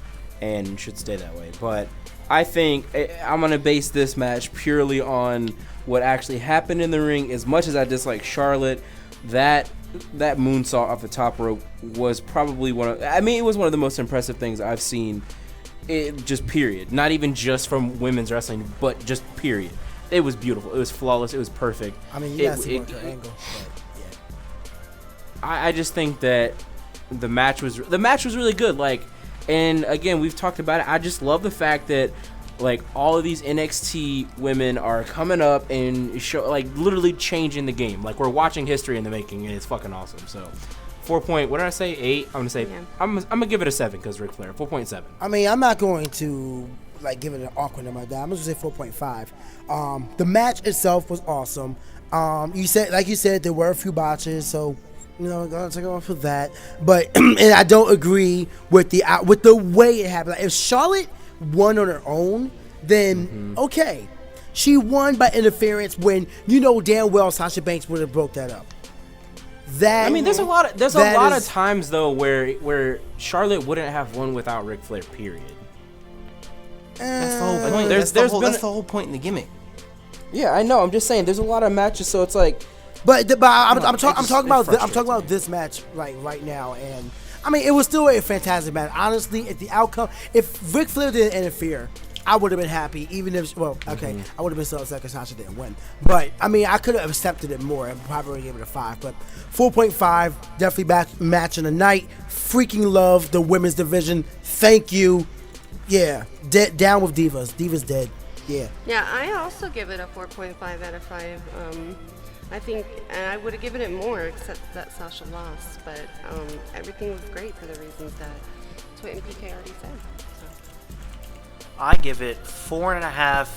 and should stay that way. But I think I'm gonna base this match purely on what actually happened in the ring. As much as I dislike Charlotte, that moonsault off the top rope was probably it was one of the most impressive things I've seen. Just period. Not even just from women's wrestling, but just period. It was beautiful. It was flawless. It was perfect. I mean, you gotta see her angle. But yeah. I just think that the match was really good. And again, we've talked about it. I just love the fact that all of these NXT women are coming up and literally changing the game. We're watching history in the making, and it's fucking awesome. So, 4. What did I say? 8. I'm gonna say I'm gonna give it a 7 because Ric Flair. 4.7. I mean, I'm not going to give it an awkward number like that. I'm gonna say 4.5. The match itself was awesome. You said there were a few botches, so gonna take off for that. But and I don't agree with the way it happened. If Charlotte won on her own, then okay, she won by interference when damn well Sasha Banks would have broke that up. There's a lot of times though where Charlotte wouldn't have won without Ric Flair. Period. That's the whole point. That's the whole point in the gimmick. Yeah, I know. I'm just saying. There's a lot of matches, so it's like. But I'm talking about this match right now, and I mean, it was still a fantastic match. Honestly, if the outcome, if Ric Flair didn't interfere, I would have been happy. Even if, I would have been so upset because Sasha didn't win. But I mean, I could have accepted it more and probably gave it a 5. But 4.5, definitely match of the night. Freaking love the women's division. Thank you. Yeah, down with Divas. Divas dead. Yeah. Yeah, I also give it a 4.5 out of 5. I think, and I would have given it more, except that Sasha lost. But everything was great for the reasons that Twit and PK already said. So. I give it 4.5.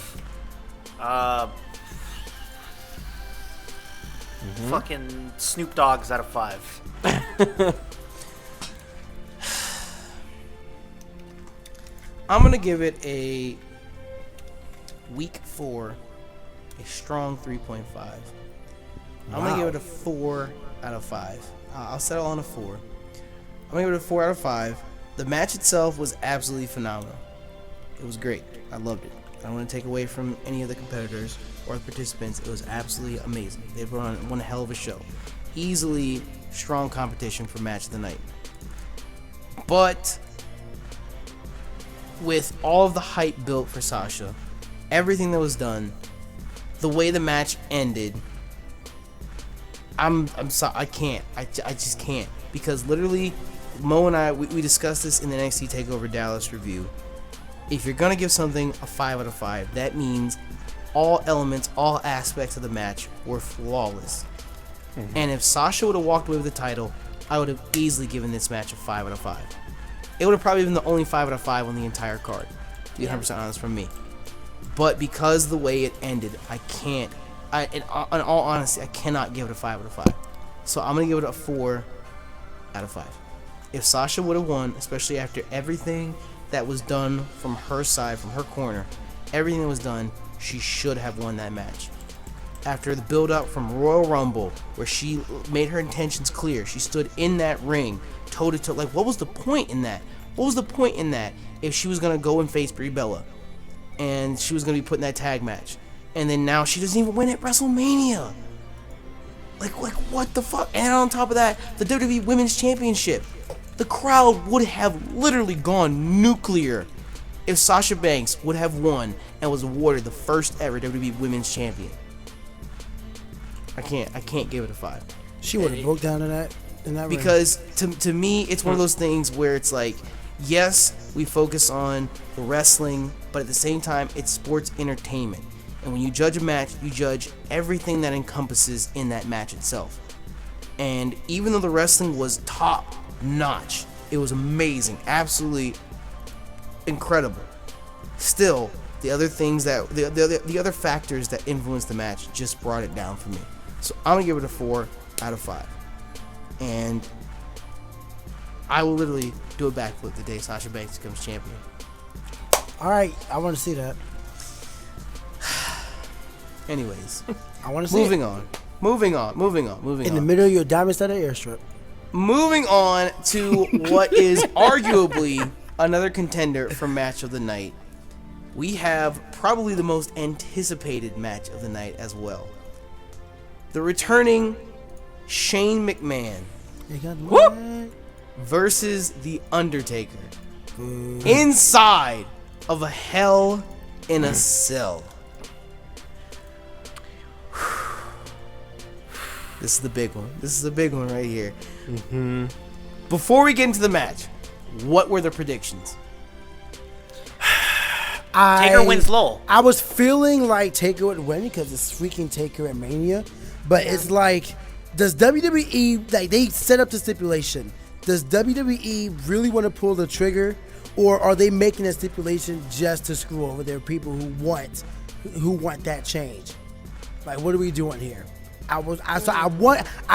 Fucking Snoop Dogg's out of 5. I'm gonna give it a week 4, a strong 3.5. I'm gonna give it a 4 out of 5. I'll settle on a 4. I'm gonna give it a 4 out of 5. The match itself was absolutely phenomenal. It was great. I loved it. I don't want to take away from any of the competitors or the participants. It was absolutely amazing. They put on one hell of a show. Easily strong competition for match of the night. But with all of the hype built for Sasha, everything that was done, the way the match ended, I'm sorry, I can't. I just can't, because literally, Mo and I we discussed this in the NXT TakeOver Dallas review. If you're gonna give something a 5 out of 5, that means all elements, all aspects of the match were flawless. And if Sasha would have walked away with the title, I would have easily given this match a 5 out of 5. It would have probably been the only 5 out of 5 on the entire card, to be 100% honest from me. But because the way it ended, I can't. In all honesty, I cannot give it a 5 out of 5. So I'm gonna give it a 4 out of 5. If Sasha would have won, especially after everything that was done from her side, from her corner, everything that was done, she should have won that match. After the build-up from Royal Rumble, where she made her intentions clear, she stood in that ring, toe-to-toe. Like, what was the point in that? What was the point in that if she was gonna go and face Brie Bella, and she was gonna be put in that tag match, and then now she doesn't even win at WrestleMania? Like what the fuck? And on top of that, the WWE Women's Championship. The crowd would have literally gone nuclear if Sasha Banks would have won and was awarded the first ever WWE Women's Champion. I can't give it a 5. She would have broke down in that because to me, it's one of those things where it's like, yes, we focus on the wrestling, but at the same time, it's sports entertainment. And when you judge a match, you judge everything that encompasses in that match itself. And even though the wrestling was top notch, it was amazing, absolutely incredible, still the other things that the other factors that influenced the match just brought it down for me. So I'm gonna give it a 4 out of 5, and I will literally do a backflip the day Sasha Banks becomes champion. All right, I want to see that. Anyways, I want to see moving on. In the middle of your diamond-studded airstrip. Moving on to what is arguably another contender for match of the night. We have probably the most anticipated match of the night as well. The returning Shane McMahon versus The Undertaker inside of a Hell in a Cell. This is the big one. This is the big one right here. Before we get into the match, what were the predictions? Taker wins Lowell. I was feeling like Taker would win because it's freaking Taker at Mania. But it's like, does WWE, like, they set up the stipulation. Does WWE really want to pull the trigger? Or are they making a stipulation just to screw over their people who want that change? Like, what are we doing here? I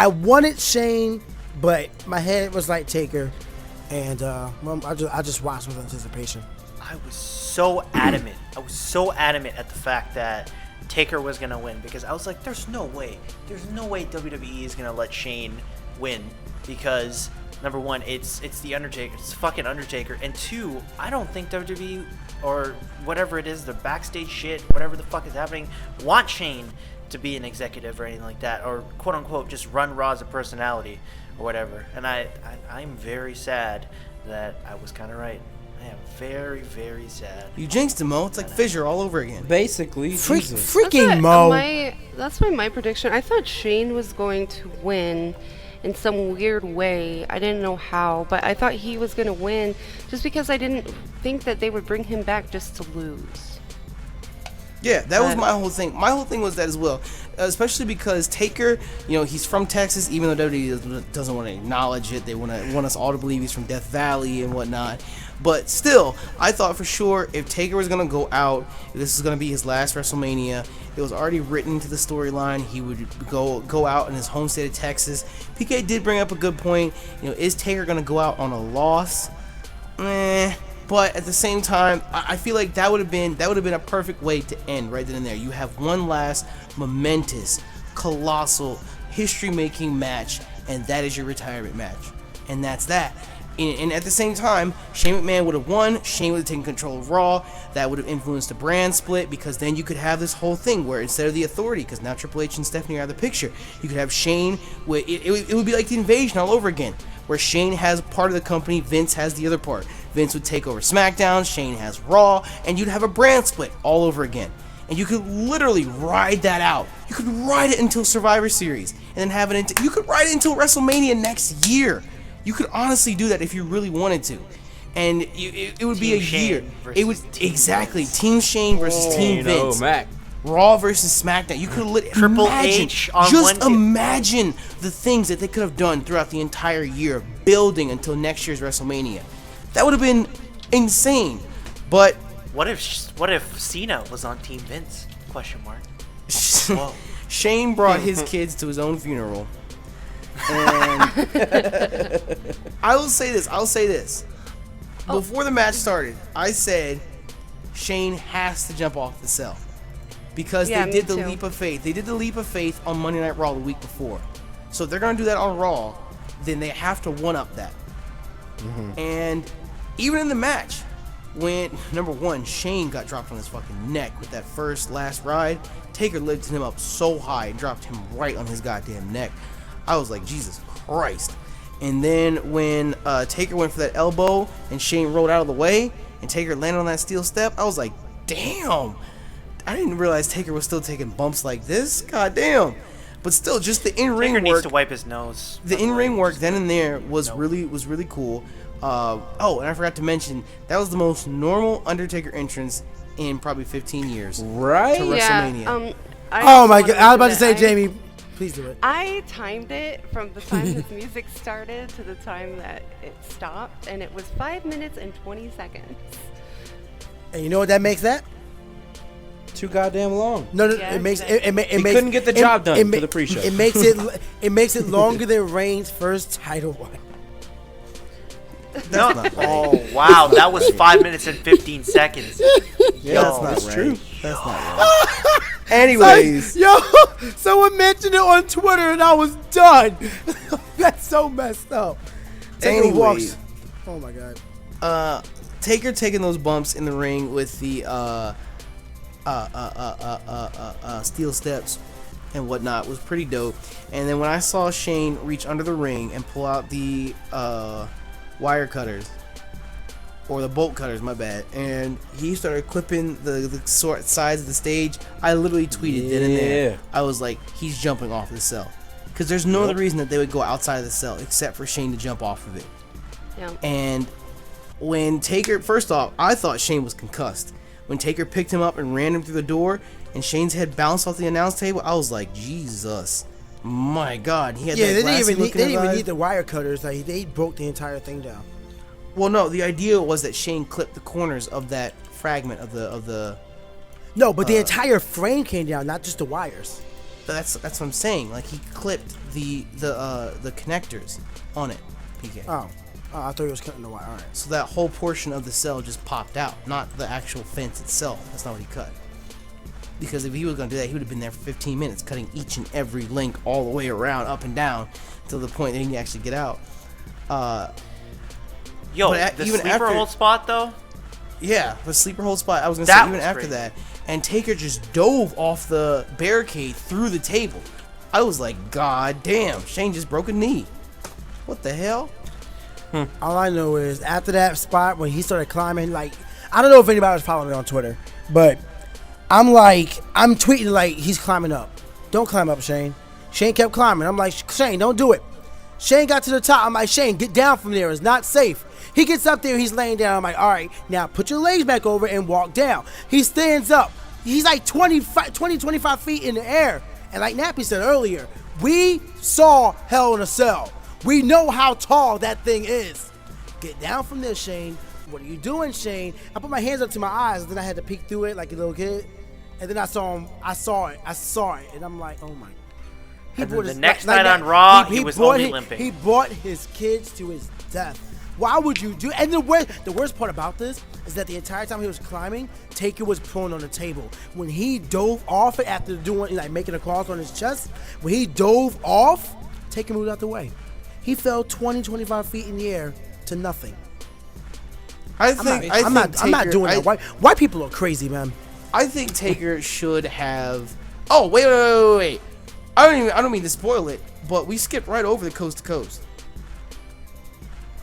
wanted Shane, but my head was like Taker, and I just watched with anticipation. I was so adamant. At the fact that Taker was gonna win, because I was like, there's no way WWE is gonna let Shane win, because number one, it's the Undertaker, it's fucking Undertaker, and two, I don't think WWE or whatever it is, the backstage shit, whatever the fuck is happening, want Shane to be an executive or anything like that, or quote unquote just run Raw as a personality, or whatever. And I'm very sad that I was kind of right. I am very, very sad. You jinxed him, Mo. It's like Fissure all over again. Basically, Jesus. Freaking Mo. That's my prediction. I thought Shane was going to win in some weird way. I didn't know how, but I thought he was going to win just because I didn't think that they would bring him back just to lose. Yeah, that was my whole thing. My whole thing was that as well, especially because Taker, he's from Texas, even though WWE doesn't want to acknowledge it. They want us all to believe he's from Death Valley and whatnot. But still, I thought for sure if Taker was going to go out, if this is going to be his last WrestleMania, it was already written into the storyline. He would go out in his home state of Texas. PK did bring up a good point. Is Taker going to go out on a loss? But at the same time, I feel like that would have been a perfect way to end right then and there. You have one last momentous, colossal, history-making match, and that is your retirement match, and that's that. And at the same time, Shane McMahon would have won. Shane would have taken control of Raw. That would have influenced the brand split, because then you could have this whole thing where instead of the Authority, because now Triple H and Stephanie are out of the picture, you could have Shane. It would be like the Invasion all over again, where Shane has part of the company, Vince has the other part. Vince would take over SmackDown, Shane has Raw, and you'd have a brand split all over again. And you could literally ride that out. You could ride it until Survivor Series, and then have it you could ride it until WrestleMania next year. You could honestly do that if you really wanted to, and it would be a year. It would exactly Team Shane versus Team Vince. Mac. Raw versus SmackDown. You could Triple H on just one. imagine the things that they could have done throughout the entire year, building until next year's WrestleMania. That would have been insane. But what if Cena was on Team Vince? Question mark. Whoa. Shane brought his kids to his own funeral. And I'll say this. Before the match started, I said Shane has to jump off the cell. Because they did the leap of faith. They did the leap of faith on Monday Night Raw the week before. So if they're going to do that on Raw, then they have to one-up that. Mm-hmm. And even in the match, when, number one, Shane got dropped on his fucking neck with that last ride, Taker lifted him up so high and dropped him right on his goddamn neck. I was like, Jesus Christ. And then when Taker went for that elbow and Shane rolled out of the way and Taker landed on that steel step, I was like, damn. I didn't realize Taker was still taking bumps like this. God damn. But still, just the in-ring Taker work. needs to wipe his nose. The in-ring work then and there was really cool. And I forgot to mention, that was the most normal Undertaker entrance in probably 15 years. Right? To WrestleMania. Oh my God! I was about to say, Jamie, please do it. I timed it from the time his music started to the time that it stopped, and it was 5 minutes and 20 seconds. And you know what that makes that? Too goddamn long. No, Yeah, it makes exactly. it makes. Couldn't get the job done for the pre-show. It makes it longer than Reigns' first title one. No. Oh wow, that was 5 minutes and 15 seconds. Yeah, Yo, that's right. true. That's not right. Anyways. Someone mentioned it on Twitter and I was done. That's so messed up. Taker walks. Oh my God. Taker taking those bumps in the ring with the steel steps and whatnot was pretty dope. And then when I saw Shane reach under the ring and pull out the wire cutters, or the bolt cutters, my bad, and he started clipping the sort sides of the stage, I literally tweeted then and there. I was like, he's jumping off the cell, because there's no other reason that they would go outside of the cell except for Shane to jump off of it. Yeah. And when Taker, first off, I thought Shane was concussed. When Taker picked him up and ran him through the door and Shane's head bounced off the announce table, I was like, Jesus, my God. He had Yeah, that they glassy didn't look in his even eyes. need the wire cutters. Like, they broke the entire thing down. Well, no, the idea was that Shane clipped the corners of that fragment of the. No, but the entire frame came down, not just the wires. That's what I'm saying. Like, he clipped the connectors on it. PK. Oh, I thought he was cutting the wire. All right. So that whole portion of the cell just popped out, not the actual fence itself. That's not what he cut. Because if he was going to do that, he would have been there for 15 minutes, cutting each and every link all the way around, up and down, to the point that he can actually get out. Yo, But the even sleeper after- hold spot though? Yeah, the sleeper hold spot. I was going to That say, even was after great. that, and Taker just dove off the barricade through the table. I was like, God damn, Shane just broke a knee. What the hell? All I know is after that spot when he started climbing, like, I don't know if anybody was following me on Twitter, but I'm tweeting like he's climbing up. Don't climb up, Shane. Shane kept climbing. I'm like, Shane, don't do it. Shane got to the top. I'm like, Shane, get down from there. It's not safe. He gets up there. He's laying down. I'm like, all right, now put your legs back over and walk down. He stands up. He's like 25 feet in the air. And like Nappy said earlier, we saw Hell in a Cell. We know how tall that thing is. Get down from there, Shane. What are you doing, Shane? I put my hands up to my eyes, and then I had to peek through it like a little kid. And then I saw him. I saw it. And I'm like, oh my. And then the next night on Raw, he was only limping. He brought his kids to his death. Why would you do? And the worst part about this is that the entire time he was climbing, Taker was prone on the table. When he dove off it after doing, like, making a cross on his chest, when he dove off, Taker moved out the way. He fell 25 feet in the air to nothing. I'm not doing that. White people are crazy, man. I think Taker should have. Oh, wait. I don't mean to spoil it, but we skipped right over the coast to coast.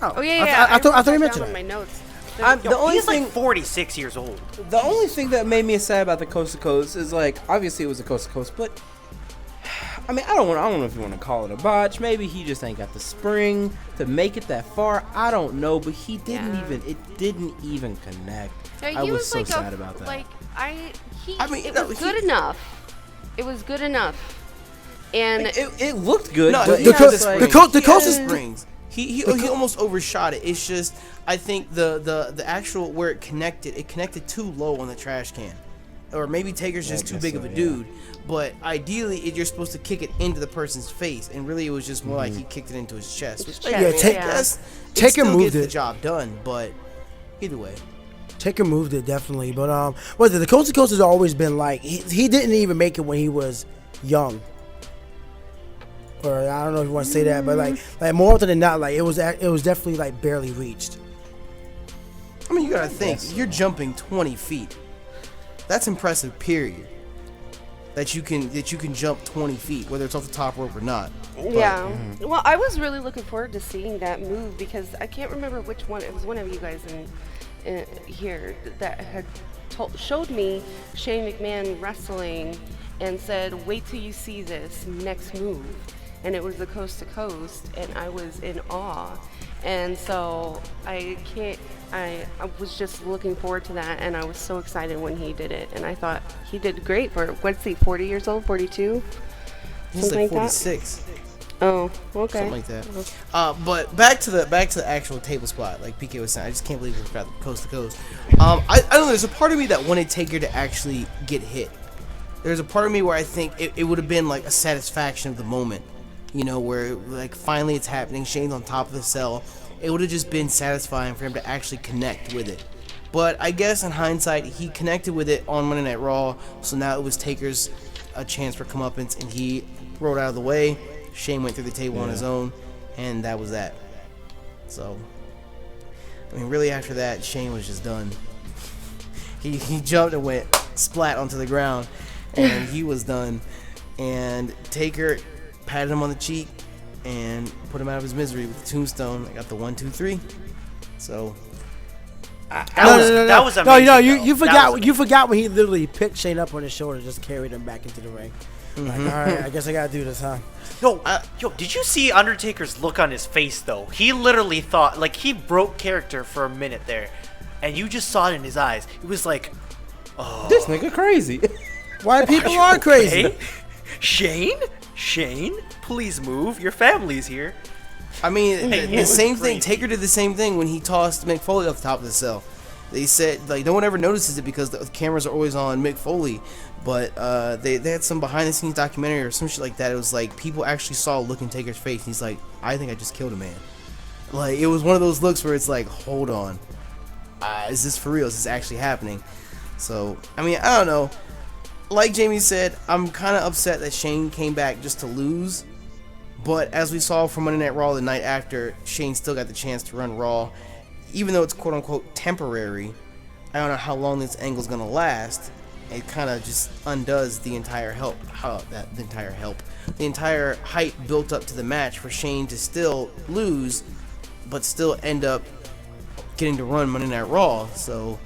Oh yeah. I thought you mentioned on that. my notes. The only He's thing, like 46 years old. the only thing that made me sad about the coast to coast is, like, obviously it was a coast to coast, but I mean, I don't know if you want to call it a botch. Maybe he just ain't got the spring to make it that far. I don't know, but he didn't it didn't even connect. Yeah, I he was so like sad about that. Like it was good enough. It was good enough. And it looked good. No, but the coast is springs. He almost overshot it. It's just, I think the actual where it connected too low on the trash can, or maybe Taker's just too big of a dude. But ideally, you're supposed to kick it into the person's face, and really it was just more like he kicked it into his chest. Taker moved the job done, but either way. Taker moved it definitely, but the coast to coast has always been like he didn't even make it when he was young. Or I don't know if you want to say that, but like more often than not, like it was definitely like barely reached. I mean, you gotta think, you're jumping 20 feet. That's impressive. Period. That you can jump 20 feet, whether it's off the top rope or not. Yeah. Well, I was really looking forward to seeing that move because I can't remember which one. It was one of you guys in here that had showed me Shane McMahon wrestling and said, "Wait till you see this next move." And it was the coast to coast, and I was in awe. And so I was just looking forward to that, and I was so excited when he did it. And I thought he did great for, what's he, 40 years old, 42? He's like 46. Oh, okay. Something like that. But back to the actual table spot, like PK was saying, I just can't believe we forgot coast to coast. I don't know, there's a part of me that wanted Taker to actually get hit. There's a part of me where I think it would have been like a satisfaction of the moment. You know, where like finally it's happening, Shane's on top of the cell. It would have just been satisfying for him to actually connect with it. But I guess in hindsight, he connected with it on Monday Night Raw, so now it was Taker's a chance for comeuppance, and he rolled out of the way. Shane went through the table on his own, and that was that. So, I mean, really after that, Shane was just done. He jumped and went splat onto the ground, and he was done. And Taker patted him on the cheek and put him out of his misery with the tombstone. I got the 1, 2, 3. So that was amazing. No, you forgot when he literally picked Shane up on his shoulder, and just carried him back into the ring. Like, all right, I guess I gotta do this, huh? Yo, did you see Undertaker's look on his face though? He literally thought, like, he broke character for a minute there, and you just saw it in his eyes. He was like, "Oh, this nigga crazy." White people are crazy. Shane, please move. Your family's here. I mean, the same thing. Taker did the same thing when he tossed Mick Foley off the top of the cell. They said, like, no one ever notices it because the cameras are always on Mick Foley. But they had some behind-the-scenes documentary or some shit like that. It was like people actually saw a look in Taker's face. And he's like, I think I just killed a man. Like, it was one of those looks where it's like, hold on. Is this for real? Is this actually happening? So, I mean, I don't know. Like Jamie said, I'm kind of upset that Shane came back just to lose. But as we saw from Monday Night Raw the night after, Shane still got the chance to run Raw. Even though it's quote-unquote temporary, I don't know how long this angle's going to last. it kind of just undoes the entire the entire hype built up to the match for Shane to still lose, but still end up getting to run Monday Night Raw. So,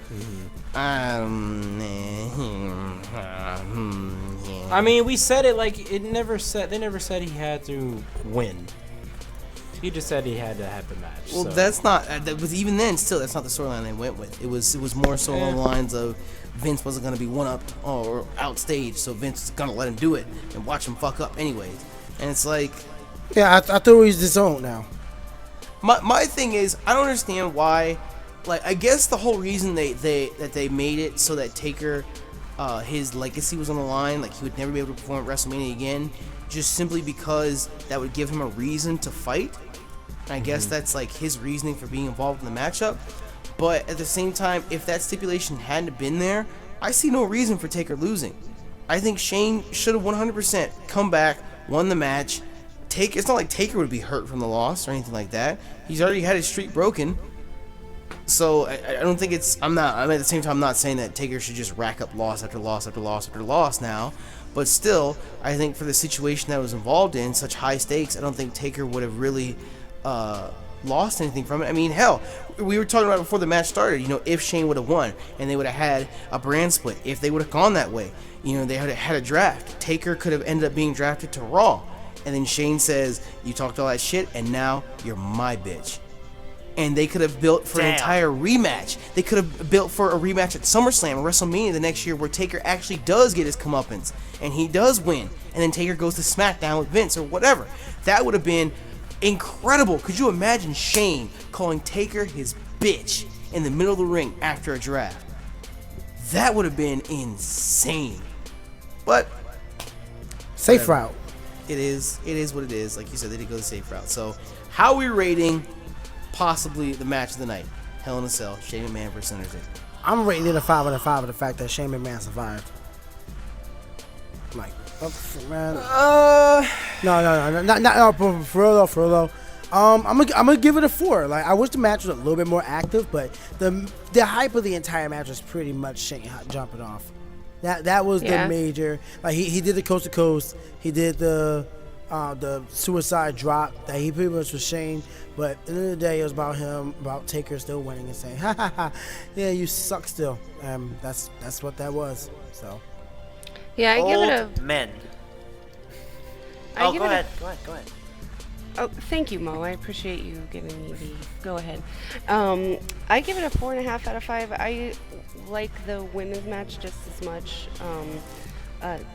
I mean, we said it like they never said he had to win. He just said he had to have the match. Well, so. That's not. That was even then. Still, that's not the storyline they went with. It was more so along the lines of Vince wasn't gonna be one-upped or outstaged, so Vince was gonna let him do it and watch him fuck up anyways. And it's like, yeah, I thought he's disowned now. My thing is, I don't understand why. Like, I guess the whole reason they made it so that Taker, his legacy was on the line, like he would never be able to perform at WrestleMania again, just simply because that would give him a reason to fight. And I guess that's like his reasoning for being involved in the matchup. But at the same time, if that stipulation hadn't been there, I see no reason for Taker losing. I think Shane should have 100% come back, won the match. It's not like Taker would be hurt from the loss or anything like that. He's already had his streak broken. So I don't think at the same time, I'm not saying that Taker should just rack up loss after loss after loss after loss now. But still, I think for the situation that was involved in, such high stakes, I don't think Taker would have really lost anything from it. I mean, hell, we were talking about before the match started, if Shane would have won and they would have had a brand split, if they would have gone that way, they had a draft. Taker could have ended up being drafted to Raw. And then Shane says, you talked all that shit, and now you're my bitch. And they could have built for an entire rematch. They could have built for a rematch at SummerSlam or WrestleMania the next year where Taker actually does get his comeuppance and he does win. And then Taker goes to SmackDown with Vince or whatever. That would have been incredible. Could you imagine Shane calling Taker his bitch in the middle of the ring after a draft? That would have been insane. But safe route. It is what it is. Like you said, they did go the safe route. So how are we rating possibly the match of the night? Hell in a Cell, Shane McMahon versus Undertaker. I'm rating it a 5 out of 5 of the fact that Shane McMahon survived. Like, man. No, for real though. I'm gonna give it a 4. Like, I wish the match was a little bit more active, but the hype of the entire match was pretty much Shane jumping off. That was the major. Like, he did the coast to coast. He did the suicide drop that he pretty much was Shane. But at the end of the day, it was about Taker still winning and saying, ha ha ha, yeah, you suck still. That's what that was. So. Yeah, I give it a. Men. Go ahead. Oh, thank you, Mo. I appreciate you giving me the go ahead. I give it a 4.5 out of 5. I like the women's match just as much.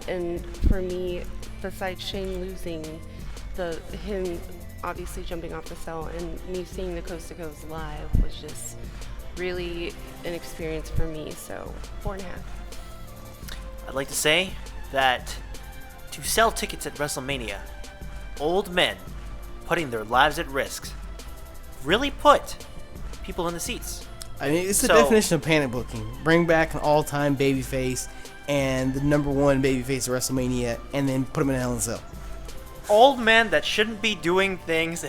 And for me, besides Shane losing, him obviously jumping off the cell and me seeing the Coast to Coast live was just really an experience for me. So 4.5. I'd like to say that to sell tickets at WrestleMania, old men putting their lives at risk really put people in the seats. I mean, it's the definition of panic booking. Bring back an all-time babyface and the #1 babyface of WrestleMania, and then put him in Hell in a Cell. Old men that shouldn't be doing things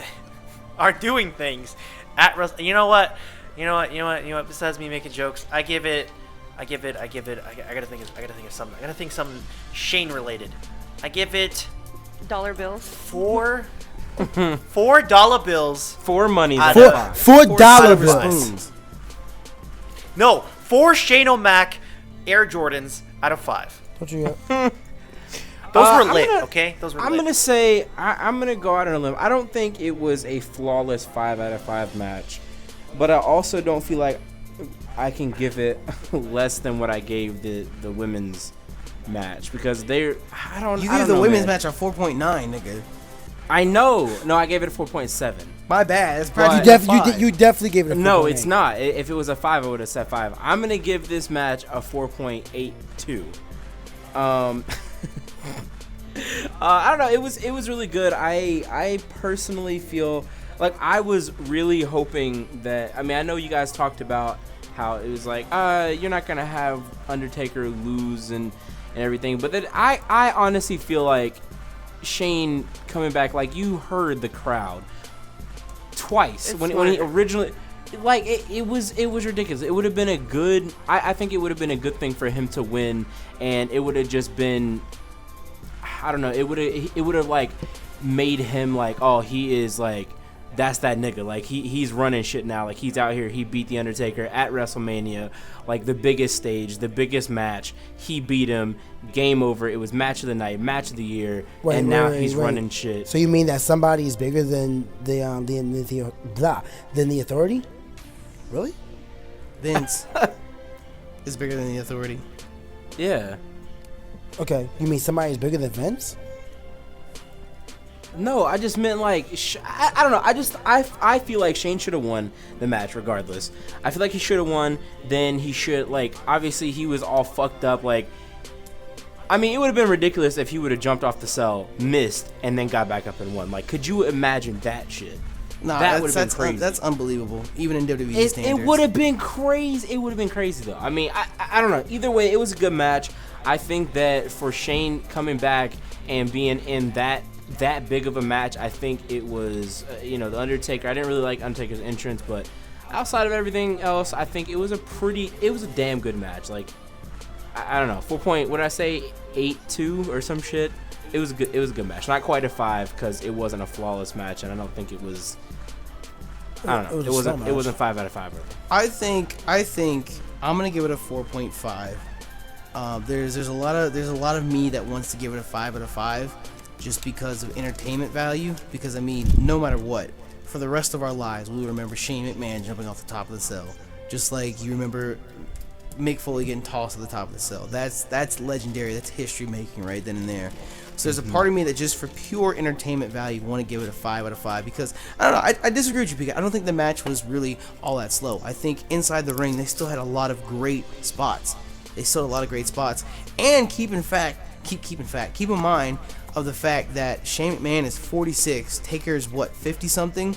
are doing things at WrestleMania. You know what? Besides me making jokes, I gotta think of something. I gotta think something Shane related. I give it dollar bills. $4 bills. 4 money. $4 bills. No, 4 Shane O'Mac Air Jordans out of 5. What you got? Those were lit, okay? Those were lit. I'm gonna say I'm gonna go out on a limb. I don't think it was a flawless 5 out of 5 match, but I also don't feel like I can give it less than what I gave the women's match because I don't. You gave the women's match a 4.9, nigga. I know. No, I gave it a 4.7. My bad. It's probably you definitely gave it a 4.8. No, it's not. If it was a 5, I would have said 5. I'm gonna give this match a 4.82. I don't know. It was really good. I personally feel like I was really hoping that. I mean, I know you guys talked about how it was like, you're not gonna have Undertaker lose and everything, but then I honestly feel like Shane coming back, like you heard the crowd twice when he originally like it was ridiculous. It would have been a good. I think it would have been a good thing for him to win, and it would have just been. I don't know. It would have like made him like, oh, he is like, that's that nigga. Like he's running shit now. Like he's out here. He beat the Undertaker at WrestleMania, like the biggest stage, the biggest match. He beat him. Game over. It was match of the night, match of the year, and now he's running shit. So you mean that somebody is bigger than the Authority? Really? Vince is bigger than the Authority. Yeah. Okay. You mean somebody is bigger than Vince? No, I just meant like I don't know. I feel like Shane should have won the match regardless. I feel like he should have won. Then he should like obviously he was all fucked up. Like I mean, it would have been ridiculous if he would have jumped off the cell, missed, and then got back up and won. Like, could you imagine that shit? No, that would have been crazy. That's unbelievable, even in WWE standards. It would have been crazy. It would have been crazy though. I mean, I don't know. Either way, it was a good match. I think that for Shane coming back and being in that big of a match, I think it was the Undertaker. I didn't really like Undertaker's entrance, but outside of everything else, I think it was a damn good match. Like I don't know, 4 what did I say, 8-2 or some shit. It was a good match. Not quite a 5 because it wasn't a flawless match, and I don't think it was. I don't know. It wasn't 5 out of 5 really. I think I'm gonna give it a 4.5. There's a lot of me that wants to give it a 5 out of 5, just because of entertainment value. Because I mean, no matter what, for the rest of our lives, we will remember Shane McMahon jumping off the top of the cell, just like you remember Mick Foley getting tossed at the top of the cell. That's legendary. That's history making right then and there. So there's a part of me that just for pure entertainment value want to give it a 5 out of 5 because I don't know. I disagree with you because I don't think the match was really all that slow. I think inside the ring they still had a lot of great spots. And keep in mind of the fact that Shane McMahon is 46, Taker is 50 something.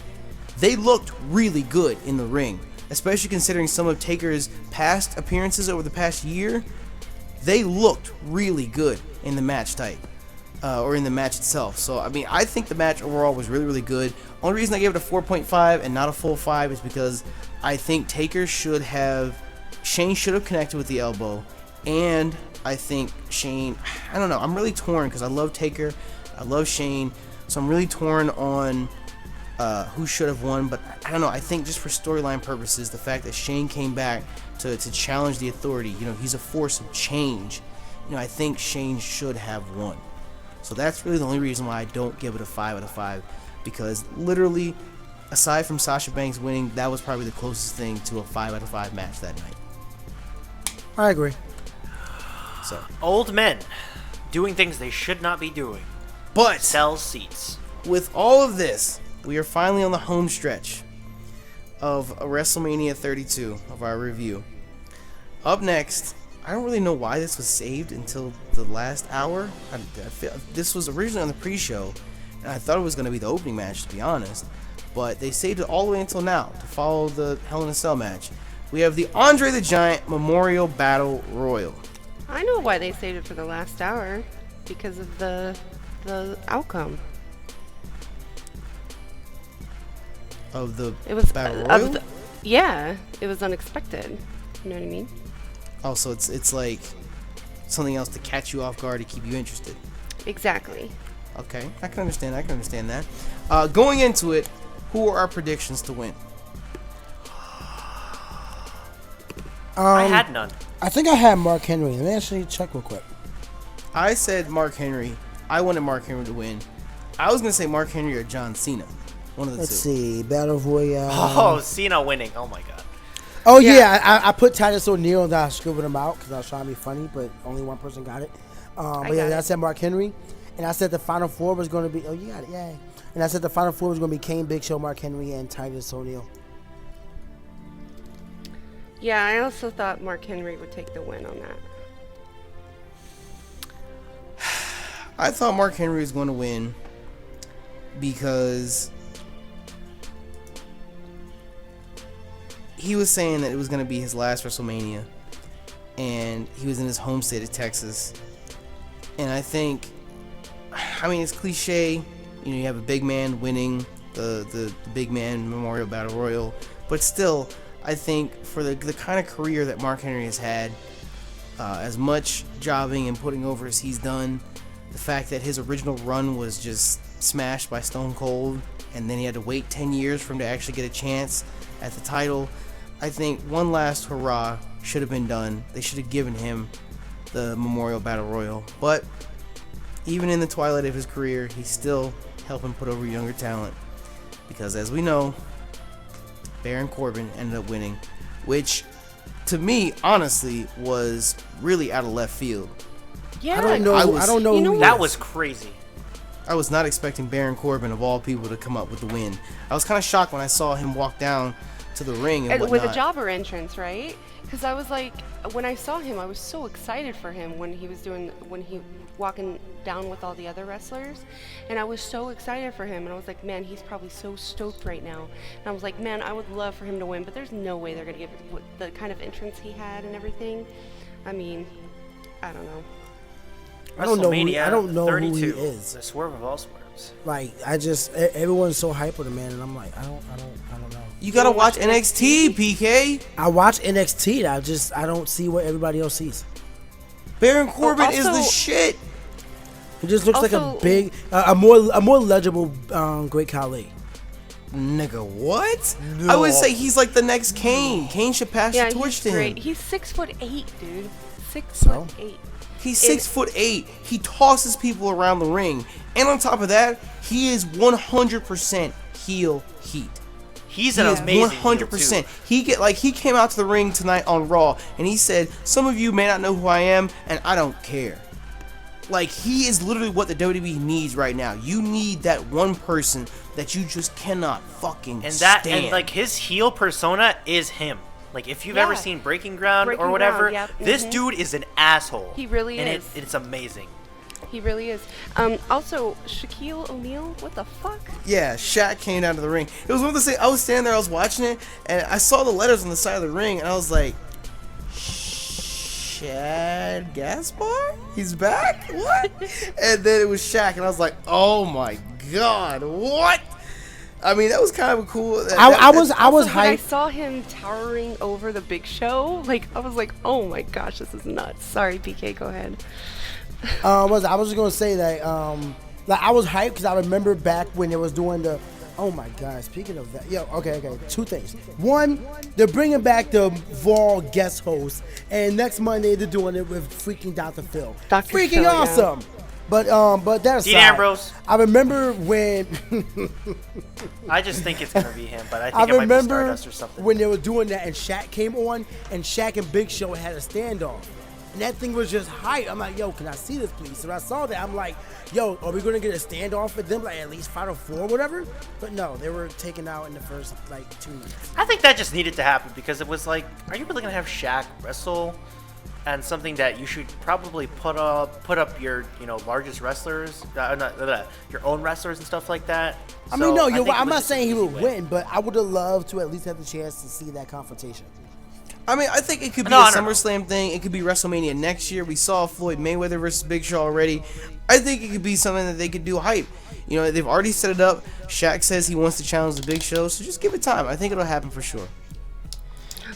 They looked really good in the ring, especially considering some of Taker's past appearances over the past year. They looked really good in the match or in the match itself. So I mean, I think the match overall was really, really good. Only reason I gave it a 4.5 and not a full 5 is because I think Shane should have connected with the elbow, and I think Shane, I don't know, I'm really torn because I love Taker, I love Shane, so I'm really torn on who should have won. But I don't know, I think just for storyline purposes, the fact that Shane came back to challenge the Authority, he's a force of change, I think Shane should have won. So that's really the only reason why I don't give it a 5 out of 5, because literally, aside from Sasha Banks winning, that was probably the closest thing to a 5 out of 5 match that night. I agree. So Old men doing things they should not be doing. But Sell seats. with all of this, we are finally on the home stretch of WrestleMania 32 of our review. Up next, I don't really know why this was saved until the last hour. I feel this was originally on the pre-show, and I thought it was going to be the opening match, to be honest. But they saved it all the way until now to follow the Hell in a Cell match. We have the Andre the Giant Memorial Battle Royal. I know why they saved it for the last hour, because of the outcome. Of the It was Battle Royal? it was unexpected. You know what I mean? Oh, so it's like something else to catch you off guard to keep you interested. Exactly. Okay, I can understand that. Going into it, who are our predictions to win? I had none. I think I had Mark Henry. Let me actually check real quick. I said Mark Henry. I wanted Mark Henry to win. I was going to say Mark Henry or John Cena. One of the Let's two. see. Battle Royale. Oh, Cena winning. Oh my god. Oh, yeah. I put Titus O'Neil and I scribbled him out because I was trying to be funny, but only one person got it. But yeah, I said Mark Henry. And I said the Final Four was going to be... Oh, you got it. Yay. And I said the Final Four was going to be Kane, Big Show, Mark Henry, and Titus O'Neil. Yeah, I also thought Mark Henry would take the win on that. I thought Mark Henry was going to win because he was saying that it was going to be his last WrestleMania, and he was in his home state of Texas. And I think, I mean, it's cliche, you have a big man winning the big man Memorial Battle Royal, but still, I think for the kind of career that Mark Henry has had, as much jobbing and putting over as he's done, the fact that his original run was just smashed by Stone Cold, and then he had to wait 10 years for him to actually get a chance at the title, I think one last hurrah should have been done. They should have given him the Memorial Battle Royal. But even in the twilight of his career, he's still helping put over younger talent. Because as we know, Baron Corbin ended up winning, which to me, honestly, was really out of left field. Yeah, I don't know. You know who That he was is. crazy. I was not expecting Baron Corbin, of all people, to come up with the win. I was kind of shocked when I saw him walk down to the ring and whatnot. with a jobber entrance, right? Because I was like, when I saw him, I was so excited for him when he walking down with all the other wrestlers, and I was so excited for him, and I was like, man, he's probably so stoked right now. And I was like, man, I would love for him to win, but there's no way they're gonna give the kind of entrance he had and everything. I mean, I don't know. I don't know. WrestleMania I don't know 32, who he is. The swerve of all swerves. Like, everyone's so hyped with him, man, and I'm like, I don't know. You gotta watch NXT, PK. I watch NXT. I don't see what everybody else sees. Baron Corbin is the also- shit. He just looks like a Also- big, a more legible Great Khali. Nigga, what? I would say he's like the next Kane. Kane should pass Yeah, the torch he's to great. him. He's 6'8", dude. 6'8". So? He's 6'8". He tosses people around the ring, and on top of that, he is 100% heel heat. He's He an is amazing 100%. He came out to the ring tonight on Raw, and he said, "Some of you may not know who I am, and I don't care." Like, he is literally what the WWE needs right now. You need that one person that you just cannot fucking stand. And like his heel persona is him. Like if you've ever Yeah. seen Breaking Ground Breaking or whatever, Ground, yep. this Mhm. dude is an asshole. He really and is. it's amazing. He really is. Also, Shaquille O'Neal, what the fuck? Yeah, Shaq came down to the ring. It was one of the things. I was standing there, I was watching it, and I saw the letters on the side of the ring, and I was like, Shad Gaspar? He's back? What? And then it was Shaq, and I was like, oh my god, what? I mean, that was kind of cool. I was Also, when I hyped. saw him towering over the Big Show, like, I was like, oh my gosh, this is nuts. Sorry, PK, go ahead. I was just gonna say that like I was hyped because I remember back when they was doing the. Oh my God! Speaking of that, okay. Two things. One, they're bringing back the Vol guest host, and next Monday they're doing it with freaking Dr. Phil. Dr. Freaking Phil, yeah. awesome. But that's Dean Ambrose. I remember when. I just think it's gonna be him, but I I think it might be remember Stardust or something. when they were doing that and Shaq came on and Shaq and Big Show had a standoff. And that thing was just hype. I'm like, yo, can I see this, please? So I saw that. I'm like, yo, are we going to get a standoff with them, like at least 5 or 4 or whatever? But no, they were taken out in the first, 2 minutes. I think that just needed to happen because it was like, are you really gonna have Shaq wrestle? And something that you should probably put up your largest wrestlers, your own wrestlers and stuff like that. I mean, no, think it I'm was not just saying he an easy would win. win, but I would have loved to at least have the chance to see that confrontation. I mean, I think it could be No, a I don't know. SummerSlam thing. It could be WrestleMania next year. We saw Floyd Mayweather versus Big Show already. I think it could be something that they could do hype. They've already set it up. Shaq says he wants to challenge the Big Show, so just give it time. I think it'll happen for sure.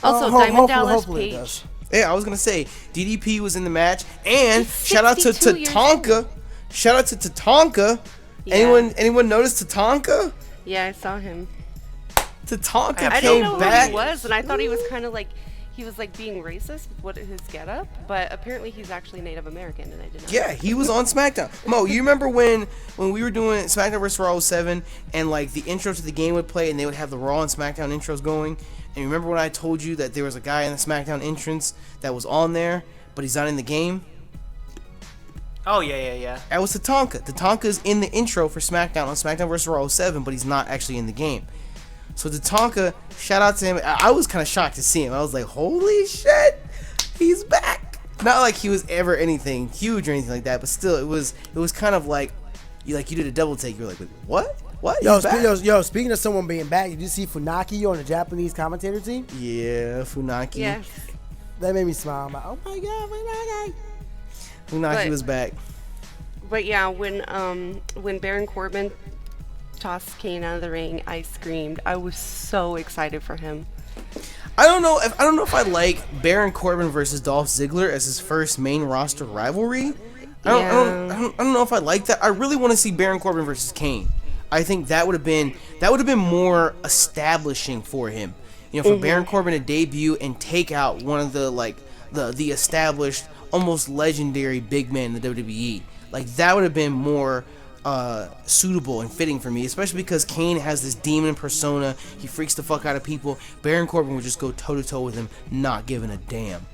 Also, Ho- Diamond Dallas hopefully it Page. does. Yeah, I was gonna say DDP was in the match, and He's shout out to 62 years Tatanka. Shout out to Tatanka. Yeah. Anyone notice Tatanka? Yeah, I saw him. Tatanka I came didn't know back. who he was, and I thought he was kind of like, he was like being racist with what his getup, but apparently he's actually Native American, and I did not. Yeah, he was on SmackDown. Mo, you remember when we were doing SmackDown vs. Raw 07 and like the intro to the game would play and they would have the Raw and SmackDown intros going? And you remember when I told you that there was a guy in the SmackDown entrance that was on there, but he's not in the game? Oh yeah. That was Tatanka. Tatanka's in the intro for SmackDown on SmackDown vs. Raw 07, but he's not actually in the game. So Tatanka, shout out to him. I was kind of shocked to see him. I was like, holy shit, he's back. Not like he was ever anything huge or anything like that, but still, it was kind of like you did a double take. You were like, wait, what? What? Yo, He's back? speaking of someone being back, did you see Funaki on the Japanese commentator team? Yeah, Funaki. Yes. That made me smile. I'm like, oh my God, Funaki. Funaki But- was back. But yeah, when Baron Corbin tossed Kane out of the ring, I screamed. I was so excited for him. I don't know if I like Baron Corbin versus Dolph Ziggler as his first main roster rivalry. I don't know if I like that. I really want to see Baron Corbin versus Kane. I think that would have been more establishing for him. You know, for Baron Corbin to debut and take out one of the established, almost legendary big men in the WWE. Like, that would have been more suitable and fitting for me, especially because Kane has this demon persona. He freaks the fuck out of people. Baron Corbin would just go toe to toe with him, not giving a damn,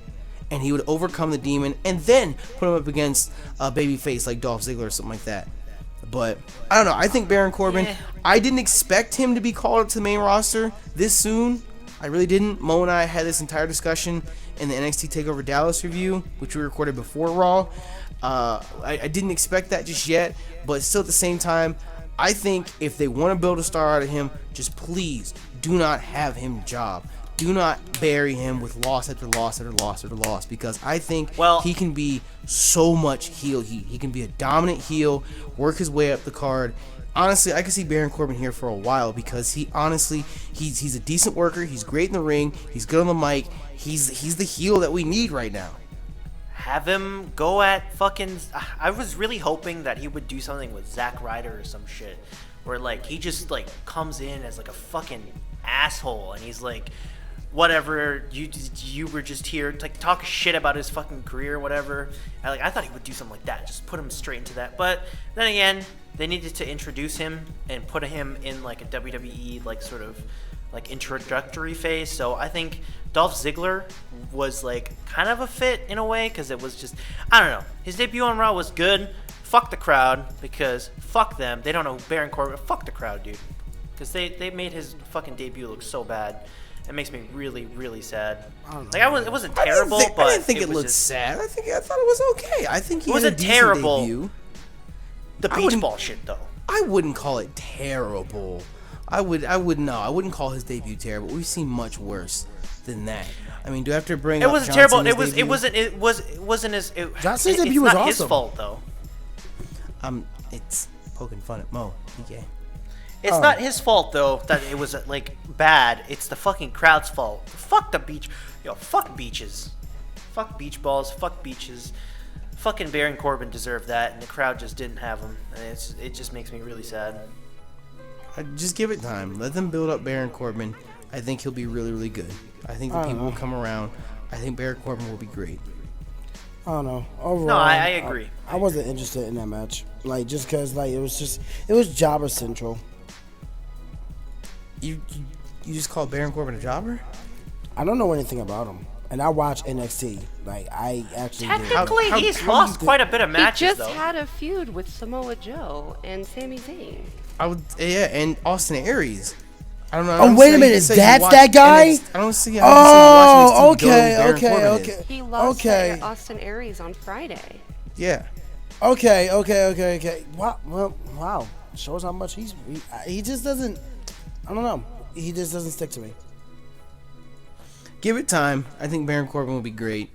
and he would overcome the demon and then put him up against a babyface like Dolph Ziggler or something like that. But I don't know. I think Baron Corbin. I didn't expect him to be called up to the main roster this soon. I really didn't. Mo and I had this entire discussion in the NXT TakeOver Dallas review, which we recorded before Raw. I didn't expect that just yet, but still at the same time, I think if they want to build a star out of him, just please do not have him job. Do not bury him with loss after loss after loss after loss, because I think he can be so much heel heat. He can be a dominant heel, work his way up the card. Honestly, I can see Baron Corbin here for a while because he's a decent worker. He's great in the ring. He's good on the mic. He's the heel that we need right now. Have him go at fucking... I was really hoping that he would do something with Zack Ryder or some shit, where like he just like comes in as like a fucking asshole and he's like, whatever, you were just here to like talk shit about his fucking career or whatever. I thought he would do something like that, just put him straight into that. But then again, they needed to introduce him and put him in like a WWE like sort of like introductory phase. So I think Dolph Ziggler was like kind of a fit in a way, because it was just, I don't know, his debut on Raw was good. Fuck the crowd, because fuck them, they don't know Baron Corbin. Fuck the crowd, dude, because they made his fucking debut look so bad. It makes me really, really sad. It wasn't terrible, but I didn't think it looked sad. I thought it was okay. I think he wasn't had a decent terrible. Debut. The beach ball shit, though. I wouldn't call it terrible. I wouldn't call his debut terrible. We've seen much worse than that. I mean, do I have to bring up wasn't John terrible. Cena's It debut? wasn't his. John Cena's debut was not awesome. his fault though. It's poking fun at Mo. PK. It's not his fault though that it was like bad. It's the fucking crowd's fault. Fuck the beach. Fuck beaches. Fuck beach balls. Fuck beaches. Fucking Baron Corbin deserved that, and the crowd just didn't have him. And it just makes me really sad. Just give it time. Let them build up Baron Corbin. I think he'll be really, really good. I think the people will come around. I think Baron Corbin will be great. I don't know. Overall, No, I agree. I wasn't interested in that match. Like, just because like it was jobber central. You just call Baron Corbin a jobber? I don't know anything about him, and I watch NXT. Like, I actually Technically, he's lost quite a bit of matches, He just though. had a feud with Samoa Joe and Sami Zayn. And Austin Aries. I don't know. Oh, wait a minute, that's that guy? I don't see. Oh, okay. He lost Okay. to Austin Aries on Friday. Yeah. Okay. Wow. Shows how much he just doesn't. I don't know. He just doesn't stick to me. Give it time. I think Baron Corbin will be great.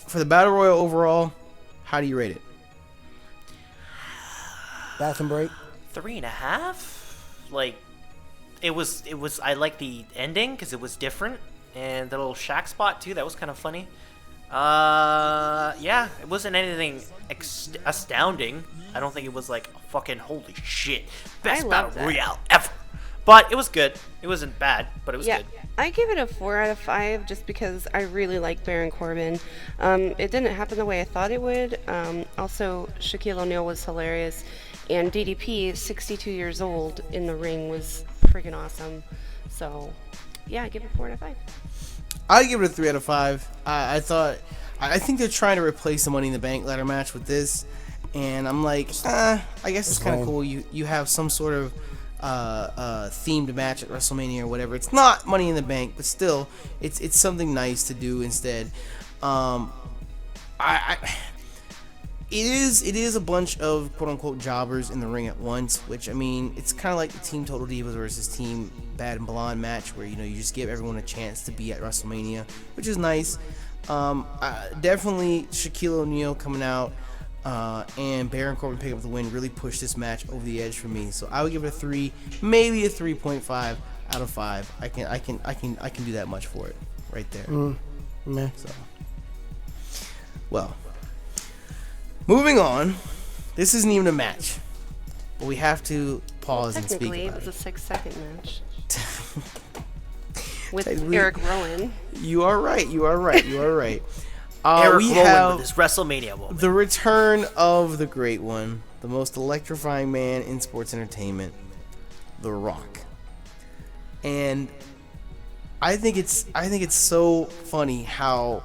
For the Battle Royal overall, how do you rate it? Bathroom break. 3.5. Like, it was. I like the ending because it was different, and the little Shaq spot too. That was kind of funny. Yeah, it wasn't anything astounding. I don't think it was like fucking holy shit, best Battle Royale ever. But it was good. It wasn't bad, but it was good. I give it a 4 out of 5 just because I really like Baron Corbin. It didn't happen the way I thought it would. Also, Shaquille O'Neal was hilarious. And DDP, 62 years old in the ring, was freaking awesome. So, yeah, I give it a 4 out of 5. I give it a 3 out of 5. I think they're trying to replace the Money in the Bank ladder match with this. And I'm like, I guess it's kind of cool. You have some sort of themed match at WrestleMania or whatever. It's not Money in the Bank, but still, it's something nice to do instead. It is a bunch of quote unquote jobbers in the ring at once, which I mean, it's kind of like the Team Total Divas versus Team Bad and Blonde match, where you just give everyone a chance to be at WrestleMania, which is nice. Definitely Shaquille O'Neal coming out. and Baron Corbin picking up the win really pushed this match over the edge for me. So I would give it a 3, maybe a 3.5 out of 5. I can do that much for it right there. So, well, moving on. This isn't even a match, but we have to pause and speak Technically, about it was a 6-second match with Technically- Eric Rowan. You are right. Eric we Rowan have with his WrestleMania moment. the return of the great one, the most electrifying man in sports entertainment, The Rock. And I think it's so funny how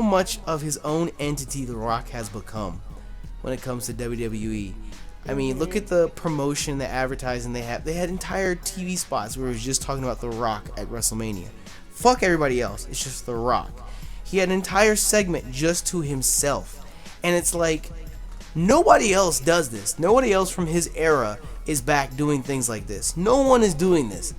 much of his own entity The Rock has become when it comes to WWE. I mean, look at the promotion, the advertising they have. They had entire TV spots where it was just talking about The Rock at WrestleMania. Fuck everybody else. It's just The Rock. He had an entire segment just to himself. And it's like, nobody else does this. Nobody else from his era is back doing things like this. No one is doing this.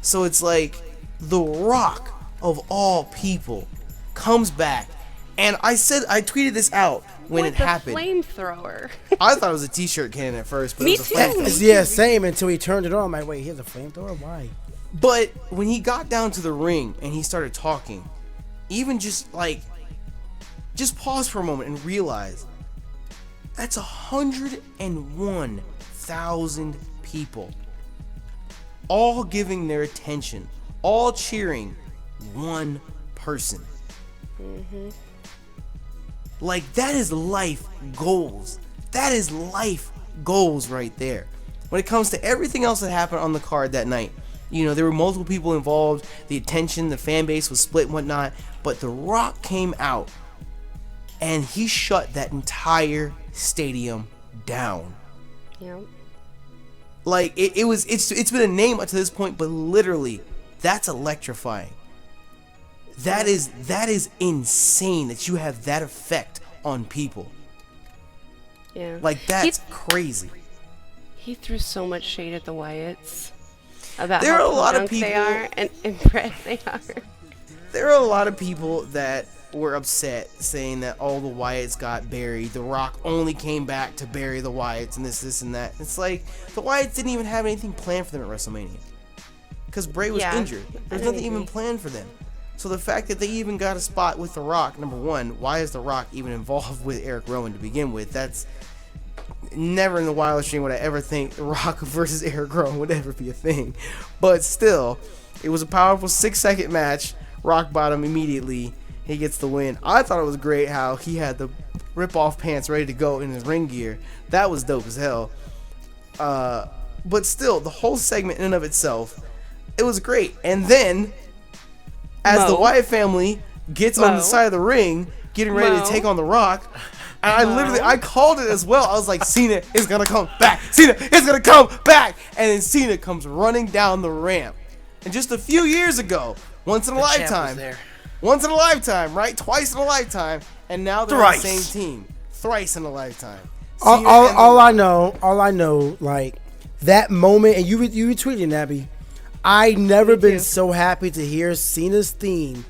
So it's like, The Rock, of all people, comes back. And I tweeted this out when it happened. Flamethrower. I thought it was a t-shirt cannon at first, but Me it was a too. flamethrower. Yeah, same until he turned it on. I'm like, wait, he has a flamethrower? Why? But when he got down to the ring and he started talking, even just pause for a moment and realize that's 101,000 people all giving their attention, all cheering one person. Like, that is life goals. That is life goals right there. When it comes to everything else that happened on the card that night, you know, there were multiple people involved, the attention, the fan base was split and whatnot, but The Rock came out and he shut that entire stadium down. Yeah. Like, it's been a name up to this point, but literally, that's electrifying. That is insane that you have that effect on people. Yeah. Like, that's crazy. He threw so much shade at the Wyatts about There are how a lot of drunk they people- are and impressed they are. There are a lot of people that were upset saying that all the Wyatts got buried. The Rock only came back to bury the Wyatts and this and that. It's like, the Wyatts didn't even have anything planned for them at WrestleMania. Because Bray was Yeah, injured. There's I nothing agree. even planned for them. So the fact that they even got a spot with The Rock, number one, why is The Rock even involved with Eric Rowan to begin with? That's never in the wildest dream would I ever think The Rock versus Eric Rowan would ever be a thing. But still, it was a powerful 6-second match. Rock bottom immediately. He gets the win. I thought it was great how he had the rip-off pants ready to go in his ring gear. That was dope as hell. But still, the whole segment in and of itself, it was great. And then, as the Wyatt family gets on the side of the ring, getting ready to take on The Rock, and I called it as well. I was like, Cena is gonna come back. Cena is gonna come back. And then Cena comes running down the ramp. And just a few years ago, once in a lifetime, right? Twice in a lifetime, and now they're on the same team. Thrice in a lifetime. All I know, like that moment, and you retweeted, Nappy. I never been so happy to hear Cena's theme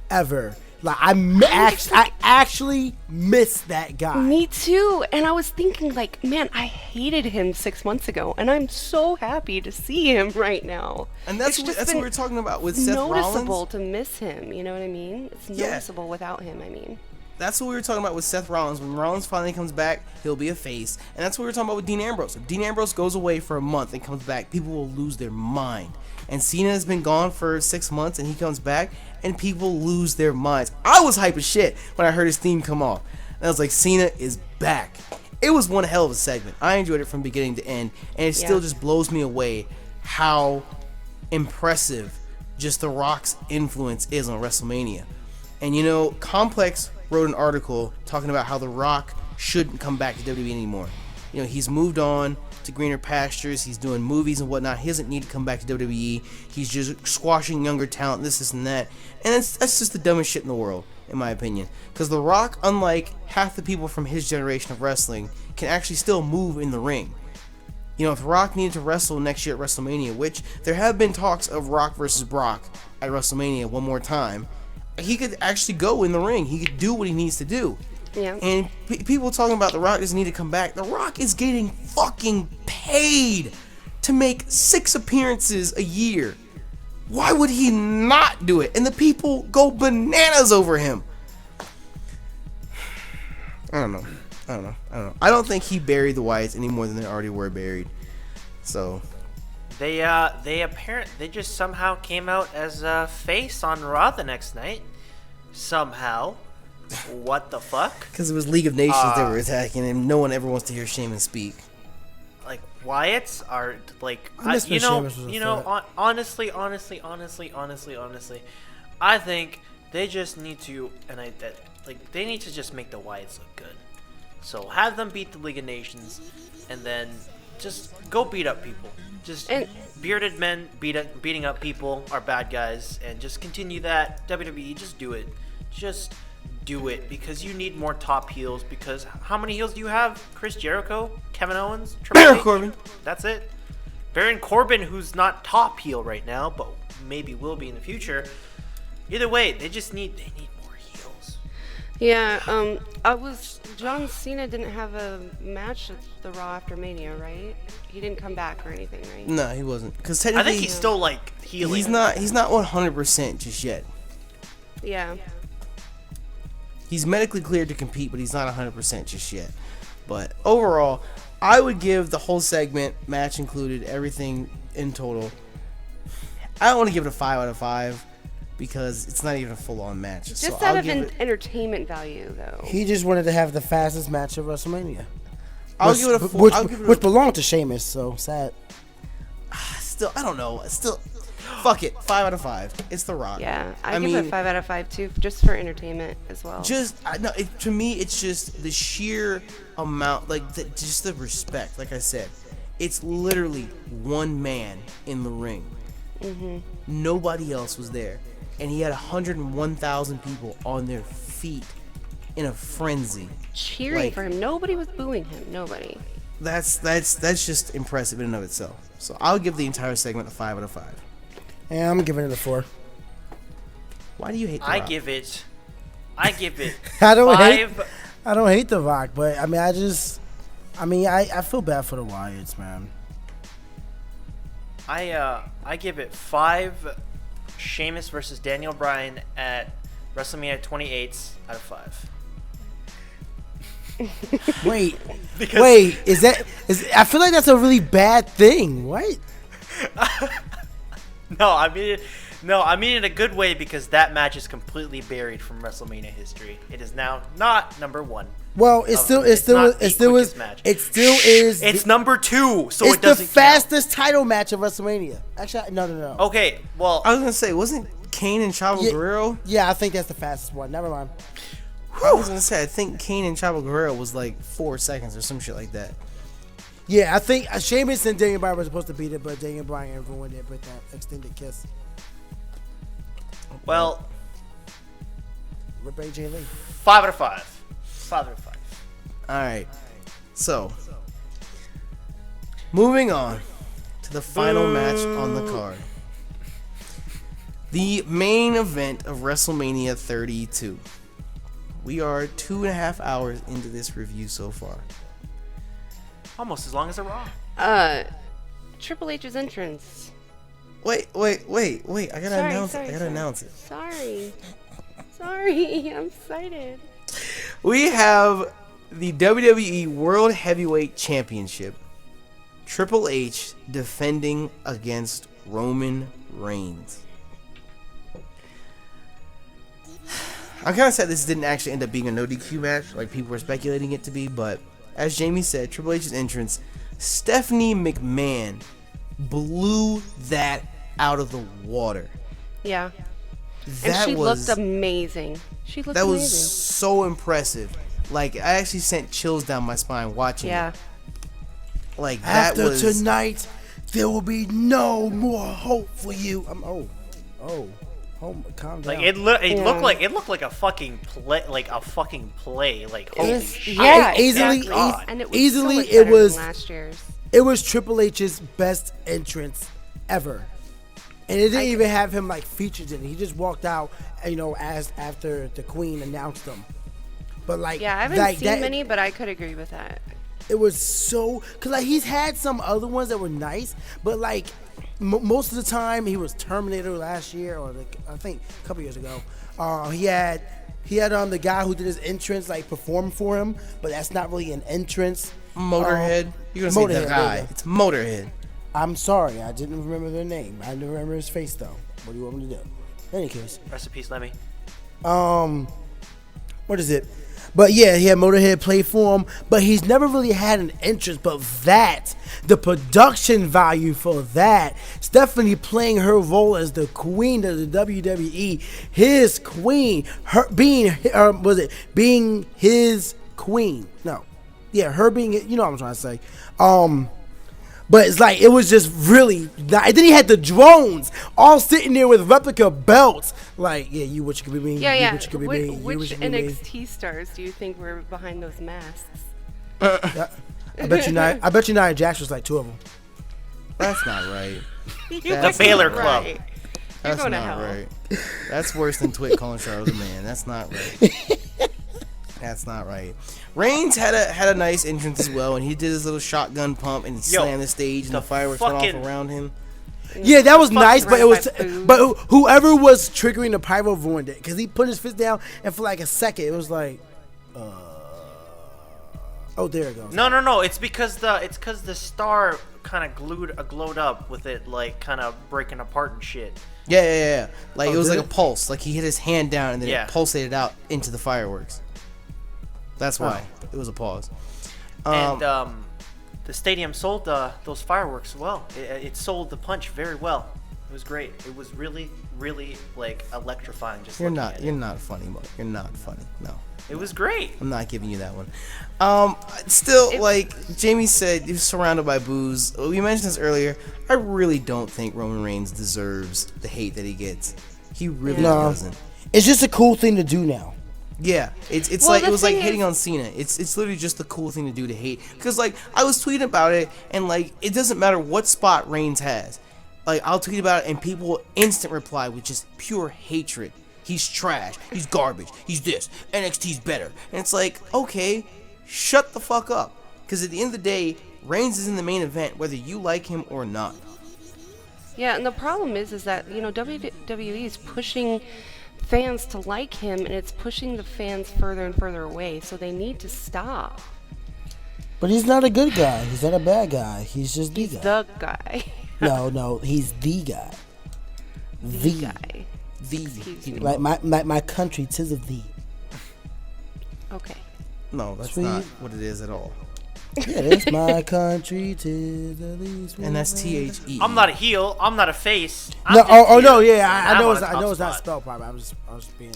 ever. Like I actually miss that guy. Me too. And I was thinking, like, man, I hated him 6 months ago, and I'm so happy to see him right now. And that's what we were talking about with Seth Rollins. It's noticeable to miss him. You know what I mean? It's noticeable without him. I mean. That's what we were talking about with Seth Rollins. When Rollins finally comes back, he'll be a face. And that's what we were talking about with Dean Ambrose. If Dean Ambrose goes away for a month and comes back, people will lose their mind. And Cena has been gone for 6 months and he comes back and people lose their minds. I was hype as shit when I heard his theme come off. And I was like, Cena is back. It was one hell of a segment. I enjoyed it from beginning to end. And it still just blows me away how impressive just The Rock's influence is on WrestleMania. And you know, Complex wrote an article talking about how The Rock shouldn't come back to WWE anymore. You know, he's moved on to greener pastures. He's doing movies and whatnot. He doesn't need to come back to WWE. He's just squashing younger talent, this and that. And that's just the dumbest shit in the world, in my opinion. Because The Rock, unlike half the people from his generation of wrestling, can actually still move in the ring. You know, if The Rock needed to wrestle next year at WrestleMania, which there have been talks of Rock versus Brock at WrestleMania one more time, he could actually go in the ring. He could do what he needs to do. Yeah. And people talking about The Rock doesn't need to come back. The Rock is getting fucking paid to make 6 appearances a year. Why would he not do it? And the people go bananas over him. I don't know. I don't think he buried the Wyatts any more than they already were buried. So They just somehow came out as a face on Raw the next night. Somehow. What the fuck? because it was League of Nations they were attacking, and no one ever wants to hear Sheamus speak. Like Wyatts are like miss when Sheamus was a threat. honestly, I think they just need to they need to just make the Wyatts look good. So have them beat the League of Nations, and then just go beat up people. Just bearded men beating up people are bad guys, and just continue that. WWE, just do it. Just do it, because you need more top heels. Because how many heels do you have? Chris Jericho, Kevin Owens, Baron H? Corbin. That's it. Baron Corbin, who's not top heel right now, but maybe will be in the future. Either way, they need more heels. Yeah, John Cena didn't have a match at the Raw after Mania, right? He didn't come back or anything, right? No, he wasn't. Because I technically, think he's still like healing. He's not 100% just yet. Yeah. He's medically cleared to compete, but he's not 100% just yet. But overall, I would give the whole segment, match included, everything in total, I don't want to give it a 5 out of 5 because it's not even a full-on match. Just so out I'll of give it, entertainment value, though. He just wanted to have the fastest match of WrestleMania. I'll give it a 4. Which belonged to Sheamus, so sad. Still, I don't know. Still, fuck it. 5 out of 5. It's The Rock. Yeah, I give it 5 out of 5 too, just for entertainment as well. To me, it's just the sheer amount, just the respect. Like I said, it's literally one man in the ring. Mm-hmm. Nobody else was there, and he had 101,000 people on their feet in a frenzy, cheering for him. Nobody was booing him. Nobody. That's just impressive in and of itself. So I'll give the entire segment a 5 out of 5. Yeah, I'm giving it a 4. Why do you hate The I Rock? give it I don't 5. I don't hate The Rock, but I mean, I feel bad for the Wyatts, man. I give it 5 Sheamus versus Daniel Bryan at WrestleMania 28 out of 5. Wait, I feel like that's a really bad thing. What? No, I mean it in a good way, because that match is completely buried from WrestleMania history. It is now not number 1. Well, it still is. It's number 2, so it's it doesn't the fastest title match of WrestleMania. Actually, no. Okay, well, I was gonna say, wasn't Kane and Chavo Guerrero? Yeah, I think that's the fastest one. Never mind. I was gonna say, I think Kane and Chavo Guerrero was like 4 seconds or some shit like that. Yeah, I think Sheamus and Daniel Bryan were supposed to beat it, but Daniel Bryan ruined it with that extended kiss. Well, Rip AJ Lee. 5 out of 5. 5 out of 5. All right, so moving on to the final match on the card, the main event of WrestleMania 32. We are 2.5 hours into this review so far. Almost as long as a Raw. Triple H's entrance. Wait! I gotta announce it. Sorry, I'm excited. We have the WWE World Heavyweight Championship. Triple H defending against Roman Reigns. I'm kind of sad this didn't actually end up being a no DQ match like people were speculating it to be, but as Jamie said, Triple H's entrance, Stephanie McMahon blew that out of the water. Yeah. That and she was, looked amazing. She looked that amazing. was so impressive. Like, I actually sent chills down my spine watching it. Like, that After was... tonight, there will be no more hope for you. Calm down. Like it looked like a fucking play, like holy shit. Yeah, easily, exactly. And it was easily, so much it better was than last year's. It was Triple H's best entrance ever, and it didn't even have him like featured in it. He just walked out, as after the Queen announced him. But like, Yeah, I haven't like seen that, many, but I could agree with that. It was so, cause like he's had some other ones that were nice, but like most of the time he was Terminator last year, or I think a couple years ago. He had the guy who did his entrance like perform for him, but that's not really an entrance. Motorhead. You're gonna say the guy. It's Motorhead. I'm sorry, I didn't remember their name. I didn't remember his face though. What do you want me to do? In any case. Rest in peace, Lemmy. What is it? But yeah, he had Motorhead play for him, but he's never really had an entrance. But the production value for that, Stephanie playing her role as the queen of the WWE, his queen, being his queen? No, yeah, her being, you know what I'm trying to say. But it's like, it was just really, and then he had the drones all sitting there with replica belts. Like, yeah, you what you could be me. Yeah, you yeah. What you could be me. You Which what you could be me. NXT stars do you think were behind those masks? I bet you Nia Jax was like 2 of them. That's not right. The Baylor Club. Right. That's going to not hell. right. That's worse than Twit calling Charlotte a man. That's not right. That's not right. Reigns had a nice entrance as well, and he did his little shotgun pump and slammed the stage, and the fireworks went off around him. Yeah, that was nice, but right but whoever was triggering the pyro ruined it, because he put his fist down, and for like a second it was like, oh, there it goes. No. It's because the star kind of glowed up with it, like kind of breaking apart and shit. Yeah. Like, it was like did a pulse. Like, he hit his hand down, and then Yeah. it pulsated out into the fireworks. That's why it was a pause. And the stadium sold those fireworks well. It sold the punch very well. It was great. It was really, really like electrifying. Just You're looking not at funny, Mo. You're not funny. No. It was great. I'm not giving you that one. Still, like Jamie said, he was surrounded by boos. We mentioned this earlier. I really don't think Roman Reigns deserves the hate that he gets. He really doesn't. It's just a cool thing to do now. Yeah, it's Well, like the it was like thing hating is- on Cena. It's literally just the cool thing to do to hate. Because like I was tweeting about it, and like it doesn't matter what spot Reigns has. Like I'll tweet about it, and people will instant reply with just pure hatred. He's trash. He's garbage. He's this. NXT's better. And it's like, okay, shut the fuck up. Because at the end of the day, Reigns is in the main event, whether you like him or not. Yeah, and the problem is that, you know, WWE is pushing fans to like him, and it's pushing the fans further and further away, so they need to stop. But he's not a good guy. He's not a bad guy. He's just the guy. The guy. No, he's the guy. The guy. The. me. Like my country, 'tis of thee. Okay. No, that's Sweet. not what it is at all. Yeah, that's my country, 'tis of thee. Sweet And that's land. THE. I'm not a heel. I'm not a face. No, I'm just no, here, yeah, and I know I'm it's on a top not spot. spelled properly. I was being.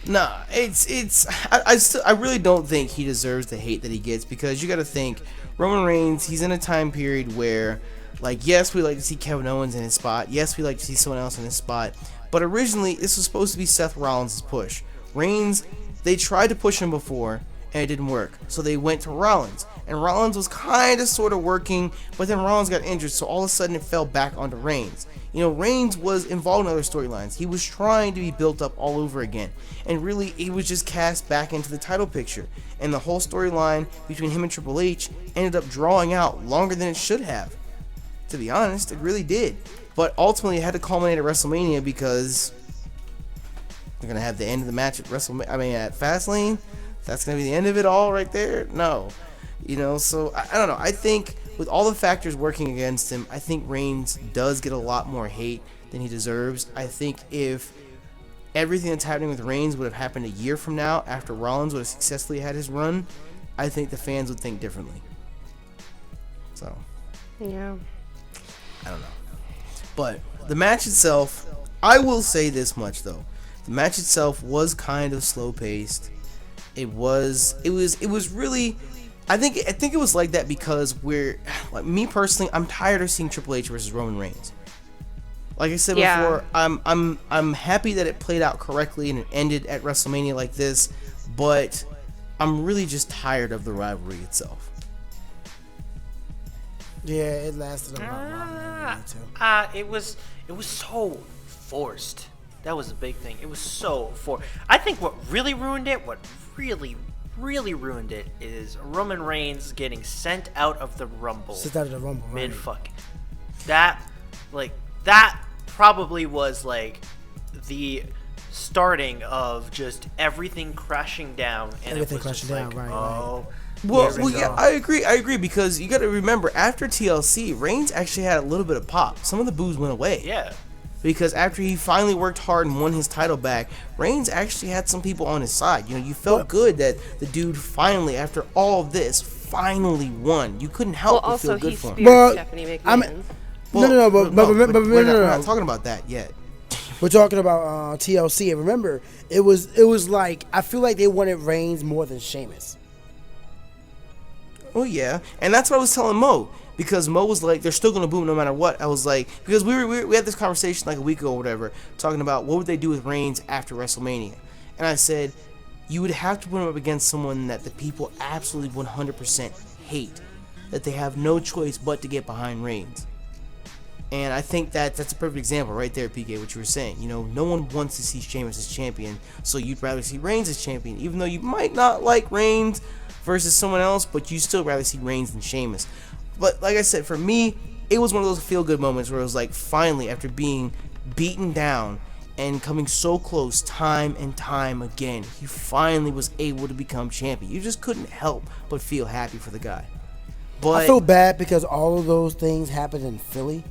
Nah, I really don't think he deserves the hate that he gets, because you got to think Roman Reigns, he's in a time period where, like, yes, we like to see Kevin Owens in his spot, yes, we like to see someone else in his spot, but originally this was supposed to be Seth Rollins' push. Reigns, they tried to push him before and it didn't work, so they went to Rollins, and Rollins was kind of sort of working, but then Rollins got injured, so all of a sudden it fell back onto Reigns. You know, Reigns was involved in other storylines. He was trying to be built up all over again. And really, he was just cast back into the title picture. And the whole storyline between him and Triple H ended up drawing out longer than it should have. To be honest, it really did. But ultimately, it had to culminate at WrestleMania, because they're going to have the end of the match at at Fastlane. That's going to be the end of it all right there? No. You know, so I don't know. I think with all the factors working against him, I think Reigns does get a lot more hate than he deserves. I think if everything that's happening with Reigns would have happened a year from now, after Rollins would have successfully had his run, I think the fans would think differently. So, Yeah. I don't know. But the match itself, I will say this much though. The match itself was kind of slow paced. It was really, I think it was like that because like me personally, I'm tired of seeing Triple H versus Roman Reigns. Like I said before, I'm happy that it played out correctly and it ended at WrestleMania like this, but I'm really just tired of the rivalry itself. Yeah, it lasted a lot longer than it needed to. It was so forced. That was a big thing. It was so I think what really ruined it, really ruined it, is Roman Reigns getting sent out of the Rumble. Sent out of the Rumble, right. Mid fucking. That probably was like the starting of just everything crashing down, and Everything it was just crashing like, down, right, oh. Well, yeah, I agree because you got to remember after TLC, Reigns actually had a little bit of pop. Some of the boos went away. Yeah. Because after he finally worked hard and won his title back, Reigns actually had some people on his side. You know, you felt good that the dude finally, after all of this, finally won. You couldn't help but feel good for him. But Stephanie McMahon. But we're not talking about that yet. We're talking about TLC, and remember, it was like I feel like they wanted Reigns more than Sheamus. Oh yeah, and that's what I was telling Mo, because Mo was like, they're still gonna boom no matter what. I was like, because we had this conversation like a week ago or whatever, talking about what would they do with Reigns after WrestleMania, and I said you would have to put him up against someone that the people absolutely 100% hate, that they have no choice but to get behind Reigns. And I think that's a perfect example right there, PK, what you were saying. You know, no one wants to see Sheamus as champion, so you'd rather see Reigns as champion, even though you might not like Reigns versus someone else, but you still rather see Reigns than Sheamus. But like I said, for me, it was one of those feel-good moments where it was like, finally, after being beaten down and coming so close time and time again, he finally was able to become champion. You just couldn't help but feel happy for the guy. But I feel bad because all of those things happened in Philly.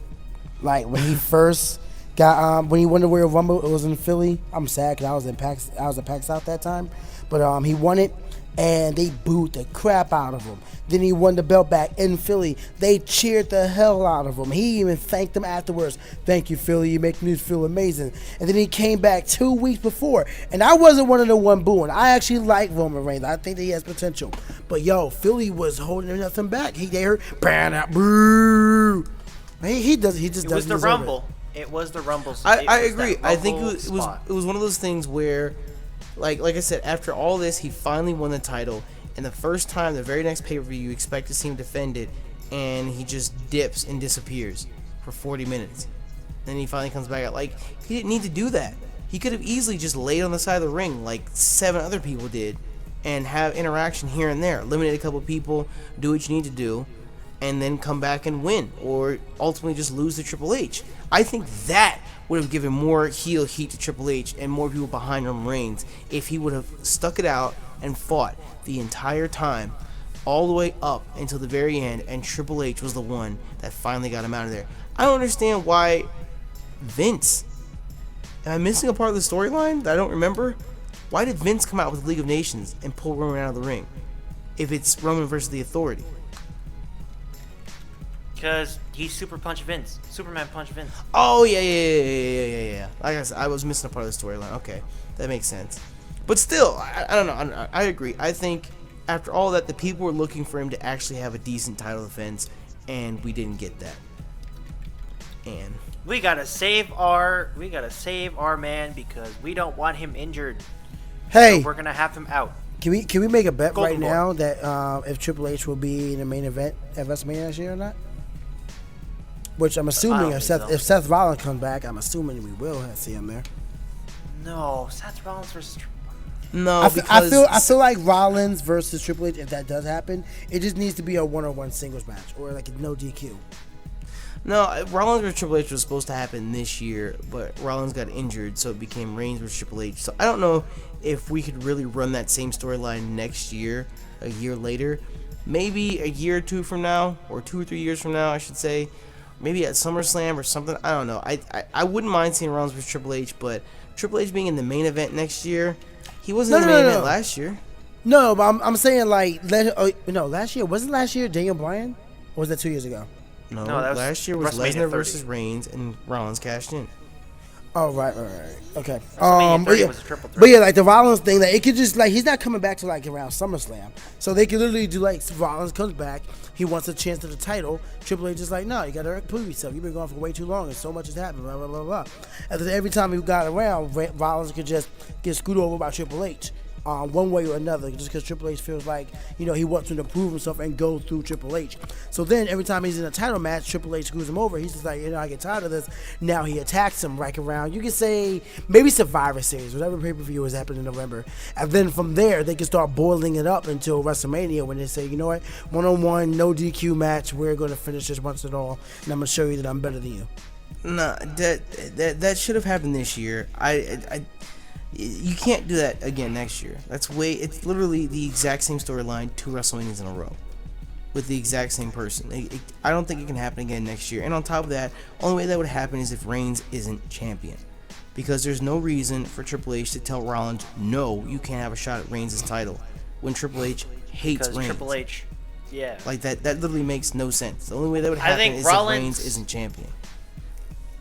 Like when he first got when he won the Royal Rumble, it was in Philly. I'm sad because I was at PAX South that time, but he won it and they booed the crap out of him. Then he won the belt back in Philly. They cheered the hell out of him. He even thanked them afterwards. Thank you, Philly. You make me feel amazing. And then he came back 2 weeks before, and I wasn't one of the one booing. I actually like Roman Reigns. I think that he has potential. But yo, Philly was holding nothing back. They heard pan out boo. He just It was the Rumble. It was the Rumble. I agree. I think it was one of those things where, like I said, after all this, he finally won the title, and the first time, the very next pay-per-view, you expect to see him defend it, and he just dips and disappears for 40 minutes. Then he finally comes back out. Like, he didn't need to do that. He could have easily just laid on the side of the ring like 7 other people did, and have interaction here and there, eliminate a couple people, do what you need to do, and then come back and win, or ultimately just lose to Triple H. I think that would have given more heel heat to Triple H and more people behind Roman Reigns if he would have stuck it out and fought the entire time, all the way up until the very end, and Triple H was the one that finally got him out of there. I don't understand why Vince... Am I missing a part of the storyline that I don't remember? Why did Vince come out with League of Nations and pull Roman out of the ring if it's Roman versus the Authority? Because he's Superman Punch Vince. Oh, yeah. Like I said, I was missing a part of the storyline. Okay, that makes sense. But still, I don't know. I agree. I think after all that, the people were looking for him to actually have a decent title defense, and we didn't get that. And we gotta save our man because we don't want him injured. Hey, so we're gonna have him out. Can we make a bet Golden right now that if Triple H will be in the main event at WrestleMania this year or not? Which I'm assuming if Seth Rollins comes back, I'm assuming we will see him there. No, Seth Rollins versus Triple H. No, I feel like Rollins versus Triple H. If that does happen, it just needs to be a one-on-one singles match or like a no DQ. No, Rollins versus Triple H was supposed to happen this year, but Rollins got injured, so it became Reigns versus Triple H. So I don't know if we could really run that same storyline next year, a year later. Maybe a year or two from now, or 2 or 3 years from now, I should say. Maybe at SummerSlam or something. I don't know. I wouldn't mind seeing Rollins versus Triple H, but Triple H being in the main event next year, he wasn't in the main event last year. No, but I'm saying like last year wasn't last year Daniel Bryan, or was that 2 years ago? No, last year was Lesnar versus Reigns, and Rollins cashed in. Oh right, okay. But yeah, like the Rollins thing, like it could just like he's not coming back to like around SummerSlam, so they could literally do like Rollins comes back, he wants a chance to the title. Triple H is like, no, you got to prove yourself. You've been going for way too long, and so much has happened. Blah blah blah blah. And then every time he got around, Rollins could just get screwed over by Triple H. one way or another, just because Triple H feels like, he wants to prove himself and go through Triple H. So then every time he's in a title match, Triple H screws him over. He's just like, I get tired of this. Now he attacks him right around, you can say, maybe Survivor Series, whatever pay-per-view is happening in November. And then from there, they can start boiling it up until WrestleMania when they say, you know what, one-on-one, no DQ match, we're going to finish this once and all, and I'm going to show you that I'm better than you. Nah, that should have happened this year. You can't do that again next year. It's literally the exact same storyline, 2 WrestleManias in a row with the exact same person. I don't think it can happen again next year. And on top of that, only way that would happen is if Reigns isn't champion. Because there's no reason for Triple H to tell Rollins, no, you can't have a shot at Reigns' title, when Triple H hates Reigns. Triple H, yeah. Like that literally makes no sense. The only way that would happen is if Reigns isn't champion.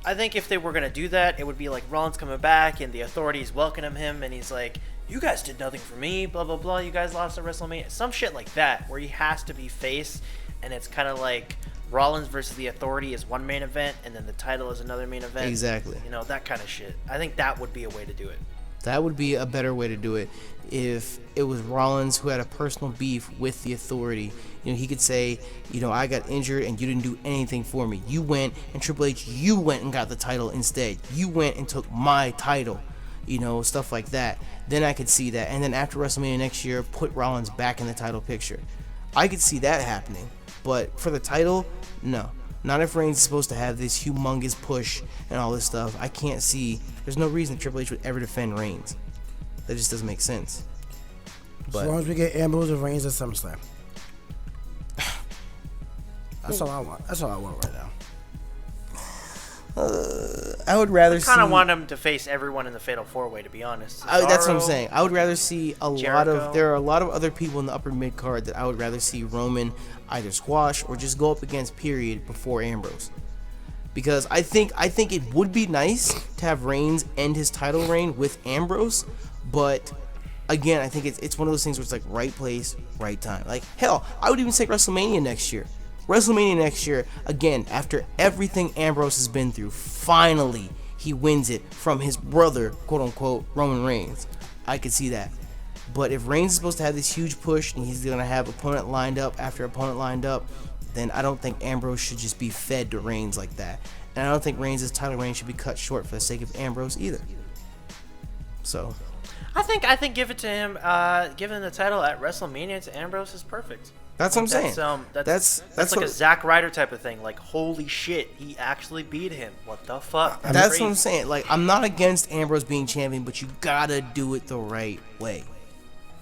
I think if they were going to do that, it would be like Rollins coming back and the authorities welcoming him and he's like, you guys did nothing for me, blah, blah, blah. You guys lost at WrestleMania. Some shit like that where he has to be face and it's kind of like Rollins versus the authority is one main event and then the title is another main event. Exactly. That kind of shit. I think that would be a way to do it. That would be a better way to do it if it was Rollins who had a personal beef with the authority. He could say, I got injured and you didn't do anything for me. You went, and Triple H, you went and got the title instead. You went and took my title, stuff like that. Then I could see that. And then after WrestleMania next year, put Rollins back in the title picture. I could see that happening. But for the title, no. Not if Reigns is supposed to have this humongous push and all this stuff. I can't see. There's no reason Triple H would ever defend Reigns. That just doesn't make sense. But as long as we get Ambrose and Reigns at SummerSlam. That's all I want. That's all I want right now. I would rather see. I kind of want him to face everyone in the Fatal 4-Way, to be honest. That's what I'm saying. I would rather see Jericho. There are a lot of other people in the upper mid card that I would rather see Roman either squash or just go up against period before Ambrose. Because I think it would be nice to have Reigns end his title reign with Ambrose, but again, I think it's one of those things where it's like right place, right time. Like hell, I would even say WrestleMania next year. WrestleMania next year, again, after everything Ambrose has been through, finally he wins it from his brother, quote unquote, Roman Reigns. I could see that. But if Reigns is supposed to have this huge push and he's going to have opponent lined up after opponent lined up, then I don't think Ambrose should just be fed to Reigns like that. And I don't think Reigns' title reign should be cut short for the sake of Ambrose either. So I think give it to him. Giving the title at WrestleMania to Ambrose is perfect. That's what I'm saying. That's like a Zack Ryder type of thing. Like, holy shit, he actually beat him. What the fuck? That's crazy. What I'm saying. Like, I'm not against Ambrose being champion, but you gotta do it the right way.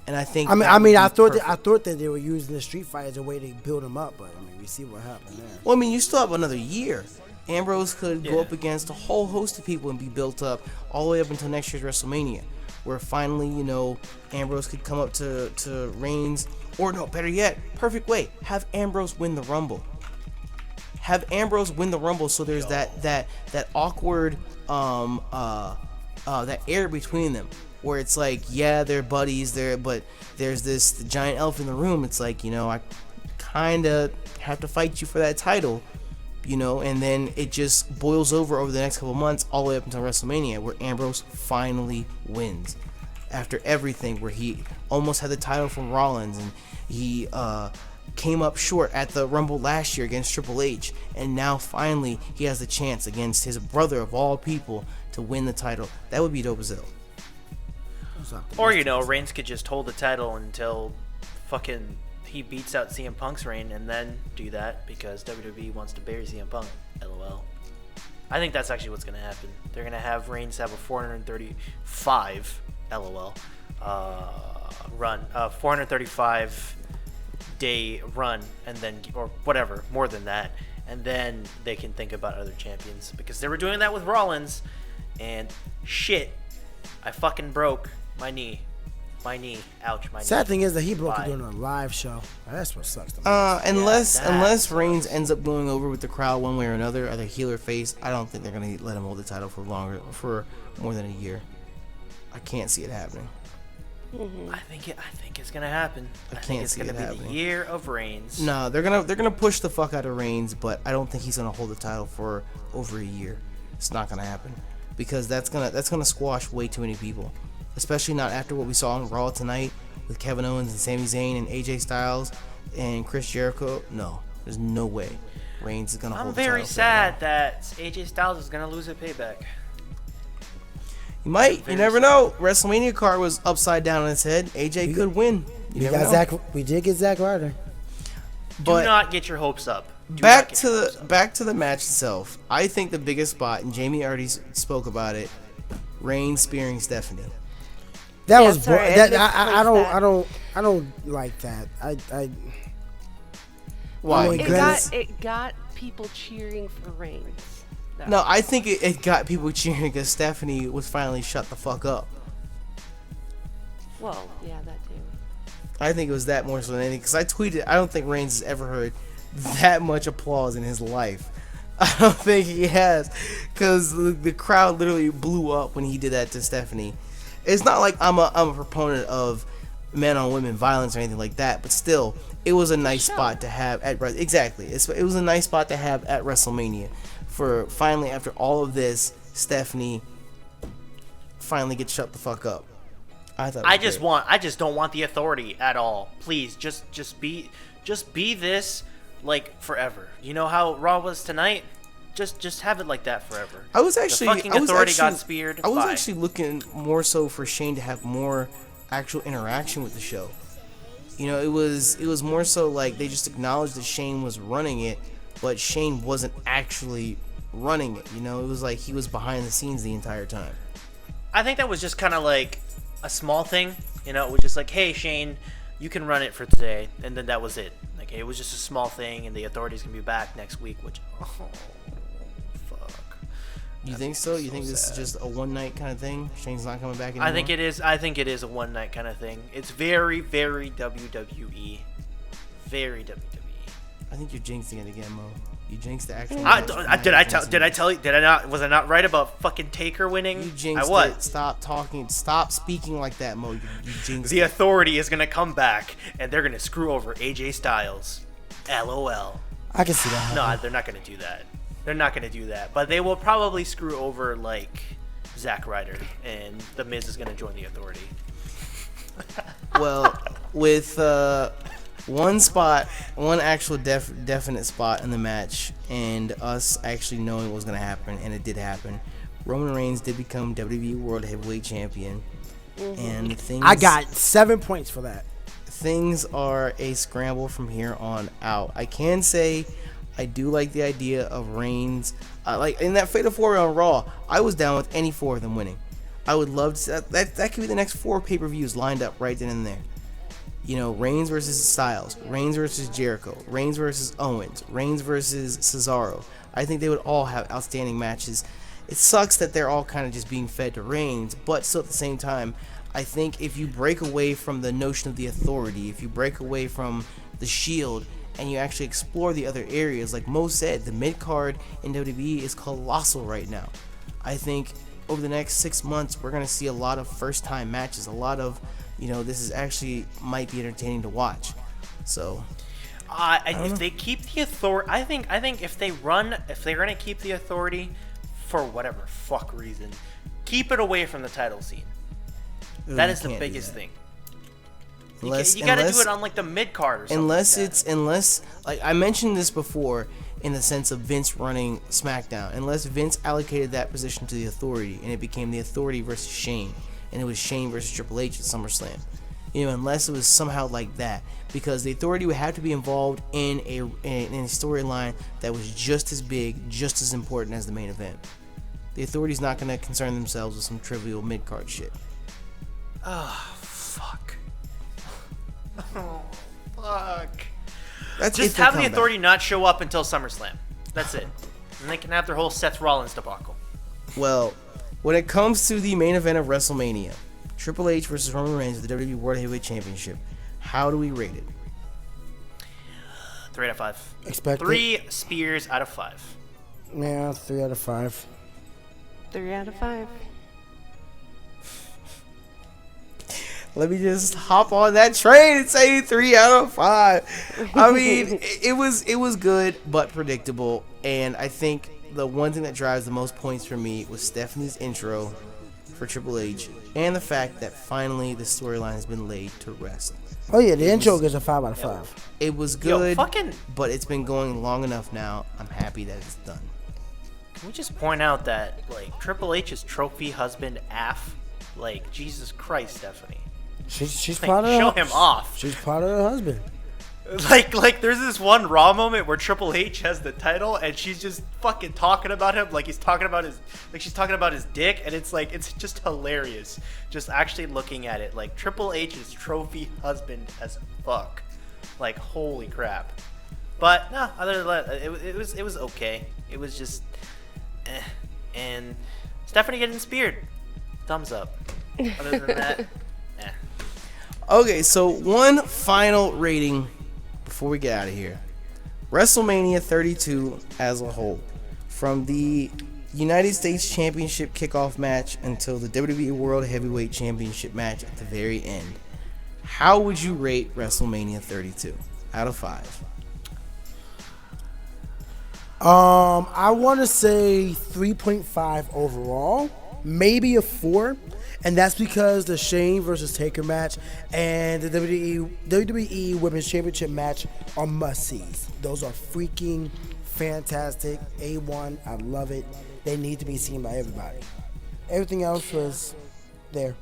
And I think. I thought that they were using the street fight as a way to build him up, but we see what happened there. Well, you still have another year. Ambrose could go up against a whole host of people and be built up all the way up until next year's WrestleMania, where finally, Ambrose could come up to Reigns. Or no, better yet, perfect way. Have Ambrose win the Rumble. Have Ambrose win the Rumble so there's that awkward that air between them where it's like, yeah, they're buddies there, but there's this giant elf in the room. It's like, I kind of have to fight you for that title, and then it just boils over the next couple months all the way up until WrestleMania where Ambrose finally wins. After everything, where he almost had the title from Rollins and he came up short at the Rumble last year against Triple H, and now finally he has the chance against his brother of all people to win the title. That would be dope as hell. Or Reigns could just hold the title until fucking he beats out CM Punk's reign and then do that because WWE wants to bury CM Punk. LOL. I think that's actually what's going to happen. They're going to have Reigns have a 435 LOL run, 435 day run, and then or whatever more than that, and then they can think about other champions because they were doing that with Rollins, and shit, I fucking broke my knee. Ouch, my knee. Sad thing is that he broke it during a live show. That's what sucks. Unless Reigns ends up going over with the crowd one way or another, either heel or face, I don't think they're gonna let him hold the title for more than a year. I can't see it happening. Mm-hmm. I think it's gonna happen. I think it's gonna be the year of Reigns. No, they're gonna push the fuck out of Reigns, but I don't think he's gonna hold the title for over a year. It's not gonna happen because that's gonna squash way too many people. especially not after what we saw on Raw tonight with Kevin Owens and Sami Zayn and AJ Styles and Chris Jericho. No, there's no way Reigns is gonna hold the title. I'm very sad that AJ Styles is gonna lose at Payback. You might. You never know. WrestleMania card was upside down on its head. AJ could win. We did get Zack Ryder. But do not get your hopes up. Back to the match itself. I think the biggest spot, and Jamie already spoke about it, Reigns spearing Stephanie. That Yeah, was sorry, that, I I don't like that. Why? It got people cheering for Reigns. No, I think it got people cheering because Stephanie was finally shut the fuck up. Well, yeah, that too. I think it was that more so than anything. Because I tweeted, I don't think Reigns has ever heard that much applause in his life. I don't think he has. Because the crowd literally blew up when he did that to Stephanie. It's not like I'm a proponent of men on women violence or anything like that. But still, it was a nice spot to have at exactly. It was a nice spot to have at WrestleMania. For finally, after all of this, Stephanie finally gets shut the fuck up. I just don't want the authority at all. Please, just be this like forever. You know how Raw was tonight? Just have it like that forever. I was actually the fucking authority got speared. I was actually looking more so for Shane to have more actual interaction with the show. You know, it was more so like they just acknowledged that Shane was running it, but Shane wasn't actually running it. You know, it was like he was behind the scenes the entire time. I think that was just kind of like a small thing. You know, it was just like, hey, Shane, you can run it for today, and then that was it. Like, it was just a small thing, and the authorities can be back next week. Which, oh, fuck. You think so? You think this is just a one night kind of thing? Shane's not coming back anymore? I think it is. I think it is a one night kind of thing. It's very, very WWE. Very WWE. I think you're jinxing it again, Mo. You jinxed the actual. Did I tell you? Did I not? Was I not right about fucking Taker winning? You jinxed I it. Stop talking. Stop speaking like that, Mo. You jinxed The it. authority is gonna come back and they're gonna screw over AJ Styles. LOL. I can see that. No, they're not gonna do that. They're not gonna do that. But they will probably screw over like Zack Ryder, and The Miz is gonna join the authority. Well, with one actual definite spot in the match, and us actually knowing what was going to happen, and it did happen. Roman Reigns did become WWE World Heavyweight Champion, and I got 7 points for that. Things are a scramble from here on out. I can say I do like the idea of Reigns. Like in that Fatal 4 on Raw, I was down with any four of them winning. I would love to. That could be the next 4 pay-per-views lined up right then and there. You know, Reigns versus Styles, Reigns versus Jericho, Reigns versus Owens, Reigns versus Cesaro. I think they would all have outstanding matches. It sucks that they're all kind of just being fed to Reigns, but still at the same time, I think if you break away from the notion of the authority, if you break away from the Shield, and you actually explore the other areas, like Mo said, the mid-card in WWE is colossal right now. I think over the next 6 months, we're going to see a lot of first-time matches, a lot of, you know, this is actually might be entertaining to watch. So, if they keep the authority, I think if they're gonna keep the authority for whatever fuck reason, keep it away from the title scene. That is the biggest thing. You gotta do it on like the mid card or something. Unless like I mentioned this before, in the sense of Vince running SmackDown, unless Vince allocated that position to the authority and it became the authority versus Shane, and it was Shane versus Triple H at SummerSlam. You know, unless it was somehow like that, because the authority would have to be involved in a storyline that was just as big, just as important as the main event. The authority's not going to concern themselves with some trivial mid-card shit. Oh, fuck. Oh, fuck. That's just have the authority not show up until SummerSlam. That's it. And they can have their whole Seth Rollins debacle. Well, when it comes to the main event of WrestleMania, Triple H versus Roman Reigns at the WWE World Heavyweight Championship, how do we rate it? 3 out of 5. Expected. 3 spears out of 5. Yeah, 3 out of 5. 3 out of 5. Let me just hop on that train and say 3 out of 5. I mean, it was good but predictable, and I think the one thing that drives the most points for me was Stephanie's intro for Triple H, and the fact that finally the storyline has been laid to rest. Oh yeah, the intro gets a 5 out of 5. It was good, fucking- but it's been going long enough now. I'm happy that it's done. Can we just point out that, like, Triple H's trophy husband, Af, like, Jesus Christ, Stephanie. She's Like, proud of show her. him off. She's proud of her husband. Like, there's this one Raw moment where Triple H has the title, and she's just fucking talking about him, like he's talking about his, like she's talking about his dick, and it's like, it's just hilarious, just actually looking at it. Like, Triple H is trophy husband as fuck. Like, holy crap. But no, other than that, it was okay. It was just, and Stephanie getting speared, thumbs up. Other than that, Okay, so one final rating before we get out of here. WrestleMania 32 as a whole, from the United States Championship kickoff match until the WWE World Heavyweight Championship match at the very end. How would you rate WrestleMania 32 out of 5? I want to say 3.5 overall, maybe a 4, and that's because the Shane versus Taker match and the WWE Women's Championship match are must-sees. Those are freaking fantastic. A1, I love it. They need to be seen by everybody. Everything else was there.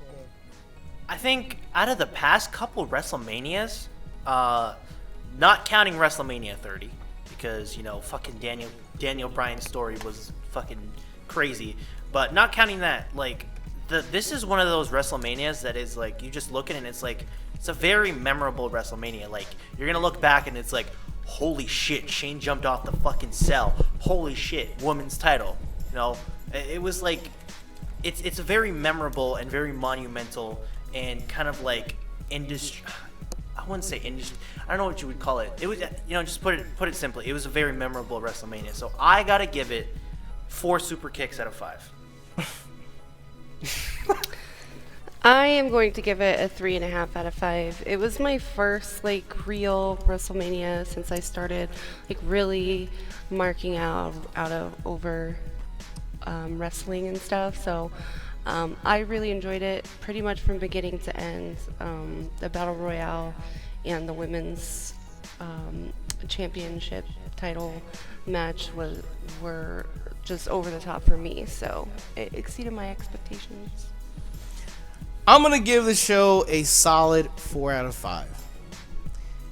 I think out of the past couple WrestleManias, not counting WrestleMania 30, because, you know, fucking Daniel Bryan's story was fucking crazy, but not counting that, like, this is one of those WrestleManias that is like, you just look at it and it's like, it's a very memorable WrestleMania. Like, you're gonna look back and it's like, holy shit, Shane jumped off the fucking cell. Holy shit, women's title. You know, it was like, it's a very memorable and very monumental and kind of like industry. I wouldn't say industry. I don't know what you would call it. It was, you know, just put it simply. It was a very memorable WrestleMania. So I gotta give it 4 super kicks out of 5. I am going to give it a 3.5 out of 5. It was my first like real WrestleMania since I started like really marking out over wrestling and stuff. So I really enjoyed it pretty much from beginning to end. The Battle Royale and the women's championship title match were just over the top for me. So it exceeded my expectations. I'm going to give the show a solid 4 out of 5.